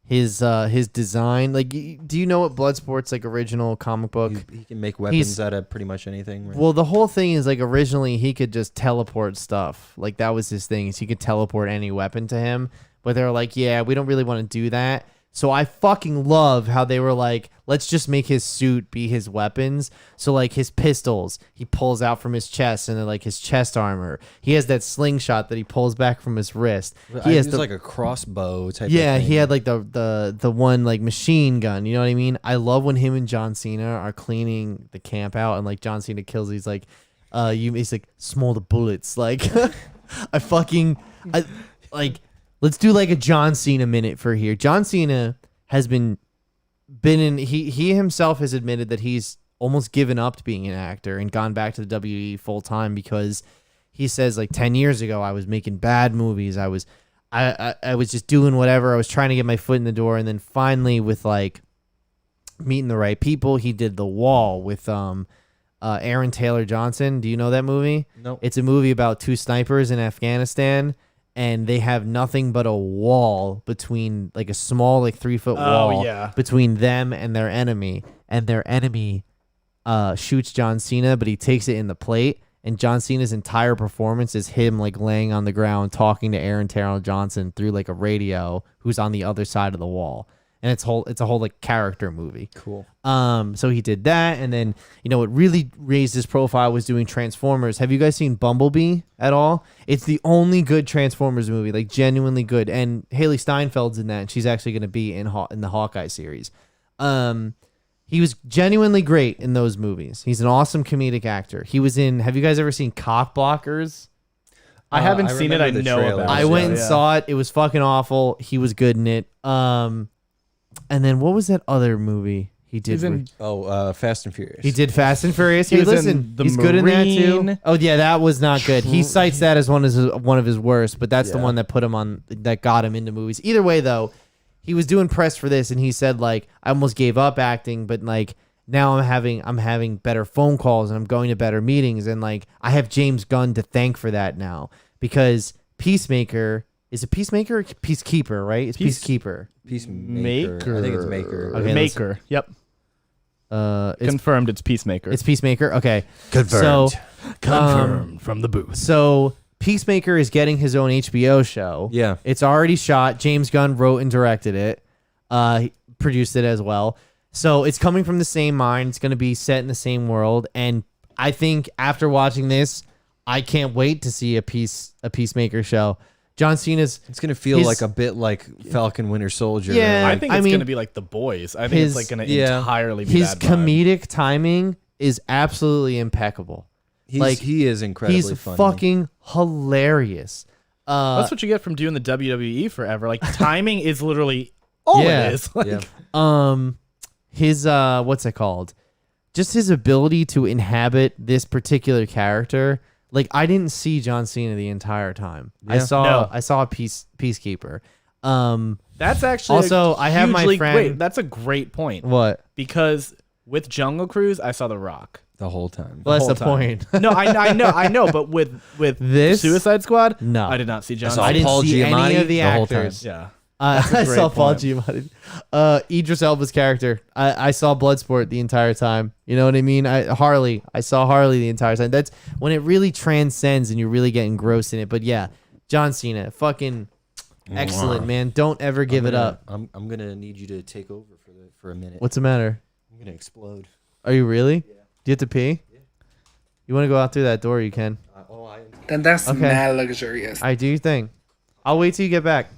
his design. Like, do you know what Bloodsport's like original comic book? He can make weapons out of pretty much anything. Right? Well, the whole thing is like originally he could just teleport stuff. Like that was his thing. Is he could teleport any weapon to him. But they're like, yeah, we don't really want to do that. So I fucking love how they were like, let's just make his suit be his weapons. So like his pistols, he pulls out from his chest, and then like his chest armor. He has that slingshot that he pulls back from his wrist. He has like a crossbow type. Yeah, of thing. he had like the one like machine gun. You know what I mean? I love when him and John Cena are cleaning the camp out, and like John Cena kills. He's like, he's like, smell the bullets. Like, I like. Let's do like a John Cena minute for here. John Cena has been in. He himself has admitted that he's almost given up to being an actor and gone back to the WWE full time because he says like 10 years ago I was making bad movies. I was just doing whatever. I was trying to get my foot in the door, and then finally with like meeting the right people, he did The Wall with Aaron Taylor Johnson. Do you know that movie? Nope. It's a movie about two snipers in Afghanistan. And they have nothing but a wall between, like a small, like 3-foot wall between them and their enemy. And their enemy shoots John Cena, but he takes it in the plate. And John Cena's entire performance is him like laying on the ground talking to Aaron Taylor Johnson through like a radio, who's on the other side of the wall. And it's a whole like character movie. Cool. So he did that, and then what really raised his profile was doing Transformers. Have you guys seen Bumblebee at all? It's the only good Transformers movie, like genuinely good. And Haley Steinfeld's in that, and she's actually going to be in the Hawkeye series. He was genuinely great in those movies. He's an awesome comedic actor. He was in. Have you guys ever seen Cock Blockers? I haven't seen it. I know about it. I went and saw it. It was fucking awful. He was good in it. And then what was that other movie he did? Fast and Furious. He did Fast and Furious. He was listen, in The he's good in that too. Marine. Oh yeah, that was not good. He cites that as one of his worst, but that's the one that that got him into movies. Either way though, he was doing press for this, and he said like, I almost gave up acting, but like now I'm having better phone calls, and I'm going to better meetings, and like I have James Gunn to thank for that now, because Peacemaker. Is it Peacemaker or Peacekeeper, right? It's Peacekeeper. Peacemaker. I think it's Maker. Okay, Maker. Yep. Confirmed it's Peacemaker. It's Peacemaker? Okay. Confirmed. So, Confirmed from the booth. So Peacemaker is getting his own HBO show. Yeah. It's already shot. James Gunn wrote and directed it. He produced it as well. So it's coming from the same mind. It's going to be set in the same world. And I think after watching this, I can't wait to see a Peacemaker show. John Cena's. It's going to feel like a bit like Falcon Winter Soldier. Yeah. I think it's going to be like The Boys. I think it's like going to entirely be his that vibe. comedic timing is absolutely impeccable. He is incredibly he's funny. fucking hilarious. That's what you get from doing the WWE forever. Like timing is literally all it is. Like, his what's it called? Just his ability to inhabit this particular character. Like I didn't see John Cena the entire time. Yeah. I saw a Peacekeeper. That's actually also I have my friend. Wait, that's a great point. What? Because with Jungle Cruise, I saw The Rock the whole time. Well, that's whole the time. point. No, I know. But with this Suicide Squad, no, I did not see John. I didn't Paul see Giamatti any of the whole time. actors. Yeah. I great saw Paul point. Giamatti. Idris Elba's character. I saw Bloodsport the entire time. You know what I mean? Harley. I saw Harley the entire time. That's when it really transcends and you really get engrossed in it. But yeah, John Cena, fucking excellent, man. Don't ever give it up. I'm gonna need you to take over for a minute. What's the matter? I'm gonna explode. Are you really? Yeah. Do you have to pee? Yeah. You want to go out through that door? You can. Then that's Okay. mad luxurious. I do your thing. I'll wait till you get back.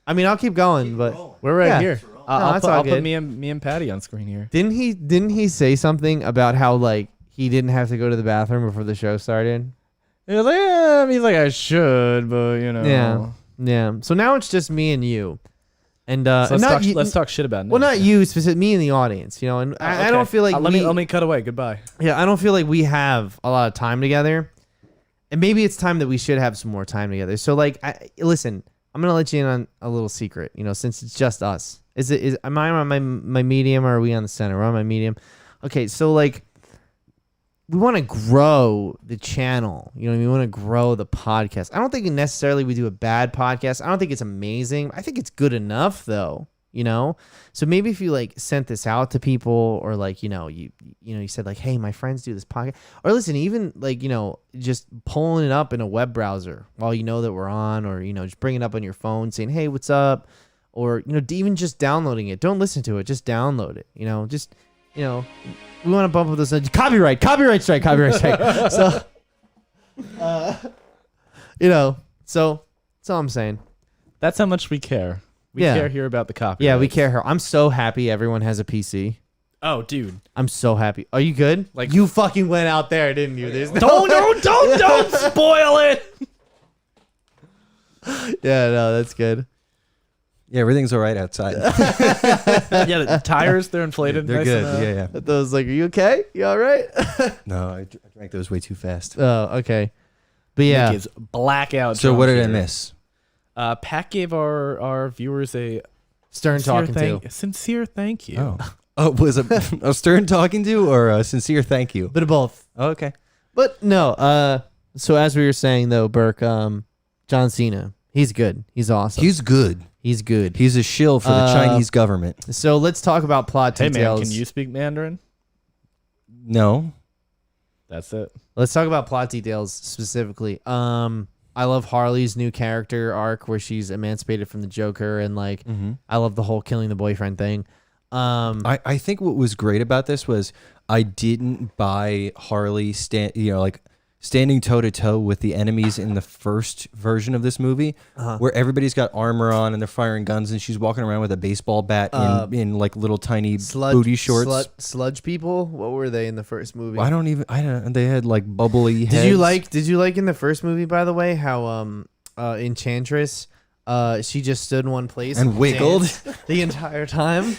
I mean, I'll keep going, but We're right Yeah. here. No, I'll that's put, all I'll good. put me and Patty on screen here. didn't he say something about how like he didn't have to go to the bathroom before the show started? He was like, he's like, I should, but you know. Yeah. So now it's just me and you, and So and let's talk shit about it. well, not you specifically, me and the audience. You know, and I don't feel like let me cut away. Goodbye. Yeah, I don't feel like we have a lot of time together, and maybe it's time that we should have some more time together. So like, listen, I'm gonna let you in on a little secret. You know, since it's just us. Am I on my medium, or are we on the center? We're on my medium. Okay, so like, we want to grow the channel. You know what I mean? We want to grow the podcast. I don't think necessarily we do a bad podcast. I don't think it's amazing. I think it's good enough, though. you know? So maybe if you like sent this out to people, or like, you said like, hey, my friends do this podcast, or listen, even like, just pulling it up in a web browser while you know that we're on, or, just bring it up on your phone saying, hey, what's up? Or, even just downloading it. Don't listen to it. Just download it, we want to bump up this copyright strike. So, so that's all I'm saying. That's how much we care. We care here about the copyright. Yeah, we care here. I'm so happy everyone has a PC. Oh, dude. I'm so happy. Are you good? Like, you fucking went out there, didn't you? There's Don't spoil it. Yeah, no, that's good. Yeah, everything's all right outside. Yeah, the tires, they're inflated. They're nice good. and, Yeah. I was like, are you okay? You all right? No, I drank those way too fast. Oh, okay. But yeah. Nick is blackout. So drunk what did I here. miss? Pat gave our viewers a Stern talking to. sincere thank you. Oh, was a stern talking to or a sincere thank you? Bit of both. Oh, okay. But no, so as we were saying though, Burke, John Cena, he's good. He's awesome. He's good. He's good. He's a shill for the Chinese government. So let's talk about plot Hey details. man, can you speak Mandarin? No. That's it. Let's talk about plot details specifically. I love Harley's new character arc where she's emancipated from the Joker, and like I love the whole killing the boyfriend thing. I think what was great about this was I didn't buy Harley standing toe to toe with the enemies in the first version of this movie, where everybody's got armor on and they're firing guns, and she's walking around with a baseball bat in like little tiny booty shorts. Sludge people. What were they in the first movie? I don't. They had like bubbly heads. Did you like in the first movie, by the way, how Enchantress, she just stood in one place and wiggled the entire time?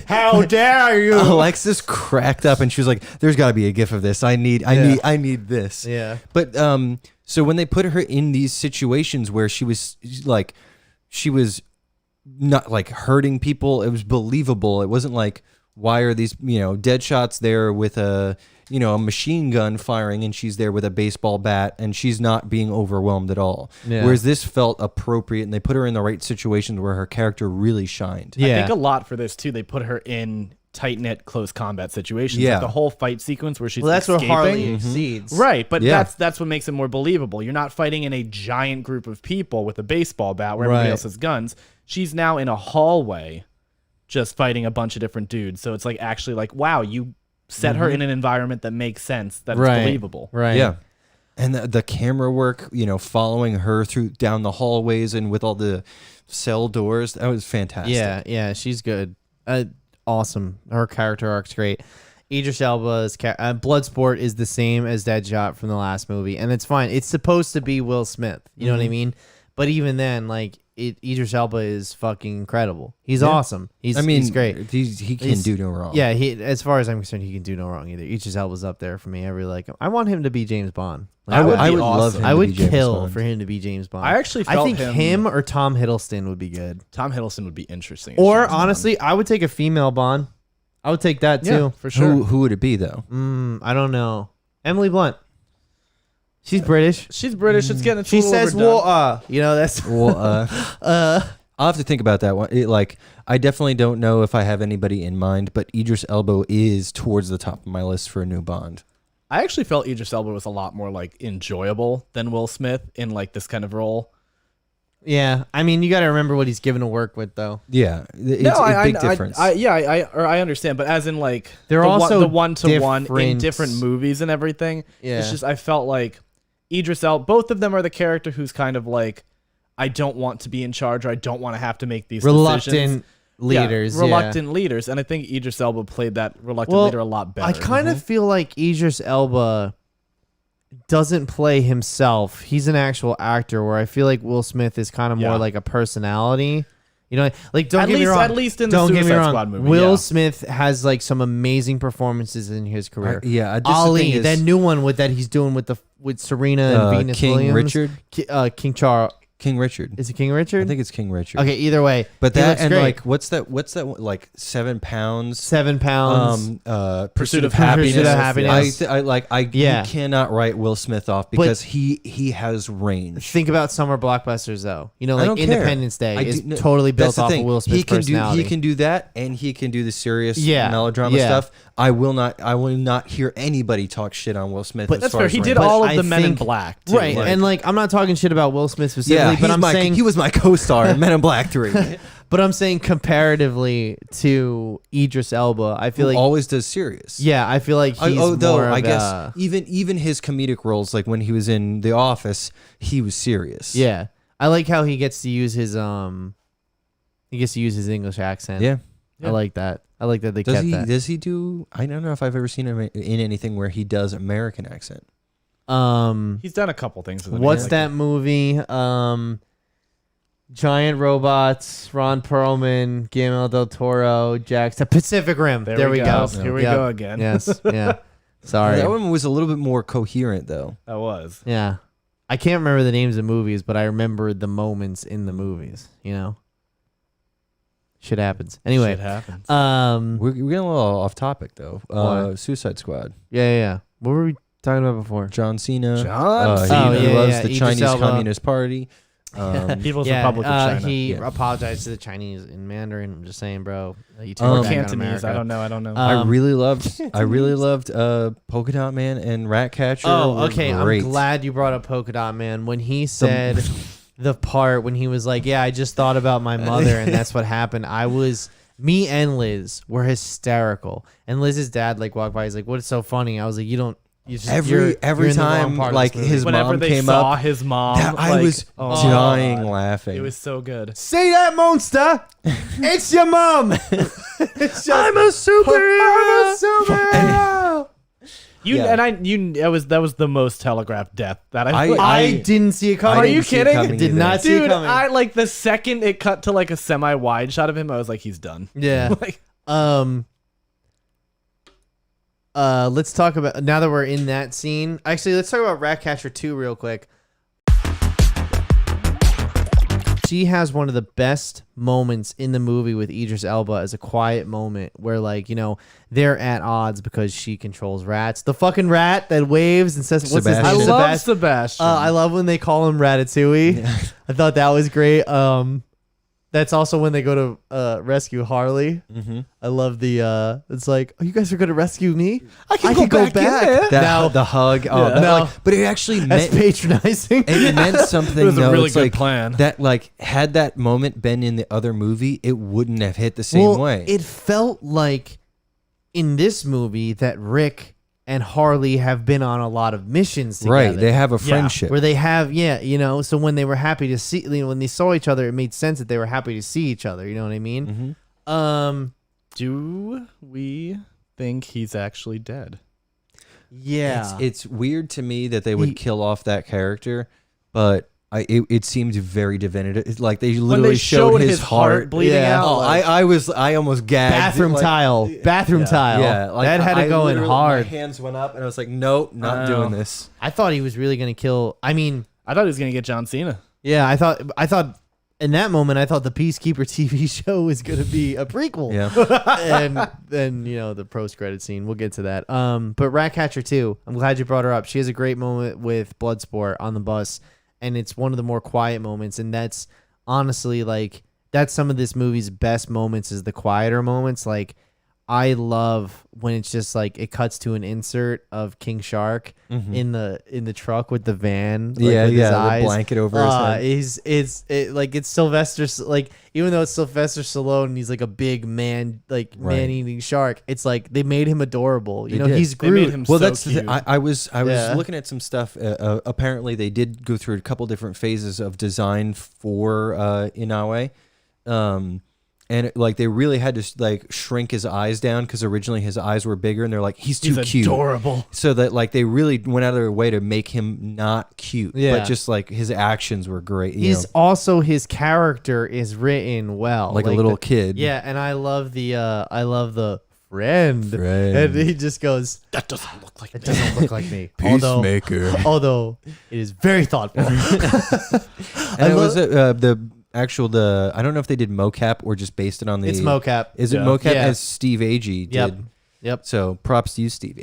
How dare you? Alexis cracked up and she was like, "There's got to be a gif of this. I need this." Yeah. But so when they put her in these situations where she was not like hurting people, it was believable. It wasn't like, why are these dead shots there with a machine gun firing, and she's there with a baseball bat, and she's not being overwhelmed at all. Yeah. Whereas this felt appropriate, and they put her in the right situations where her character really shined. Yeah. I think a lot for this too. They put her in tight-knit close combat situations. Yeah. Like the whole fight sequence where she's That's escaping. where Harley exceeds. Right, but Yeah. that's what makes it more believable. You're not fighting in a giant group of people with a baseball bat where everybody Right. else has guns. She's now in a hallway just fighting a bunch of different dudes. So it's like actually like, wow, you set her in an environment that makes sense, that Right. it's believable. Right. Yeah. And the camera work, following her down the hallways and with all the cell doors, that was fantastic. Yeah, she's good. Awesome. Her character arc's great. Idris Elba's Bloodsport is the same as Deadshot from the last movie, and it's fine. It's supposed to be Will Smith. You know what I mean? But even then, like, Idris Elba is fucking incredible. He's awesome. He's great. He can do no wrong. Yeah, as far as I'm concerned, he can do no wrong either. Idris Elba's up there for me. I really like him. I want him to be James Bond. Like, I would awesome. love him. I to would be James kill Bond. for him to be James Bond. I actually felt think him or Tom Hiddleston would be good. Tom Hiddleston would be interesting. as Or James Bond. honestly, I would take a female Bond. I would take that yeah, too. for sure. Who would it be though? I don't know. Emily Blunt. She's British. She's British. It's getting. She says water. That's. Well, I'll have to think about that one. I definitely don't know if I have anybody in mind, but Idris Elba is towards the top of my list for a new Bond. I actually felt Idris Elba was a lot more like enjoyable than Will Smith in like this kind of role. Yeah, I mean, you got to remember what he's given to work with, though. Yeah, it's a big difference. I understand, but as in like They're also the one-to-one in different. different movies and everything. Yeah. It's just I felt like Idris Elba. Both of them are the character who's kind of like, I don't want to be in charge, or I don't want to have to make these decisions. Reluctant leaders. Yeah, reluctant leaders, and I think Idris Elba played that reluctant leader a lot better. I kind of feel like Idris Elba doesn't play himself. He's an actual actor, where I feel like Will Smith is kind of more like a personality. Like don't get me wrong. At least in the Don't get me Suicide wrong. Squad movie, Will yeah. Smith has like some amazing performances in his career. This is the Ali, thing is- that new one that he's doing with Serena and Venus King Williams. Richard? King Charles. King Richard. Is it King Richard? I think it's King Richard. Okay, either way. But he that looks and great. like what's that one, like 7 pounds? 7 pounds. Pursuit of Happiness. Happiness. Yeah. You cannot write Will Smith off because he has range. Think about summer blockbusters though. You know, I like don't care. Independence Day I is do- no, totally that's built the off thing. of Will Smith's He can personality. he can do that, and he can do the serious Yeah. melodrama Yeah. stuff. I will not hear anybody talk shit on Will Smith. But as That's far fair. as He range. did But all of I the Men in think- Black, too. Right, and like I'm not talking shit about Will Smith specifically, Yeah, but I'm saying he was my co-star in Men in Black 3. but I'm saying comparatively to Idris Elba, I feel Who like always does serious. yeah, I feel like he's Though more I of guess a- even his comedic roles, like when he was in The Office, he was serious. yeah. I like how he gets to use his English accent. yeah. I like that. I like that they Does kept he? that. Does he do? I don't know if I've ever seen him in anything where he does American accent. He's done a couple things. With it. What's Like that movie? Giant robots. Ron Perlman, Guillermo del Toro, Jackson, Pacific Rim. There we go. Here we Yep. go again. Yes. Yeah. Sorry. That one was a little bit more coherent, though. That was. Yeah. I can't remember the names of movies, but I remember the moments in the movies. You know. Shit happens. Anyway. Shit happens. We're getting a little off topic, though. Why? Suicide Squad. Yeah. What were we talking about before? John Cena. John He Cena. loves the Idris Chinese Elba. Communist Party. People's Republic of China. He Yeah. apologized to the Chinese in Mandarin. I'm just saying, bro. You Oh, turn back on Cantonese. America. I don't know. I really loved Polka Dot Man and Ratcatcher. Oh, were okay. great. I'm glad you brought up Polka Dot Man. When he said the part when he was like, "Yeah, I just thought about my mother, and that's what happened." Me and Liz were hysterical. And Liz's dad like walked by. He's like, "What's so funny?" I was like, "You don't." You just, Every you're in the wrong time, part of like this movie." his Whenever mom they came saw up, his mom, I was oh, dying God. laughing. It was so good. Say that, monster! It's your mom. It's just, I'm a superhero. Yeah. That was the most telegraphed death that I I didn't see it coming. Are you didn't see it kidding? coming Did either. not see it Dude, coming. I like the second it cut to like a semi-wide shot of him, I was like, he's done. Yeah. Like, Let's talk about now that we're in that scene. Actually, let's talk about Ratcatcher 2 real quick. She has one of the best moments in the movie with Idris Elba as a quiet moment where, like, you know, they're at odds because she controls rats. The fucking rat that waves and says, "What's his name?" I Sebastian. love Sebastian. I love when they call him Ratatouille. I thought that was great. That's also when they go to rescue Harley. Mm-hmm. I love the. It's like, oh, you guys are going to rescue me? I can can go back in there. Now, The hug. Oh, Yeah. that, No. like, but it actually that's meant patronizing. it meant something. It was a though. really It's good like, plan. That like had that moment been in the other movie, it wouldn't have hit the same way. It felt like in this movie that Rick and Harley have been on a lot of missions together. Right, they have a friendship. where they have, you know, so when they were happy to see, you know, when they saw each other, it made sense that they were happy to see each other. You know what I mean? Mhm. Do we think he's actually dead? Yeah. It's weird to me that they would kill off that character, but it seemed very definitive. It's like they When literally they showed his heart bleeding Yeah. out. Oh, like- I almost gagged. bathroom Like, tile. Bathroom tile. Yeah, like, that had I to go in literally- hard. My hands went up, and I was like, "Nope, not doing this." I thought he was really going to kill. I mean, I thought he was gonna get John Cena. yeah, I thought in that moment, I thought the Peacekeeper TV show was going to be a prequel. Yeah, And then, you know, the post-credit scene. We'll get to that. But Ratcatcher 2, I'm glad you brought her up. She has a great moment with Bloodsport on the bus, and it's one of the more quiet moments, and that's honestly, like, that's some of this movie's best moments is the quieter moments. Like, I love when it's just like it cuts to an insert of King Shark in the truck with the van. Like, yeah, with his yeah. eyes. The blanket over his head. It's Sylvester, like, even though it's Sylvester Stallone and he's like a big man, like Right. man-eating shark, it's like they made him adorable. You They know, did. he's They made Groot. him Well, so that's the cute. thing. I was Yeah. looking at some stuff. Apparently, they did go through a couple different phases of design for Inaue, and like they really had to like shrink his eyes down because originally his eyes were bigger, and they're like he's too He's cute. adorable. So that like they really went out of their way to make him not cute, Yeah. but just like his actions were great. You He's know, also, his character is written well, like a little the- kid. Yeah, and I love the friend. And he just goes, That doesn't look like it doesn't look like me. Although it is very thoughtful. And it was the I don't know if they did mocap or just based it on the. It's mocap. Is it Yeah. mocap Yeah. as Steve Agee did? Yep. So props to you, Steve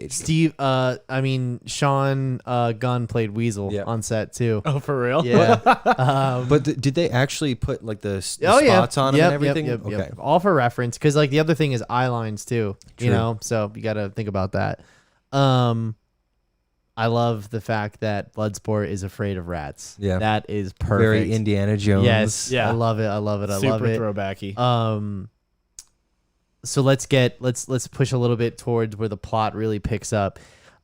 Agee. Sean Gunn played Weasel Yeah. on set too. Oh, for real? Yeah. But did they actually put like the Oh yeah, spots on them and everything? Yep, Okay. all for reference. Because like the other thing is eye lines too. True. You know, so you got to think about that. I love the fact that Bloodsport is afraid of rats. Yeah. that is perfect. Very Indiana Jones. Yes, Yeah. I love it. I love it. I Super love it. throwbacky. So let's push a little bit towards where the plot really picks up.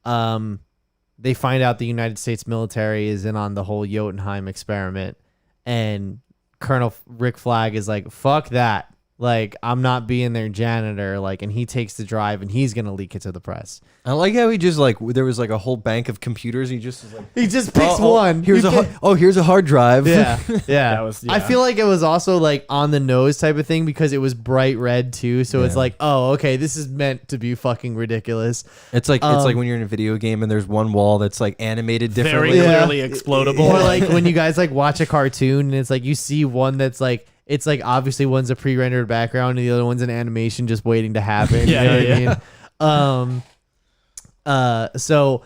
They find out the United States military is in on the whole Jotunheim experiment, and Colonel Rick Flag is like, "Fuck that! Like, I'm not being their janitor." Like, and he takes the drive, and he's gonna leak it to the press. I like how he just like there was like a whole bank of computers. And he just is like, He just picks one. Here's here's a hard drive. Yeah, yeah. That was- I yeah. feel like it was also like on the nose type of thing because it was bright red too. So it's Yeah. like, oh, okay, this is meant to be fucking ridiculous. It's like when you're in a video game and there's one wall that's like animated differently. Very Yeah. clearly explodable. Or like when you guys like watch a cartoon and it's like you see one that's like it's like obviously one's a pre-rendered background and the other one's an animation just waiting to happen. Yeah, you know yeah, what I mean? So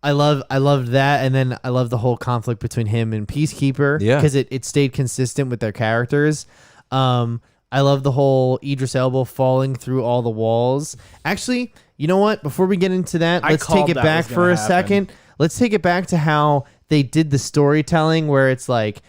I loved that, and then I love the whole conflict between him and Peacekeeper. Yeah. Because it stayed consistent with their characters. I love the whole Idris Elba falling through all the walls. Actually, you know what? Before we get into that, I let's called take it that back was for gonna a happen. second. Let's take it back to how they did the storytelling where it's like,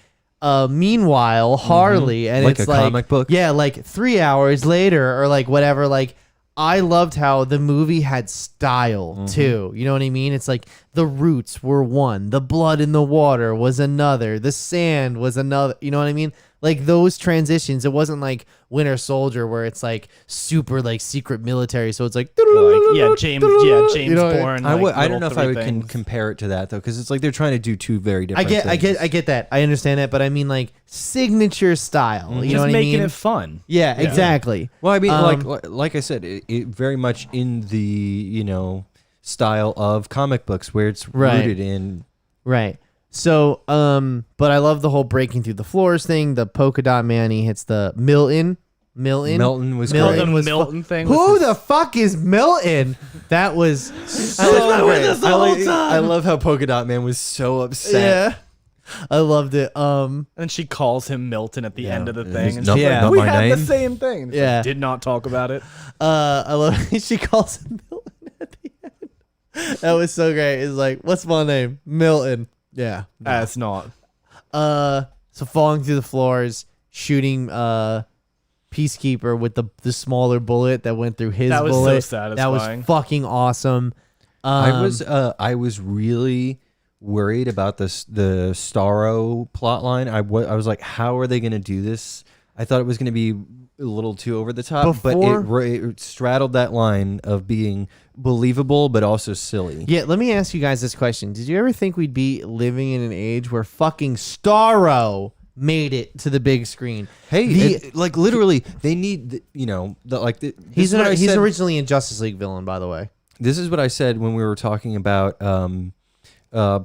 meanwhile, Harley, and Like it's a like, comic book? yeah, like 3 hours later or like whatever. Like, I loved how the movie had style too. You know what I mean? It's like the roots were one, the blood in the water was another, the sand was another. You know what I mean? Like those transitions. It wasn't like Winter Soldier where it's like super like secret military. So it's like, James You know, Bourne. I like, don't know if little I three can things. compare it to that though, because it's like they're trying to do two very I different. get that. I understand that, but I mean like signature style. You know Just what I making mean? it fun. Yeah, exactly. Well, I mean, Um, like I said, it very much in the style of comic books where it's Right. rooted in. Right. So, but I love the whole breaking through the floors thing. The polka dot man, he hits the Milton. Milton was Milton great. The was Milton thing. Who was the fuck is Milton? That was so great. I love how Polka Dot Man was so upset. Yeah, I loved it. And she calls him Milton at the end of the thing. And Not- she's not like, we my had name." the same thing. And she's Yeah. like, did not talk about it. I love she calls him Milton at the end. That was so great. It's like, what's my name? Milton. Yeah. It's not. So falling through the floors, shooting Peacekeeper with the smaller bullet that went through his That was so bullet. satisfying. That was fucking awesome. I was really worried about the Starro plot line. I was like, how are they going to do this? I thought it was going to be a little too over the top, but it straddled that line of being believable but also silly. Yeah, let me ask you guys this question. Did you ever think we'd be living in an age where fucking Starro made it to the big screen? Hey, like literally, they need He's originally a Justice League villain, by the way. This is what I said when we were talking about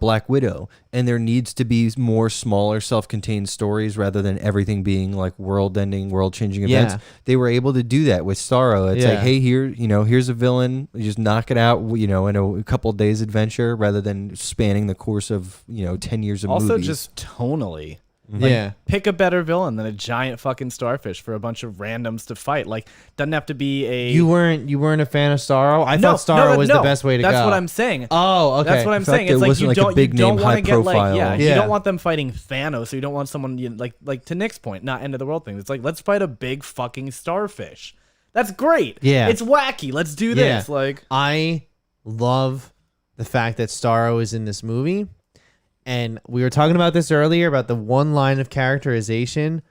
Black Widow, and there needs to be more smaller, self-contained stories rather than everything being like world-ending, world-changing events. Yeah. They were able to do that with Starro. It's like, Yeah. hey, here's a villain. You just knock it out, in a couple days adventure, rather than spanning the course of 10 years of Also, movies. just tonally. Yeah. Pick a better villain than a giant fucking starfish for a bunch of randoms to fight. Like, doesn't have to be a. You weren't a fan of Starro? I thought Starro was the best way to go. That's what I'm saying. Oh, okay. That's what I'm fact, saying. it It's like wasn't you like a don't big you don't name, want high to get like profile. you Yeah. don't want them fighting Thanos, so you don't want someone like to Nick's point, not end of the world thing. It's like, let's fight a big fucking starfish. That's great. Yeah. It's wacky. Let's do this. Yeah. Like, I love the fact that Starro is in this movie. And we were talking about this earlier about the one line of characterization.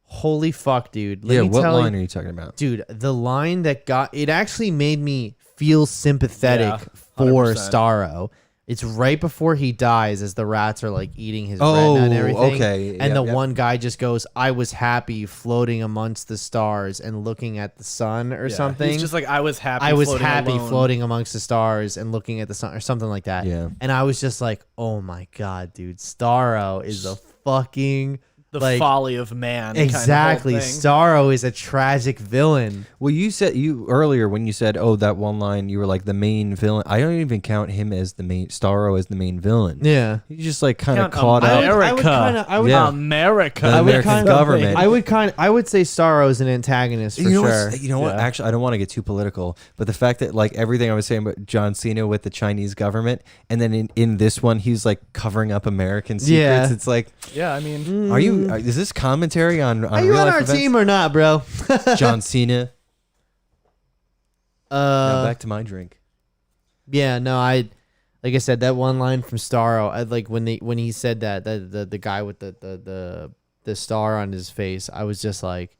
Holy fuck, dude. Let me what tell line you, are you talking about? dude, the line that it actually made me feel sympathetic Yeah, for 100%. Starro It's right before he dies, as the rats are like eating his Oh, retina and everything. okay. And Yep, the yep. one guy just goes, "I was happy floating amongst the stars and looking at the sun," or Yeah. something. He's just like, I was happy. I was floating happy alone. floating amongst the stars and looking at the sun, or something like that. Yeah. And I was just like, "Oh my god, dude, Starro is a fucking The like, folly of man. exactly. Kind of whole thing. Starro is a tragic villain." Well, you said earlier when you said, "Oh, that one line," you were like the main villain. I don't even count him as the main Starro as the main villain. Yeah. He's just like kind of Count caught I up. would- America. I would Yeah. America. The I would American kind of- government. I would say Starro is an antagonist for You know, sure. you know what? Yeah. Actually, I don't want to get too political, but the fact that like everything I was saying about John Cena with the Chinese government, and then in this one he's like covering up American secrets. Yeah. It's like, Yeah, I mean, are you? Is this commentary on Are you real on life our events? team or not, bro? John Cena. Now Uh, back to my drink. yeah, no, like I said, that one line from Starro, I like when he said that the guy with the star on his face, I was just like,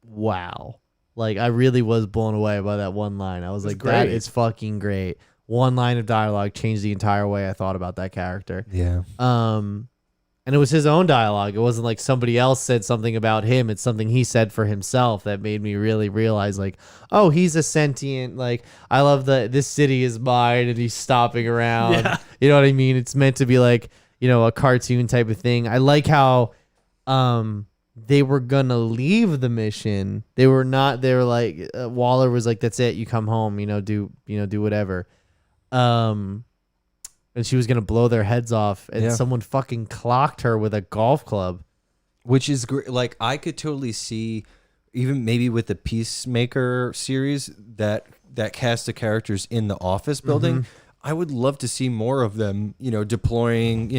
wow. Like I really was blown away by that one line. I was like, that great. is fucking great. One line of dialogue changed the entire way I thought about that character. Yeah. And it was his own dialogue. It wasn't like somebody else said something about him. It's something he said for himself that made me really realize, like, oh, he's a sentient. Like, I love this city is mine, and he's stopping around. Yeah. You know what I mean? It's meant to be like, you know, a cartoon type of thing. I like how, they were gonna leave the mission. They were not. They were like, Waller was like, "That's it. You come home. Do whatever." And she was gonna blow their heads off, and Yeah. someone fucking clocked her with a golf club. Which is great. Like I could totally see, even maybe with the Peacemaker series, that cast of characters in the office building. I would love to see more of them, deploying.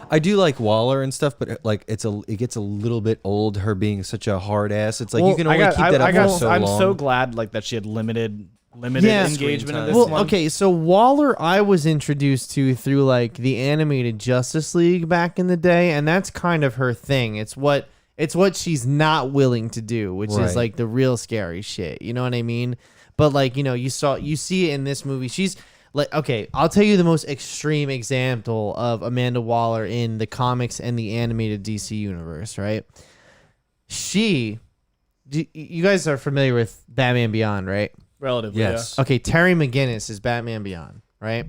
I do like Waller and stuff, but like it gets a little bit old. Her being such a hard ass. It's like you can only keep that up for so I'm long. so glad like that she had limited Yeah. engagement in Screen this Well, one. okay, so Waller, I was introduced to through like the animated Justice League back in the day, and that's kind of her thing. It's what she's not willing to do, which Right. is like the real scary shit. You know what I mean? But like, you see it in this movie. She's like, okay, I'll tell you the most extreme example of Amanda Waller in the comics and the animated DC universe, right? You guys are familiar with Batman Beyond, right? Relatively, Yes. Okay, Terry McGinnis is Batman Beyond, right?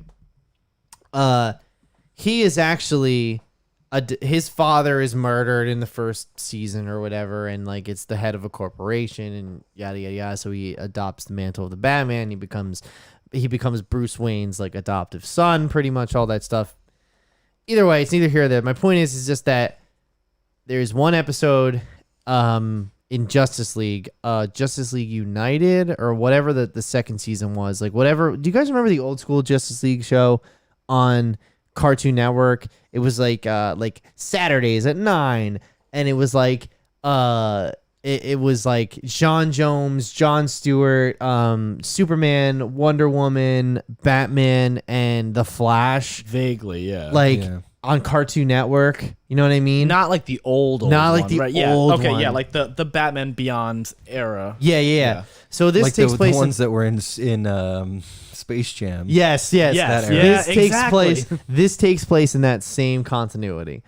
He is actually his father is murdered in the first season or whatever, and like it's the head of a corporation and yada yada yada. So he adopts the mantle of the Batman. He becomes Bruce Wayne's like adoptive son, pretty much all that stuff. Either way, it's neither here nor there. My point is just that there's one episode in Justice League United or whatever the second season was. Like whatever. Do you guys remember the old school Justice League show on Cartoon Network? It was like Saturdays at 9, and it was like it was like John Jones, John Stewart, Superman, Wonder Woman, Batman, and the Flash. vaguely, yeah. Yeah. On Cartoon Network. You know what I mean? Not like the old Not like one, the right? Yeah. old okay, one. yeah, like the Batman Beyond era. Yeah. So this Like takes the place ones that were in Space Jam. Yes. Yes, that era. This yeah, takes exactly. place. This takes place in that same continuity.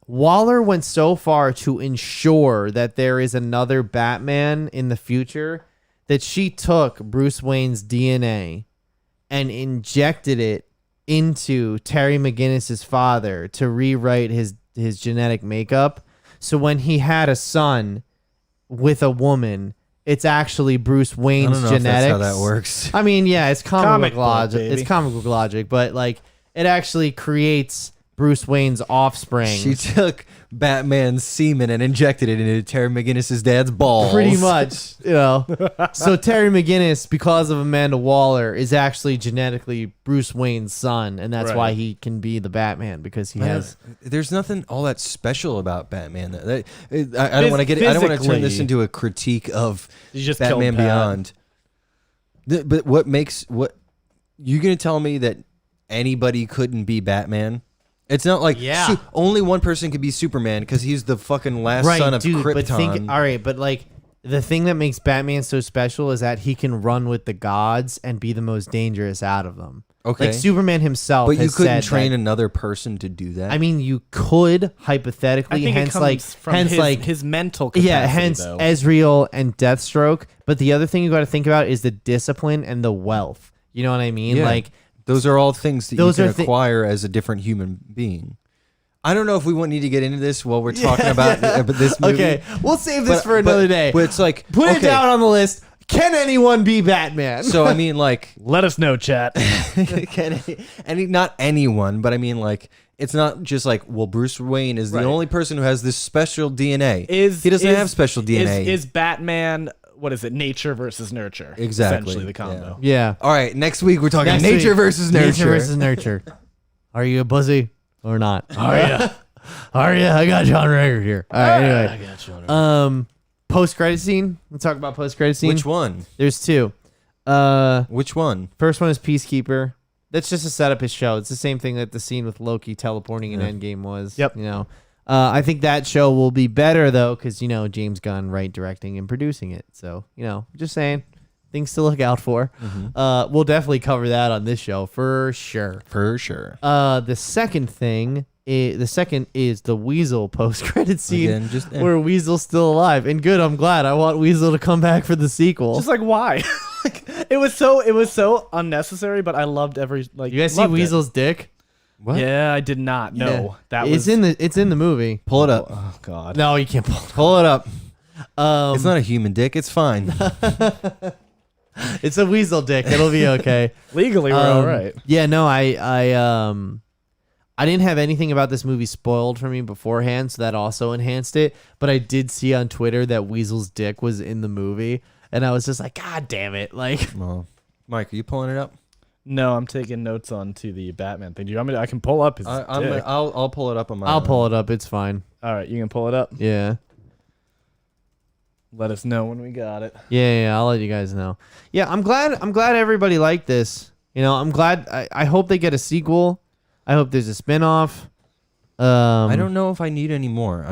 Waller went so far to ensure that there is another Batman in the future that she took Bruce Wayne's DNA and injected it into Terry McGinnis's father to rewrite his genetic makeup. So when he had a son with a woman, it's actually Bruce I Wayne's don't know genetics. if that's how that works. I mean, yeah, it's comic Comic book book, logic. baby. It's comic book logic, but like it actually creates Bruce Wayne's offspring. She took Batman's semen and injected it into Terry McGinnis's dad's balls. Pretty much, So Terry McGinnis, because of Amanda Waller, is actually genetically Bruce Wayne's son, and that's Right. why he can be the Batman because he has. There's nothing all that special about Batman. I don't want to get. I don't want to turn this Physically. into a critique of You just Batman killed Pat. Beyond. But what you gonna tell me that anybody couldn't be Batman? It's not like Yeah. only one person could be Superman because he's the fucking last son of dude, Krypton. but think, all right, but like the thing that makes Batman so special is that he can run with the gods and be the most dangerous out of them. Okay. Like Superman himself But you has couldn't said train that, another person to do that. I mean, you could I hypothetically, think it hence comes like from hence his, like his mental capacity, yeah, hence though. Ezreal and Deathstroke. But the other thing you got to think about is the discipline and the wealth. You know what I mean? Yeah. Like those are all things that you Those can are thi- acquire as a different human being. I don't know if we need to get into this while we're talking about this movie. okay, we'll save this But- for another but- day. But it's like Put it okay, down on the list. Can anyone be Batman? So I mean, like, Let us know, chat. not anyone, but I mean, like, it's not just like, well, Bruce Wayne is the Right. only person who has this special DNA. Is he doesn't is- have special DNA? Is Batman? What is it? Nature versus nurture. Exactly. Essentially, the combo. yeah. All right, next week we're talking Next nature week, versus nurture. Nature versus nurture. Are you a buzzzy or not? Are ya? Are you? I got John Rager here. All right. Anyway, I got you on it. post credit scene. Let's talk about post credit scene. Which one? There's two. Which one? First one is Peacekeeper. That's just to set up his show. It's the same thing that the scene with Loki teleporting in Endgame was. Yep. You know, I think that show will be better though, because James Gunn directing and producing it. So just saying, things to look out for. We'll definitely cover that on this show for sure. For sure. The second thing. The second is the Weasel post-credit scene Again, just- where Weasel's still alive. And good, I'm glad. I want Weasel to come back for the sequel. Just like why? Like, it was so unnecessary, but I loved every like. You guys see loved it. Weasel's dick? What? Yeah, I did not know that was it's in the movie. Pull it up. Oh God. No, you can't pull Pull it up. it. It's not a human dick. It's fine. It's a Weasel dick. It'll be okay. Legally, we're all right. Yeah, no, I didn't have anything about this movie spoiled for me beforehand, so that also enhanced it. But I did see on Twitter that Weasel's dick was in the movie, and I was just like, God damn it! Like, Well, Mike, are you pulling it up? No, I'm taking notes on to the Batman thing. Do you want me to, I can pull up his dick. I'll pull it up on my. I'll pull it up. It's fine. All right, you can pull it up. Yeah. Let us know when we got it. Yeah, I'll let you guys know. Yeah, I'm glad everybody liked this. I'm glad. I hope they get a sequel. I hope there's a spinoff. I don't know if I need any more.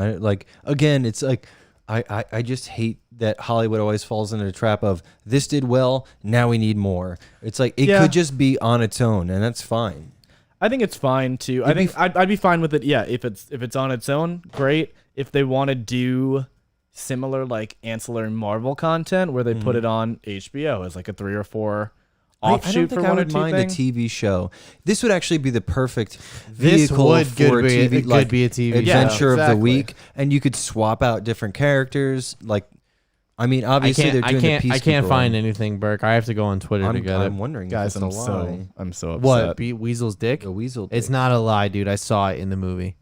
Again, it's like I just hate that Hollywood always falls into the trap of this did well, now we need more. It's like it could just be on its own, and that's fine. I think it's fine too. I think I'd be fine with it. Yeah, if it's on its own, great. If they want to do similar like ancillary Marvel content where they put it on HBO as like a 3 or 4 offshoot I don't for think I one or would two mind things. a TV show. This would actually be the perfect This vehicle would for could be- a TV, it like could be a TV adventure of the exactly. week, and you could swap out different characters. Like, I mean, obviously they're doing the I can't Peacekeeper find one. anything, Burke. I have to go on Twitter to get I'm it. wondering, Guys, if I'm it's a lie. so upset. What? Weasel's dick? The weasel. It's dick. not a lie, dude. I saw it in the movie.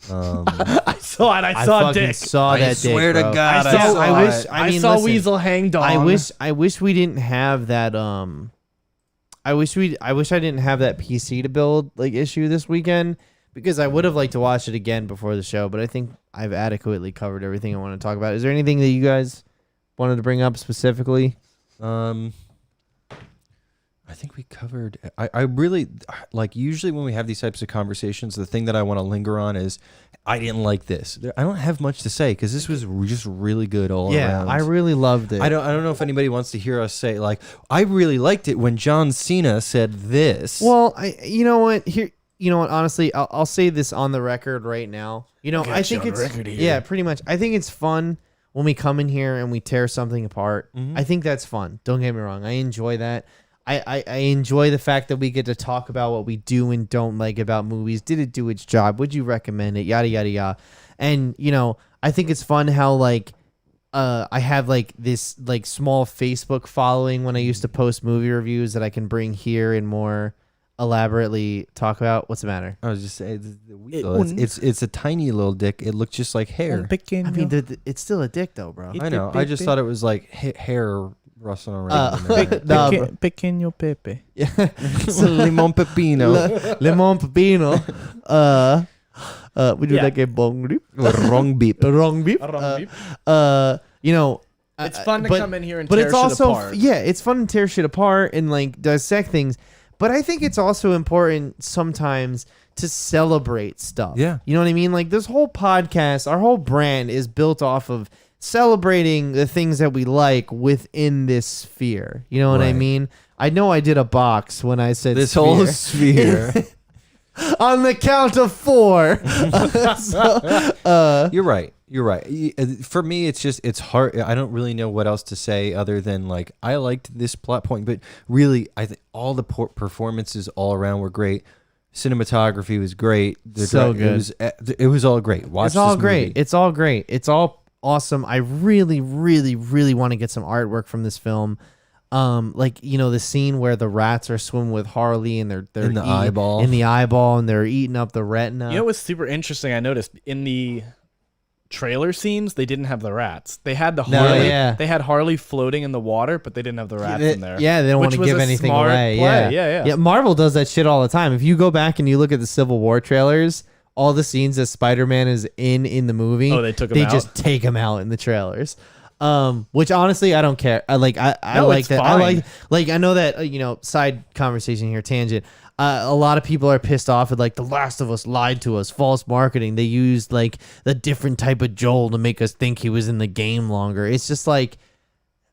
I saw it. I I saw fucking Dick. saw I that swear dick, to bro. God, I I saw- saw I it. wish. I mean, saw listen, Weasel hang dong. I wish we didn't have that. I wish I didn't have that PC to build like issue this weekend, because I would have liked to watch it again before the show. But I think I've adequately covered everything I want to talk about. Is there anything that you guys wanted to bring up specifically? I think we covered. I really like. Usually when we have these types of conversations, the thing that I want to linger on is I didn't like this. I don't have much to say because this was just really good all around. I really loved it. I don't know if anybody wants to hear us say like I really liked it when John Cena said this. Well, you know what? Here, you know what? Honestly, I'll say this on the record right now. I think it's pretty much. I think it's fun when we come in here and we tear something apart. I think that's fun. Don't get me wrong. I enjoy that. I enjoy the fact that we get to talk about what we do and don't like about movies. Did it do its job? Would you recommend it? Yada yada yada. And I think it's fun how like I have like this like small Facebook following when I used to post movie reviews that I can bring here and more elaborately talk about. What's the matter? I was just saying the weasel. It's a tiny little dick. It looked just like hair. I mean, it's still a dick though, bro. I know. I just thought it was like hair rustling around. Nah, bro. Pequeño Pepe. Limon pepino. Lemon pepino. Would you like a bong rip? Wrong beep. Wrong beep. It's fun to come in here and but tear it's shit also apart. it's fun to tear shit apart and like dissect things. But I think it's also important sometimes to celebrate stuff. Yeah. You know what I mean? Like this whole podcast, our whole brand is built off of celebrating the things that we like within this sphere. You know what I Right. mean? I know I did a box when I said This sphere. whole sphere. On the count of 4. You're right. You're right. For me, it's hard. I don't really know what else to say other than like I liked this plot point, but really, I think all the performances all around were great. Cinematography was great. So good. It was all great. Watch It's all this great. movie. It's all great. It's all awesome. I really, really, really want to get some artwork from this film. Like, you know, the scene where the rats are swimming with Harley and they're In the eyeball. in the eyeball, and they're eating up the retina. You know what's super interesting? I noticed in the trailer scenes they didn't have the rats. They had the No, Harley. yeah. They had Harley floating in the water, but they didn't have the rats in there. Yeah, they don't want which to was give a anything smart away. play. Yeah. Yeah. Marvel does that shit all the time. If you go back and you look at the Civil War trailers, all the scenes that Spider-Man is in the movie, Oh, they took 'em They out? just take them out in the trailers. Which honestly, I don't care. I like No, like it's that. fine. I know that you know, side conversation here, tangent. A lot of people are pissed off at like The Last of Us lied to us, false marketing. They used like the different type of Joel to make us think he was in the game longer. It's just like,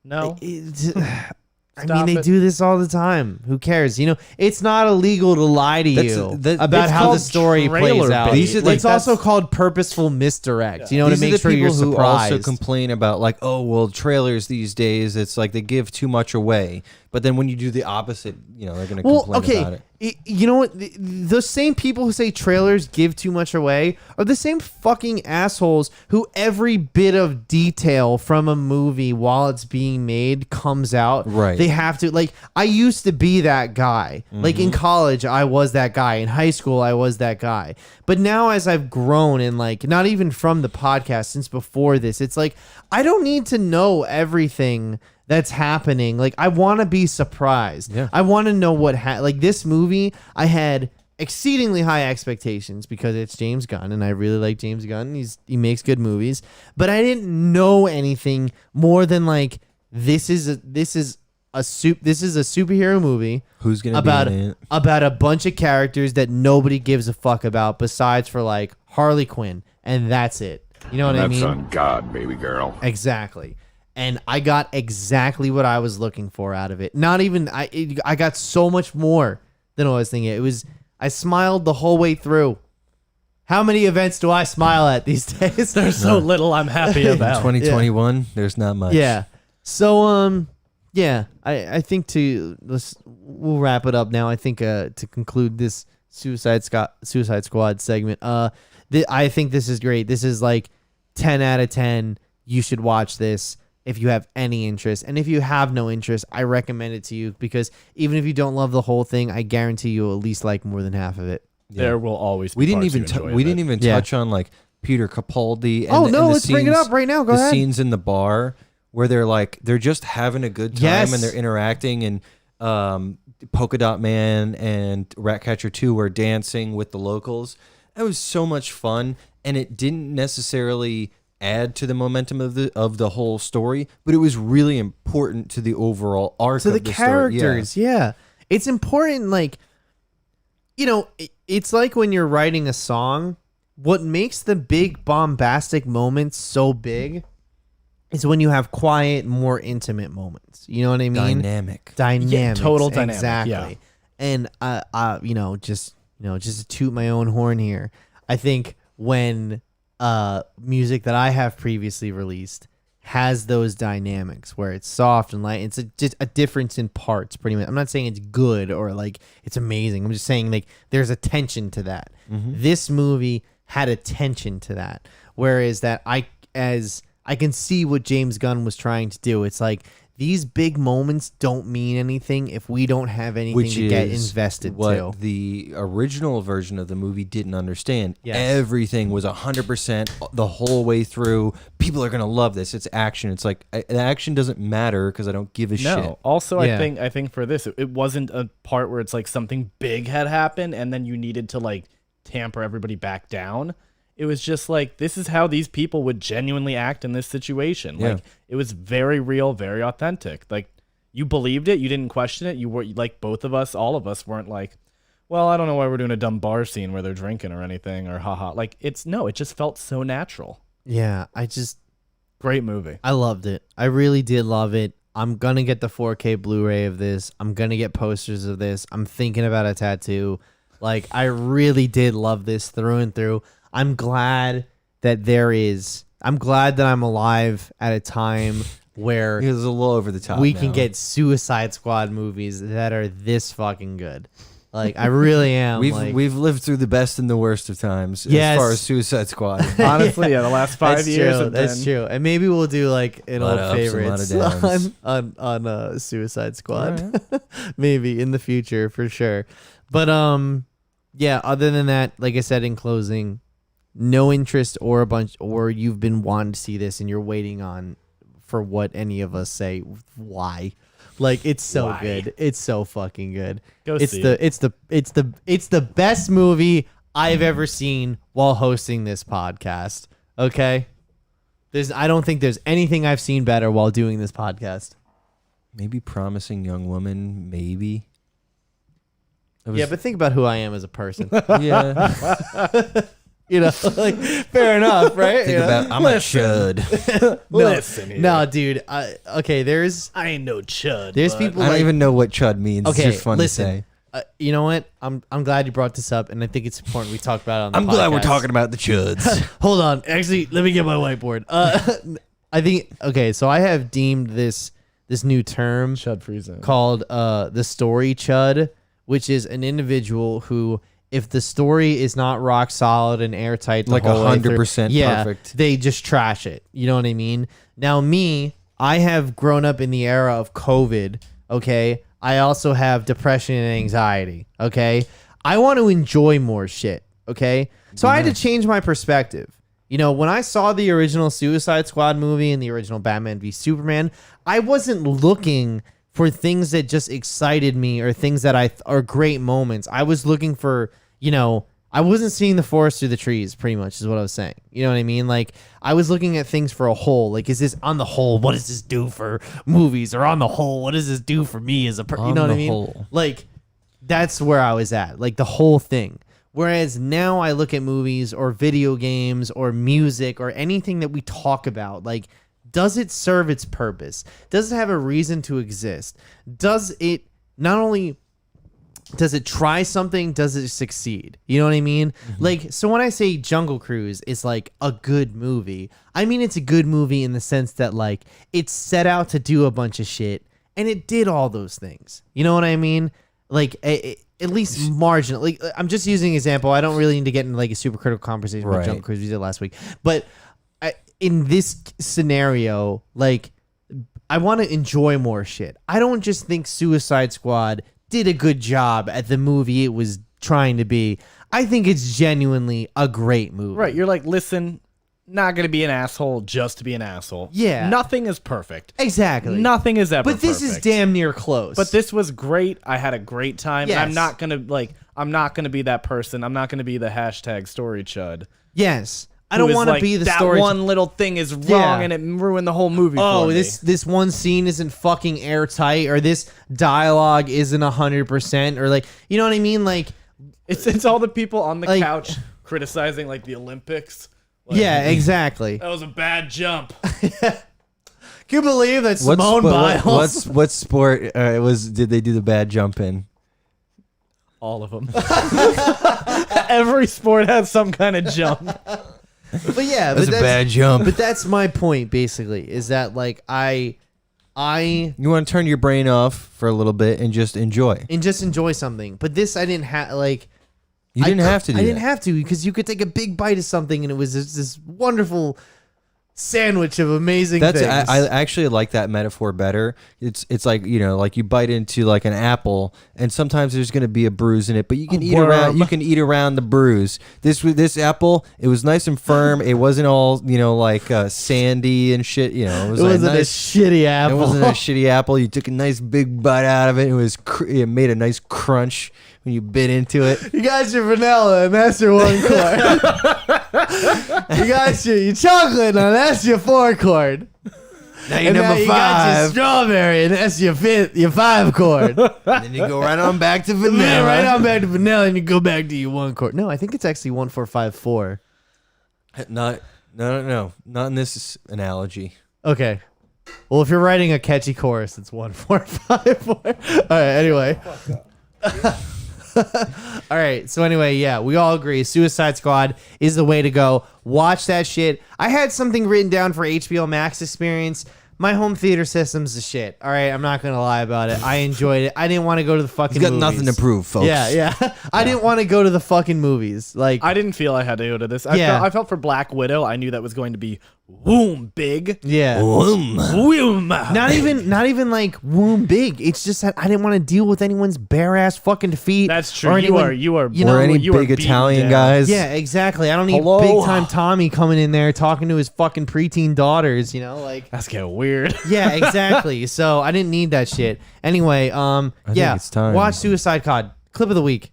No. I mean, Stop they it. do this all the time. Who cares? You know, it's not illegal to lie to you about it's how the called story plays trailer out. bait. These are the- It's also called purposeful misdirect. You know, These to are make the sure people you're who surprised. also complain about like, oh well, trailers these days, it's like they give too much away. But then when you do the opposite, you know, they're gonna complain about it. You know what? The same people who say trailers give too much away are the same fucking assholes who every bit of detail from a movie while it's being made comes out. Right. They have to, like, I used to be that guy. Like in college, I was that guy. In high school, I was that guy. But now as I've grown and like, not even from the podcast, since before this, it's like, I don't need to know everything that's happening. Like, I want to be surprised. Yeah. I want to know what like this movie. I had exceedingly high expectations because it's James Gunn, and I really like James Gunn. He makes good movies, but I didn't know anything more than like this is a superhero movie Who's gonna about be in it? about a bunch of characters that nobody gives a fuck about besides for like Harley Quinn, and that's it. You know what I mean? That's on God, baby girl. Exactly. And I got exactly what I was looking for out of it. Not even I got so much more than I was thinking. I smiled the whole way through. How many events do I smile at these days? There's so little I'm happy about. 2021, there's not much. Yeah. So yeah, I think we'll wrap it up now. I think to conclude this Suicide Squad segment. I think this is great. This is like 10 out of 10. You should watch this if you have any interest. And if you have no interest, I recommend it to you because even if you don't love the whole thing, I guarantee you'll at least like more than half of it. There will always be We didn't parts you even enjoy we of didn't it. even Yeah. touch on like Peter Capaldi. And Oh, no, and the let's bring it scenes- up right now. Go the ahead. scenes in the bar where they're just having a good time Yes. and they're interacting, and Polka Dot Man and Ratcatcher 2 were dancing with the locals. That was so much fun, and it didn't necessarily add to the momentum of the whole story, but it was really important to the overall arc To of the the story. Yeah. characters, yeah. It's important, like, you know, it's like when you're writing a song, what makes the big bombastic moments so big is when you have quiet, more intimate moments. You know what I mean? Dynamic. Dynamics, total dynamic, exactly. yeah. And just to toot my own horn here, I think when music that I have previously released has those dynamics where it's soft and light, it's just a difference in parts, pretty much. I'm not saying it's good or like it's amazing. I'm just saying like there's a tension to that. This movie had a tension to that, whereas that I can see what James Gunn was trying to do. It's like these big moments don't mean anything if we don't have anything Which to get is invested what to. the original version of the movie didn't understand. Yes. Everything was 100% the whole way through. People are gonna love this. It's action. It's like the action doesn't matter because I don't give a shit. No. Also, Yeah. I think for this, it wasn't a part where it's like something big had happened and then you needed to like tamper everybody back down. It was just like, this is how these people would genuinely act in this situation. Yeah. Like, it was very real, very authentic. Like, you believed it. You didn't question it. You were like, both of us, all of us weren't like, well, I don't know why we're doing a dumb bar scene where they're drinking or anything or haha. Like, it just felt so natural. Yeah, Great movie. I loved it. I really did love it. I'm gonna get the 4K Blu-ray of this. I'm gonna get posters of this. I'm thinking about a tattoo. Like, I really did love this through and through. I'm glad that I'm glad that I'm alive at a time where It was a little over the top. we can now. get Suicide Squad movies that are this fucking good. Like, I really am. We've lived through the best and the worst of times Yes. as far as Suicide Squad. Honestly, the last 5 That's years. True, have that's been- true. And maybe we'll do like an Lot old of ups and lot of favorites downs. on Suicide Squad. Maybe in the future for sure. But yeah, other than that, like I said in closing, no interest or you've been wanting to see this and you're waiting on for what any of us say. Why? Like, it's so Why? good. It's so fucking good. Go It's see the it. it's the best movie I've ever seen while hosting this podcast. Okay? I don't think there's anything I've seen better while doing this podcast. Maybe Promising Young Woman, maybe. It was- Yeah, but think about who I am as a person. yeah. You know, like, fair enough, right? Think You know? about I'm a chud. Listen here. No, dude. Okay, there's I ain't no chud. there's but- people I don't like, even know what chud means. okay, it's just fun listen. to say. You know what? I'm glad you brought this up, and I think it's important we talk about it on the I'm glad we're podcast. talking about the chuds. Hold on. Actually, let me get my whiteboard. I think okay, so I have deemed this new term chud free zone. called the story chud, which is an individual who, if the story is not rock solid and airtight, the Like whole way through, 100% yeah, perfect. they just trash it. You know what I mean? Now, I have grown up in the era of COVID. Okay, I also have depression and anxiety. Okay, I want to enjoy more shit. Okay, so I had to change my perspective. You know, when I saw the original Suicide Squad movie and the original Batman v Superman, I wasn't looking for things that just excited me or things that are great moments. I was looking for, you know, I wasn't seeing the forest through the trees, pretty much is what I was saying. You know what I mean? Like, I was looking at things for a whole. Like, is this on the whole, what does this do for movies? Or on the whole, what does this do for me as a person? You know what I mean? whole. Like, that's where I was at. Like, the whole thing. Whereas now I look at movies or video games or music or anything that we talk about, like, does it serve its purpose? Does it have a reason to exist? Does it not only does it try something, does it succeed? You know what I mean? Like, so when I say Jungle Cruise is like a good movie, I mean it's a good movie in the sense that, like, it set out to do a bunch of shit and it did all those things. You know what I mean? Like, at least marginally. Like, I'm just using an example. I don't really need to get into like a super critical conversation about Right. Jungle Cruise we did last week. But in this scenario, like, I want to enjoy more shit. I don't just think Suicide Squad did a good job at the movie it was trying to be. I think it's genuinely a great movie. Right, you're like, listen, not gonna be an asshole just to be an asshole. Yeah. Nothing is perfect. Exactly. Nothing is ever But this is perfect. damn near close. But this was great. I had a great time. Yes. And I'm not gonna be that person. I'm not gonna be the hashtag story chud. yes. I who don't is want to like, be the that story. one little thing is wrong Yeah. and it ruined the whole movie. Oh, for me. this one scene isn't fucking airtight, or this dialogue isn't 100%, or, like, you know what I mean? Like, It's all the people on the Like- couch criticizing like the Olympics. Like, yeah, exactly. that was a bad jump. Can you believe that Simone Biles? What sport did they do the bad jump in? All of them. Every sport has some kind of jump. But yeah, That's but a bad jump. But that's my point, basically, is that, like, I You want to turn your brain off for a little bit and just enjoy. and just enjoy something. But this, I didn't have, like, You didn't have to do I didn't that. have to, because you could take a big bite of something and it was this wonderful sandwich of amazing That's things. I actually like that metaphor better. It's like, you know, like you bite into like an apple, and sometimes there's going to be a bruise in it, but you can eat around. worm. You can eat around the bruise. This apple, it was nice and firm. It wasn't all, you know, like sandy and shit. You know, it was It like wasn't nice, a shitty apple. It wasn't a shitty apple. You took a nice big bite out of it. It made a nice crunch when you bit into it. You got your vanilla, and that's your 1 chord. You got your chocolate, and that's your 4 chord. Now you're And now number you got your 5. strawberry, and that's your 5 chord. Then you go right on back to vanilla. Man, right on back to vanilla, and you go back to your 1 chord. No, I think it's actually 1 4 5 4. Not No. Not in this analogy. Okay. Well, if you're writing a catchy chorus, it's 1, 4, 5, 4. All right. Anyway. All right. So anyway, yeah, we all agree Suicide Squad is the way to go. Watch that shit. I had something written down for HBO Max experience. My home theater system's the shit. All right, I'm not gonna lie about it. I enjoyed it. I didn't want to go to the fucking. He's got movies. nothing to prove, folks. Yeah. I didn't want to go to the fucking movies. Like, I didn't feel I had to go to this. Yeah. I felt for Black Widow. I knew that was going to be womb big. yeah. Womb. Not even like womb big. It's just that I didn't want to deal with anyone's bare ass fucking feet. That's true. Or You anyone, are. you know, Or any you are big beaten Italian down. guys. Yeah, exactly. I don't need Hello? big time Tommy coming in there talking to his fucking preteen daughters. You know, like. That's getting weird. Yeah, exactly. So I didn't need that shit. Anyway, think it's time. watch Suicide Squad. Clip of the week.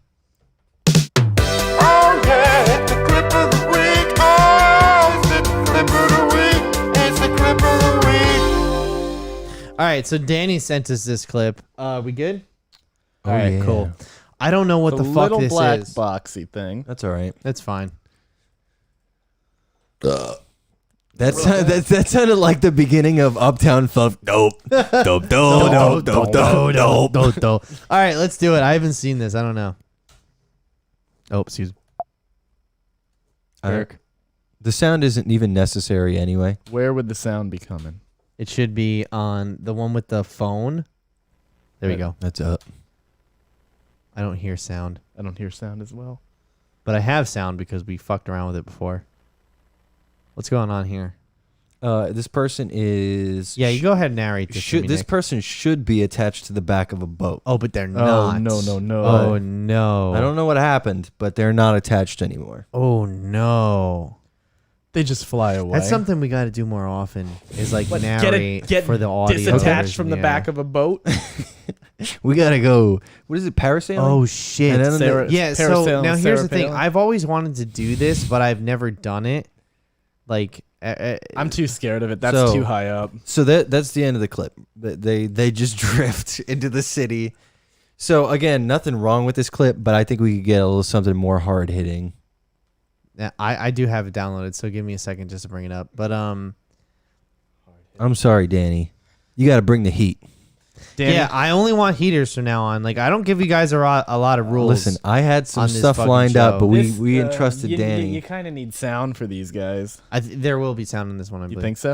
Oh yeah, it's the clip of the week. Oh, it's the clip of the week. It's the clip of the week. All right, so Danny sent us this clip. We good? Oh, All right, yeah. cool. I don't know what The the fuck little this black is. boxy thing. That's all right. That's fine. That sounded like the beginning of Uptown Funk. Dope. Dope. Dope. All right, let's do it. I haven't seen this. I don't know. Oh, excuse me. Eric. The sound isn't even necessary anyway. Where would the sound be coming? It should be on the one with the phone. There we go. That's up. I don't hear sound, I don't hear sound as well. but I have sound because we fucked around with it before. What's going on here? This person is. Yeah, you go ahead and narrate this. to me, This Nick. person should be attached to the back of a boat. Oh, but they're Oh, not. no. Oh no. I don't know what happened, but they're not attached anymore. Oh no. They just fly away. That's something we got to do more often. Is like What, narrate get for the audio. disattached from the back of a boat. We gotta go. What is it? Parasailing? Oh shit. And then Yeah. So parasailing, now here's the thing. parasailing. I've always wanted to do this, but I've never done it. Like, I'm too scared of it. That's So- too high up. So that's the end of the clip. They just drift into the city. So again, nothing wrong with this clip, but I think we could get a little something more hard hitting. yeah, I do have it downloaded, so give me a second just to bring it up. But I'm sorry, Danny. You got to bring the heat. Danny, yeah, I only want heaters from now on. Like, I don't give you guys a lot of rules. Listen, I had some on this stuff fucking lined show. up, but this, we entrusted Danny. You kind of need sound for these guys. There will be sound in this one. I You believe. think so?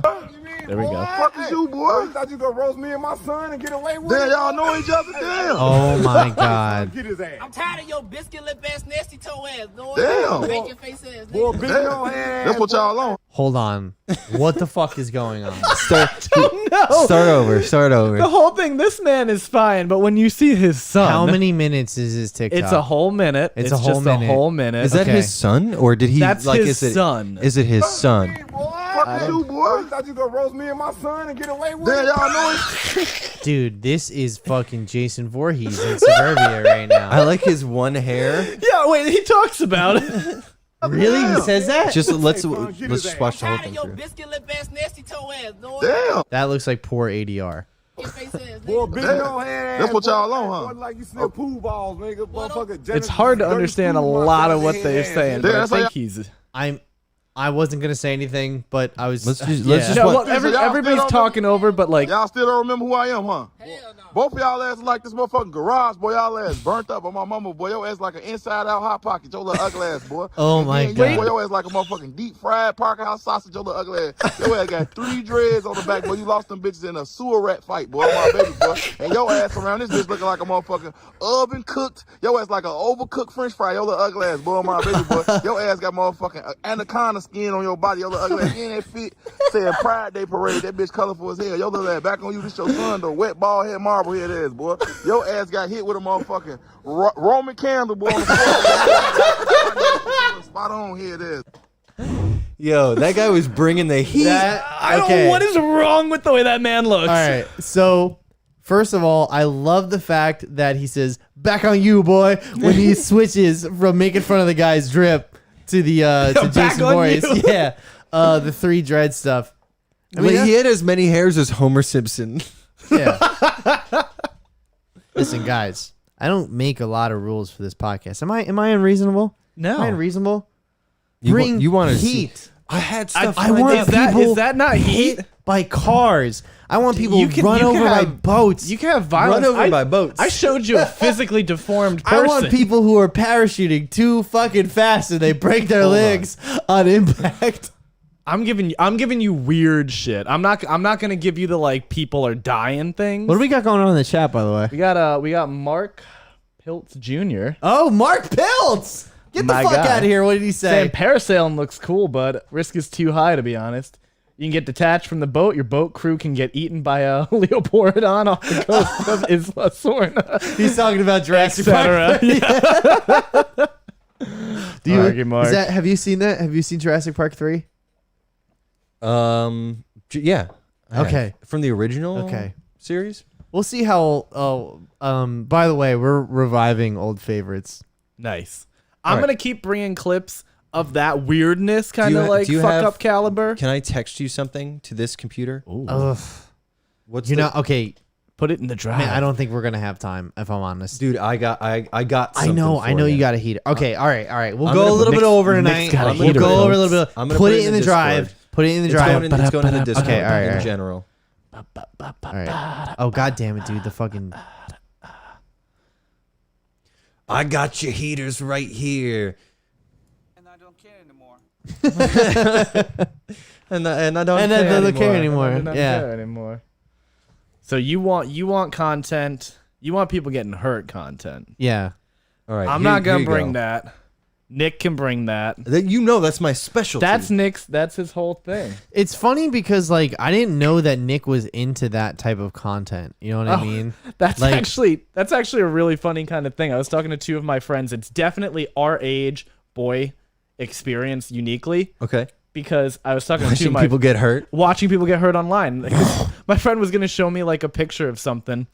There we go. Fuck is you, boy? You thought you gonna roast me and my son and get away with it? Damn, y'all know each other, damn. Oh my god. Get his ass. I'm tired of your biscuit lip ass, nasty toe ass, boy. Damn. Bacon face ass, Boy, nigga. big no ass. That's what y'all on. Hold on. What the fuck is going on? Start The over. whole thing. This man is fine, but when you see his son, How many minutes is his TikTok? It's a whole minute. It's It's, a whole just minute. a whole minute. Is that Okay. his son, or did he? That's like, his is it, son. Is it his son? Fuck is you, boy? You thought you gonna roast me and my son and get away with it? Damn, y'all know it. Dude, this is fucking Jason Voorhees in suburbia right now. I like his one hair. Yeah, wait. He talks about it. Really? He says that? Just let's Get his just watch the whole Tired of thing your through. biscuit lip ass, nasty toe ass, boy. Damn. That looks like poor ADR. Bacon face ass, Boy, nigga. big no ass. That's what y'all on, huh? Like you said, pool balls, nigga. Motherfucker. It's hard to understand a lot of what they're saying, but I that's how think he's. I wasn't gonna say anything, but I was. Let's just Yeah, what- well, So y'all everybody's still talking over, but like, Y'all still don't remember who I am, huh? Hell no. Both of y'all ass like this motherfucking garage, boy. Y'all ass burnt up on my mama, boy. Your ass like an inside-out hot pocket, your little ugly ass, boy. Oh And my then God. Boy, your ass like a motherfucking deep-fried Parker House sausage, your little ugly ass. Your ass got 3 dreads on the back, boy. You lost them bitches in a sewer rat fight, boy. My baby, boy. And your ass around this bitch looking like a motherfucking oven cooked. Your ass like an overcooked French fry, your little ugly ass, boy. My baby, boy. Your ass got motherfucking anaconda skin on your body, your little ugly ass. In that fit, saying Pride Day parade. That bitch colorful as hell. Your little ass back on you. This your son, the wet bald head marble head ass, boy. Your ass got hit with a motherfucking Roman candle, boy. On the floor. Spot on head ass. Yo, that guy was bringing the heat. I don't know what is wrong with the way that man looks. All right. So, first of all, I love the fact that he says "back on you, boy" when he switches from making fun of the guy's drip to the to Back Jason on Voorhees. you. Yeah. The 3 dread stuff. I mean, He had as many hairs as Homer Simpson. yeah. Listen, guys, I don't make a lot of rules for this podcast. Am I unreasonable? No. Am I unreasonable? You Bring want to heat. I had stuff. I like want that. people is that not heat? hit by cars. I want people run you over by have- boats. You can have violence. Run over by boats. I showed you a physically deformed I person. want people who are parachuting too fucking fast and they break their legs on impact. I'm giving you weird shit. I'm not gonna give you the like people are dying things. What do we got going on in the chat, by the way? we got Mark Piltz Jr. Oh, Mark Piltz! Get the My fuck guy. out of here. What did he say? Saying parasailing looks cool, but risk is too high to be honest. You can get detached from the boat. Your boat crew can get eaten by a leopardon off the coast of Isla Sorna. He's talking about Jurassic Park. Etc. Do you, Marky Mark. have you seen that? Have you seen Jurassic Park 3? Yeah. I have. Okay. From the original. Okay. Series. We'll see how. By the way, we're reviving old favorites. Nice. I'm Alright. gonna keep bringing clips of that weirdness, kind of ha- like do you fuck have- up caliber. Can I text you something to this computer? Ugh. What's You the- know, okay, Put it in the drive. man, I don't think we're gonna have time. If I'm honest, dude? I got. I got. I know you got a heater. Okay, all right. We'll I'm go gonna a little put- bit over Nick's tonight. got a We'll heater, go over a little folks. bit. I'm gonna Put it in the drive. Discord. Put it in the It's drive. going to the Discord. Okay, all right, in all right. general. All right. Oh god damn it, dude! The fucking. I got your heaters right here. And I don't care anymore. And I don't And care I don't care anymore. anymore. I don't Yeah. care anymore. So you want content. You want people getting hurt content. Yeah. All right. I'm here- not here gonna you bring go. that. Nick can bring that. You know that's my specialty. That's Nick's. That's his whole thing. It's funny because like I didn't know that Nick was into that type of content. You know what I Oh. mean? That's Like- actually a really funny kind of thing. I was talking to two of my friends. It's definitely our age boy experience uniquely okay. because I was talking to Watching my people get hurt. watching people get hurt online. My friend was gonna show me like a picture of something.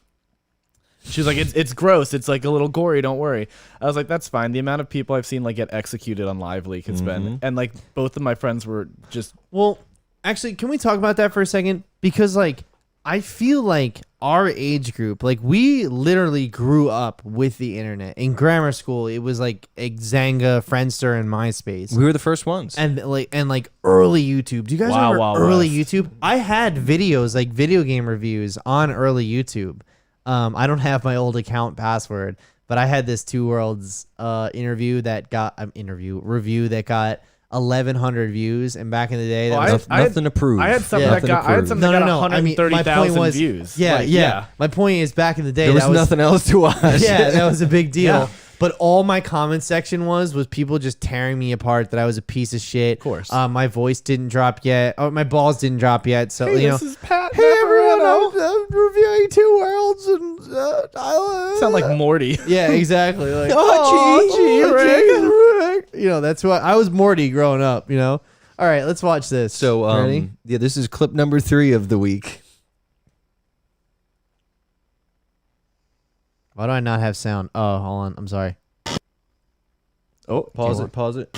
She was like, it's gross. It's like a little gory. Don't worry. I was like, that's fine. The amount of people I've seen like get executed on Live Leak has been, and like both of my friends were just Well, actually, can we talk about that for a second? Because like I feel like our age group, like we literally grew up with the internet. In grammar school, it was like Xanga, Friendster, and MySpace. We were the first ones. And like early YouTube. Do you guys Wow, remember Wow early West. YouTube? I had videos like video game reviews on early YouTube. I don't have my old account password, but I had this Two Worlds review that got 1,100 views, and back in the day, that Oh, was Nothing to prove. I had something Nothing that to got I had prove. something that got I mean, my point 130,000 was views. Yeah, Like, yeah. My point is, back in the day, There was that was nothing else to watch. yeah, that was a big deal. Yeah. But all my comment section was people just tearing me apart that I was a piece of shit. Of course. My voice didn't drop yet. Oh, my balls didn't drop yet. So Hey, you know, this is Pat. hey everyone, Navarro. I'm reviewing Two Worlds and I Sound like Morty. yeah, exactly. Like Oh, Rick. You know, that's what I was Morty growing up. You know. All right, let's watch this. So, ready? yeah, this is clip number 3 of the week. Why do I not have sound? Oh, hold on. I'm sorry. Oh, pause it.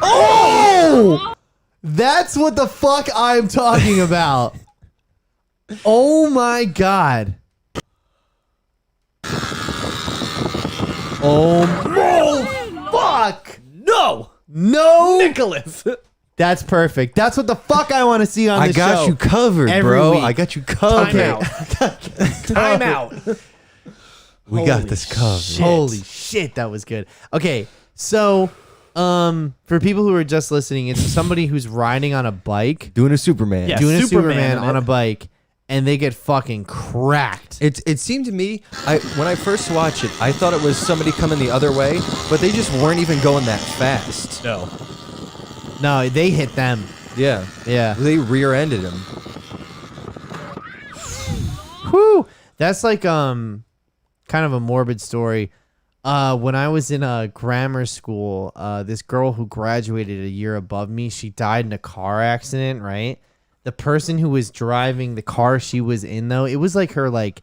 Oh! That's what the fuck I'm talking about. Oh my god. Oh fuck. No, No. Nicholas. That's perfect. That's what the fuck I want to see on I the got show. you covered, every bro. week. I got you covered. Time out. Time out. We got this covered. Holy shit, that was good. Okay, so for people who are just listening, it's somebody who's riding on a bike, Doing a Superman. Yeah. doing a Superman Superman in on it. a bike, and they get fucking cracked. It seemed to me, when I first watched it, I thought it was somebody coming the other way, but they just weren't even going that fast. No. No, they hit them. Yeah. Yeah. They rear-ended him. Whew. That's like kind of a morbid story. When I was in a grammar school, this girl who graduated a year above me, she died in a car accident, right? The person who was driving the car she was in, though, it was like her like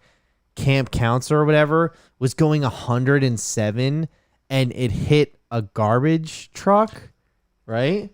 camp counselor or whatever, was going 107 and it hit a garbage truck, right?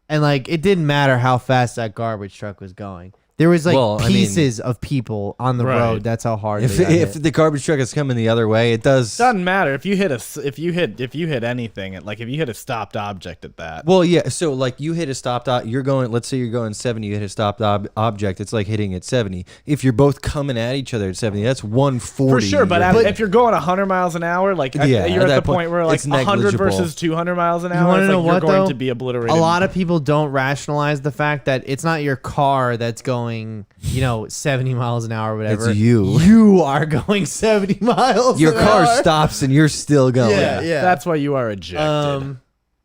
And like it didn't matter how fast that garbage truck was going. There was like Well, I mean- pieces of people on the Right. road. That's how hard. If they got if hit. the garbage truck is coming the other way, it does. Doesn't matter if you hit if you hit anything, like if you hit a stopped object at that. Well, yeah. So like you hit a stopped. You're going. Let's say you're going 70. You hit a stopped object. It's like hitting at 70. If you're both coming at each other at 70, that's 140. For sure, but You're- if you're going 100 miles an hour, like Yeah, you're at at that the point, point where like it's 100 negligible. versus 200 miles an You hour, want it's to know like what you're going though? to be obliterated. A lot of people don't rationalize the fact that it's not your car that's going, 70 miles an hour or whatever. It's you. You are going 70 miles. your an car hour. stops and you're still going. Yeah. That's why you are ejected.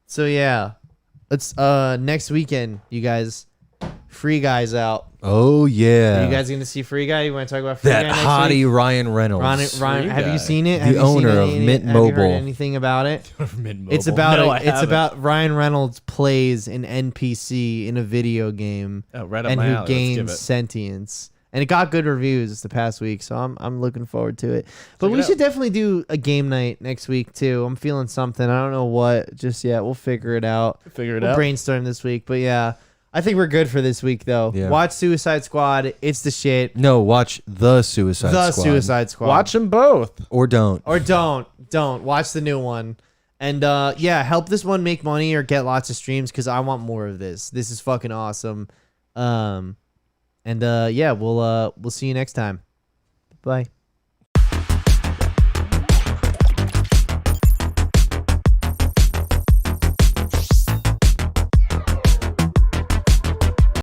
So yeah, it's next weekend, you guys. Free Guy's out. Oh yeah. Are you guys gonna see Free Guy? You want to talk about Free that Guy next hottie week? Ryan Reynolds. Ryan, Free have Guy. you seen it? The Have you seen owner of any- Mint have you heard Mobile. anything about it? Mid-mobile. It's about No, I it's haven't. about Ryan Reynolds plays an NPC in a video game, Oh, right up and my who alley. Let's give gains it. sentience. And it got good reviews the past week, so I'm looking forward to it. But Check it we out. should definitely do a game night next week too. I'm feeling something. I don't know what just yet. We'll figure it out. Figure it We'll out. brainstorm this week. But yeah, I think we're good for this week though. Yeah. Watch Suicide Squad. It's the shit. No, watch the Suicide Squad. Suicide Squad. Watch them both. or don't. Or don't watch the new one. And yeah, help this one make money or get lots of streams because I want more of this. This is fucking awesome. And yeah, we'll see you next time. Bye.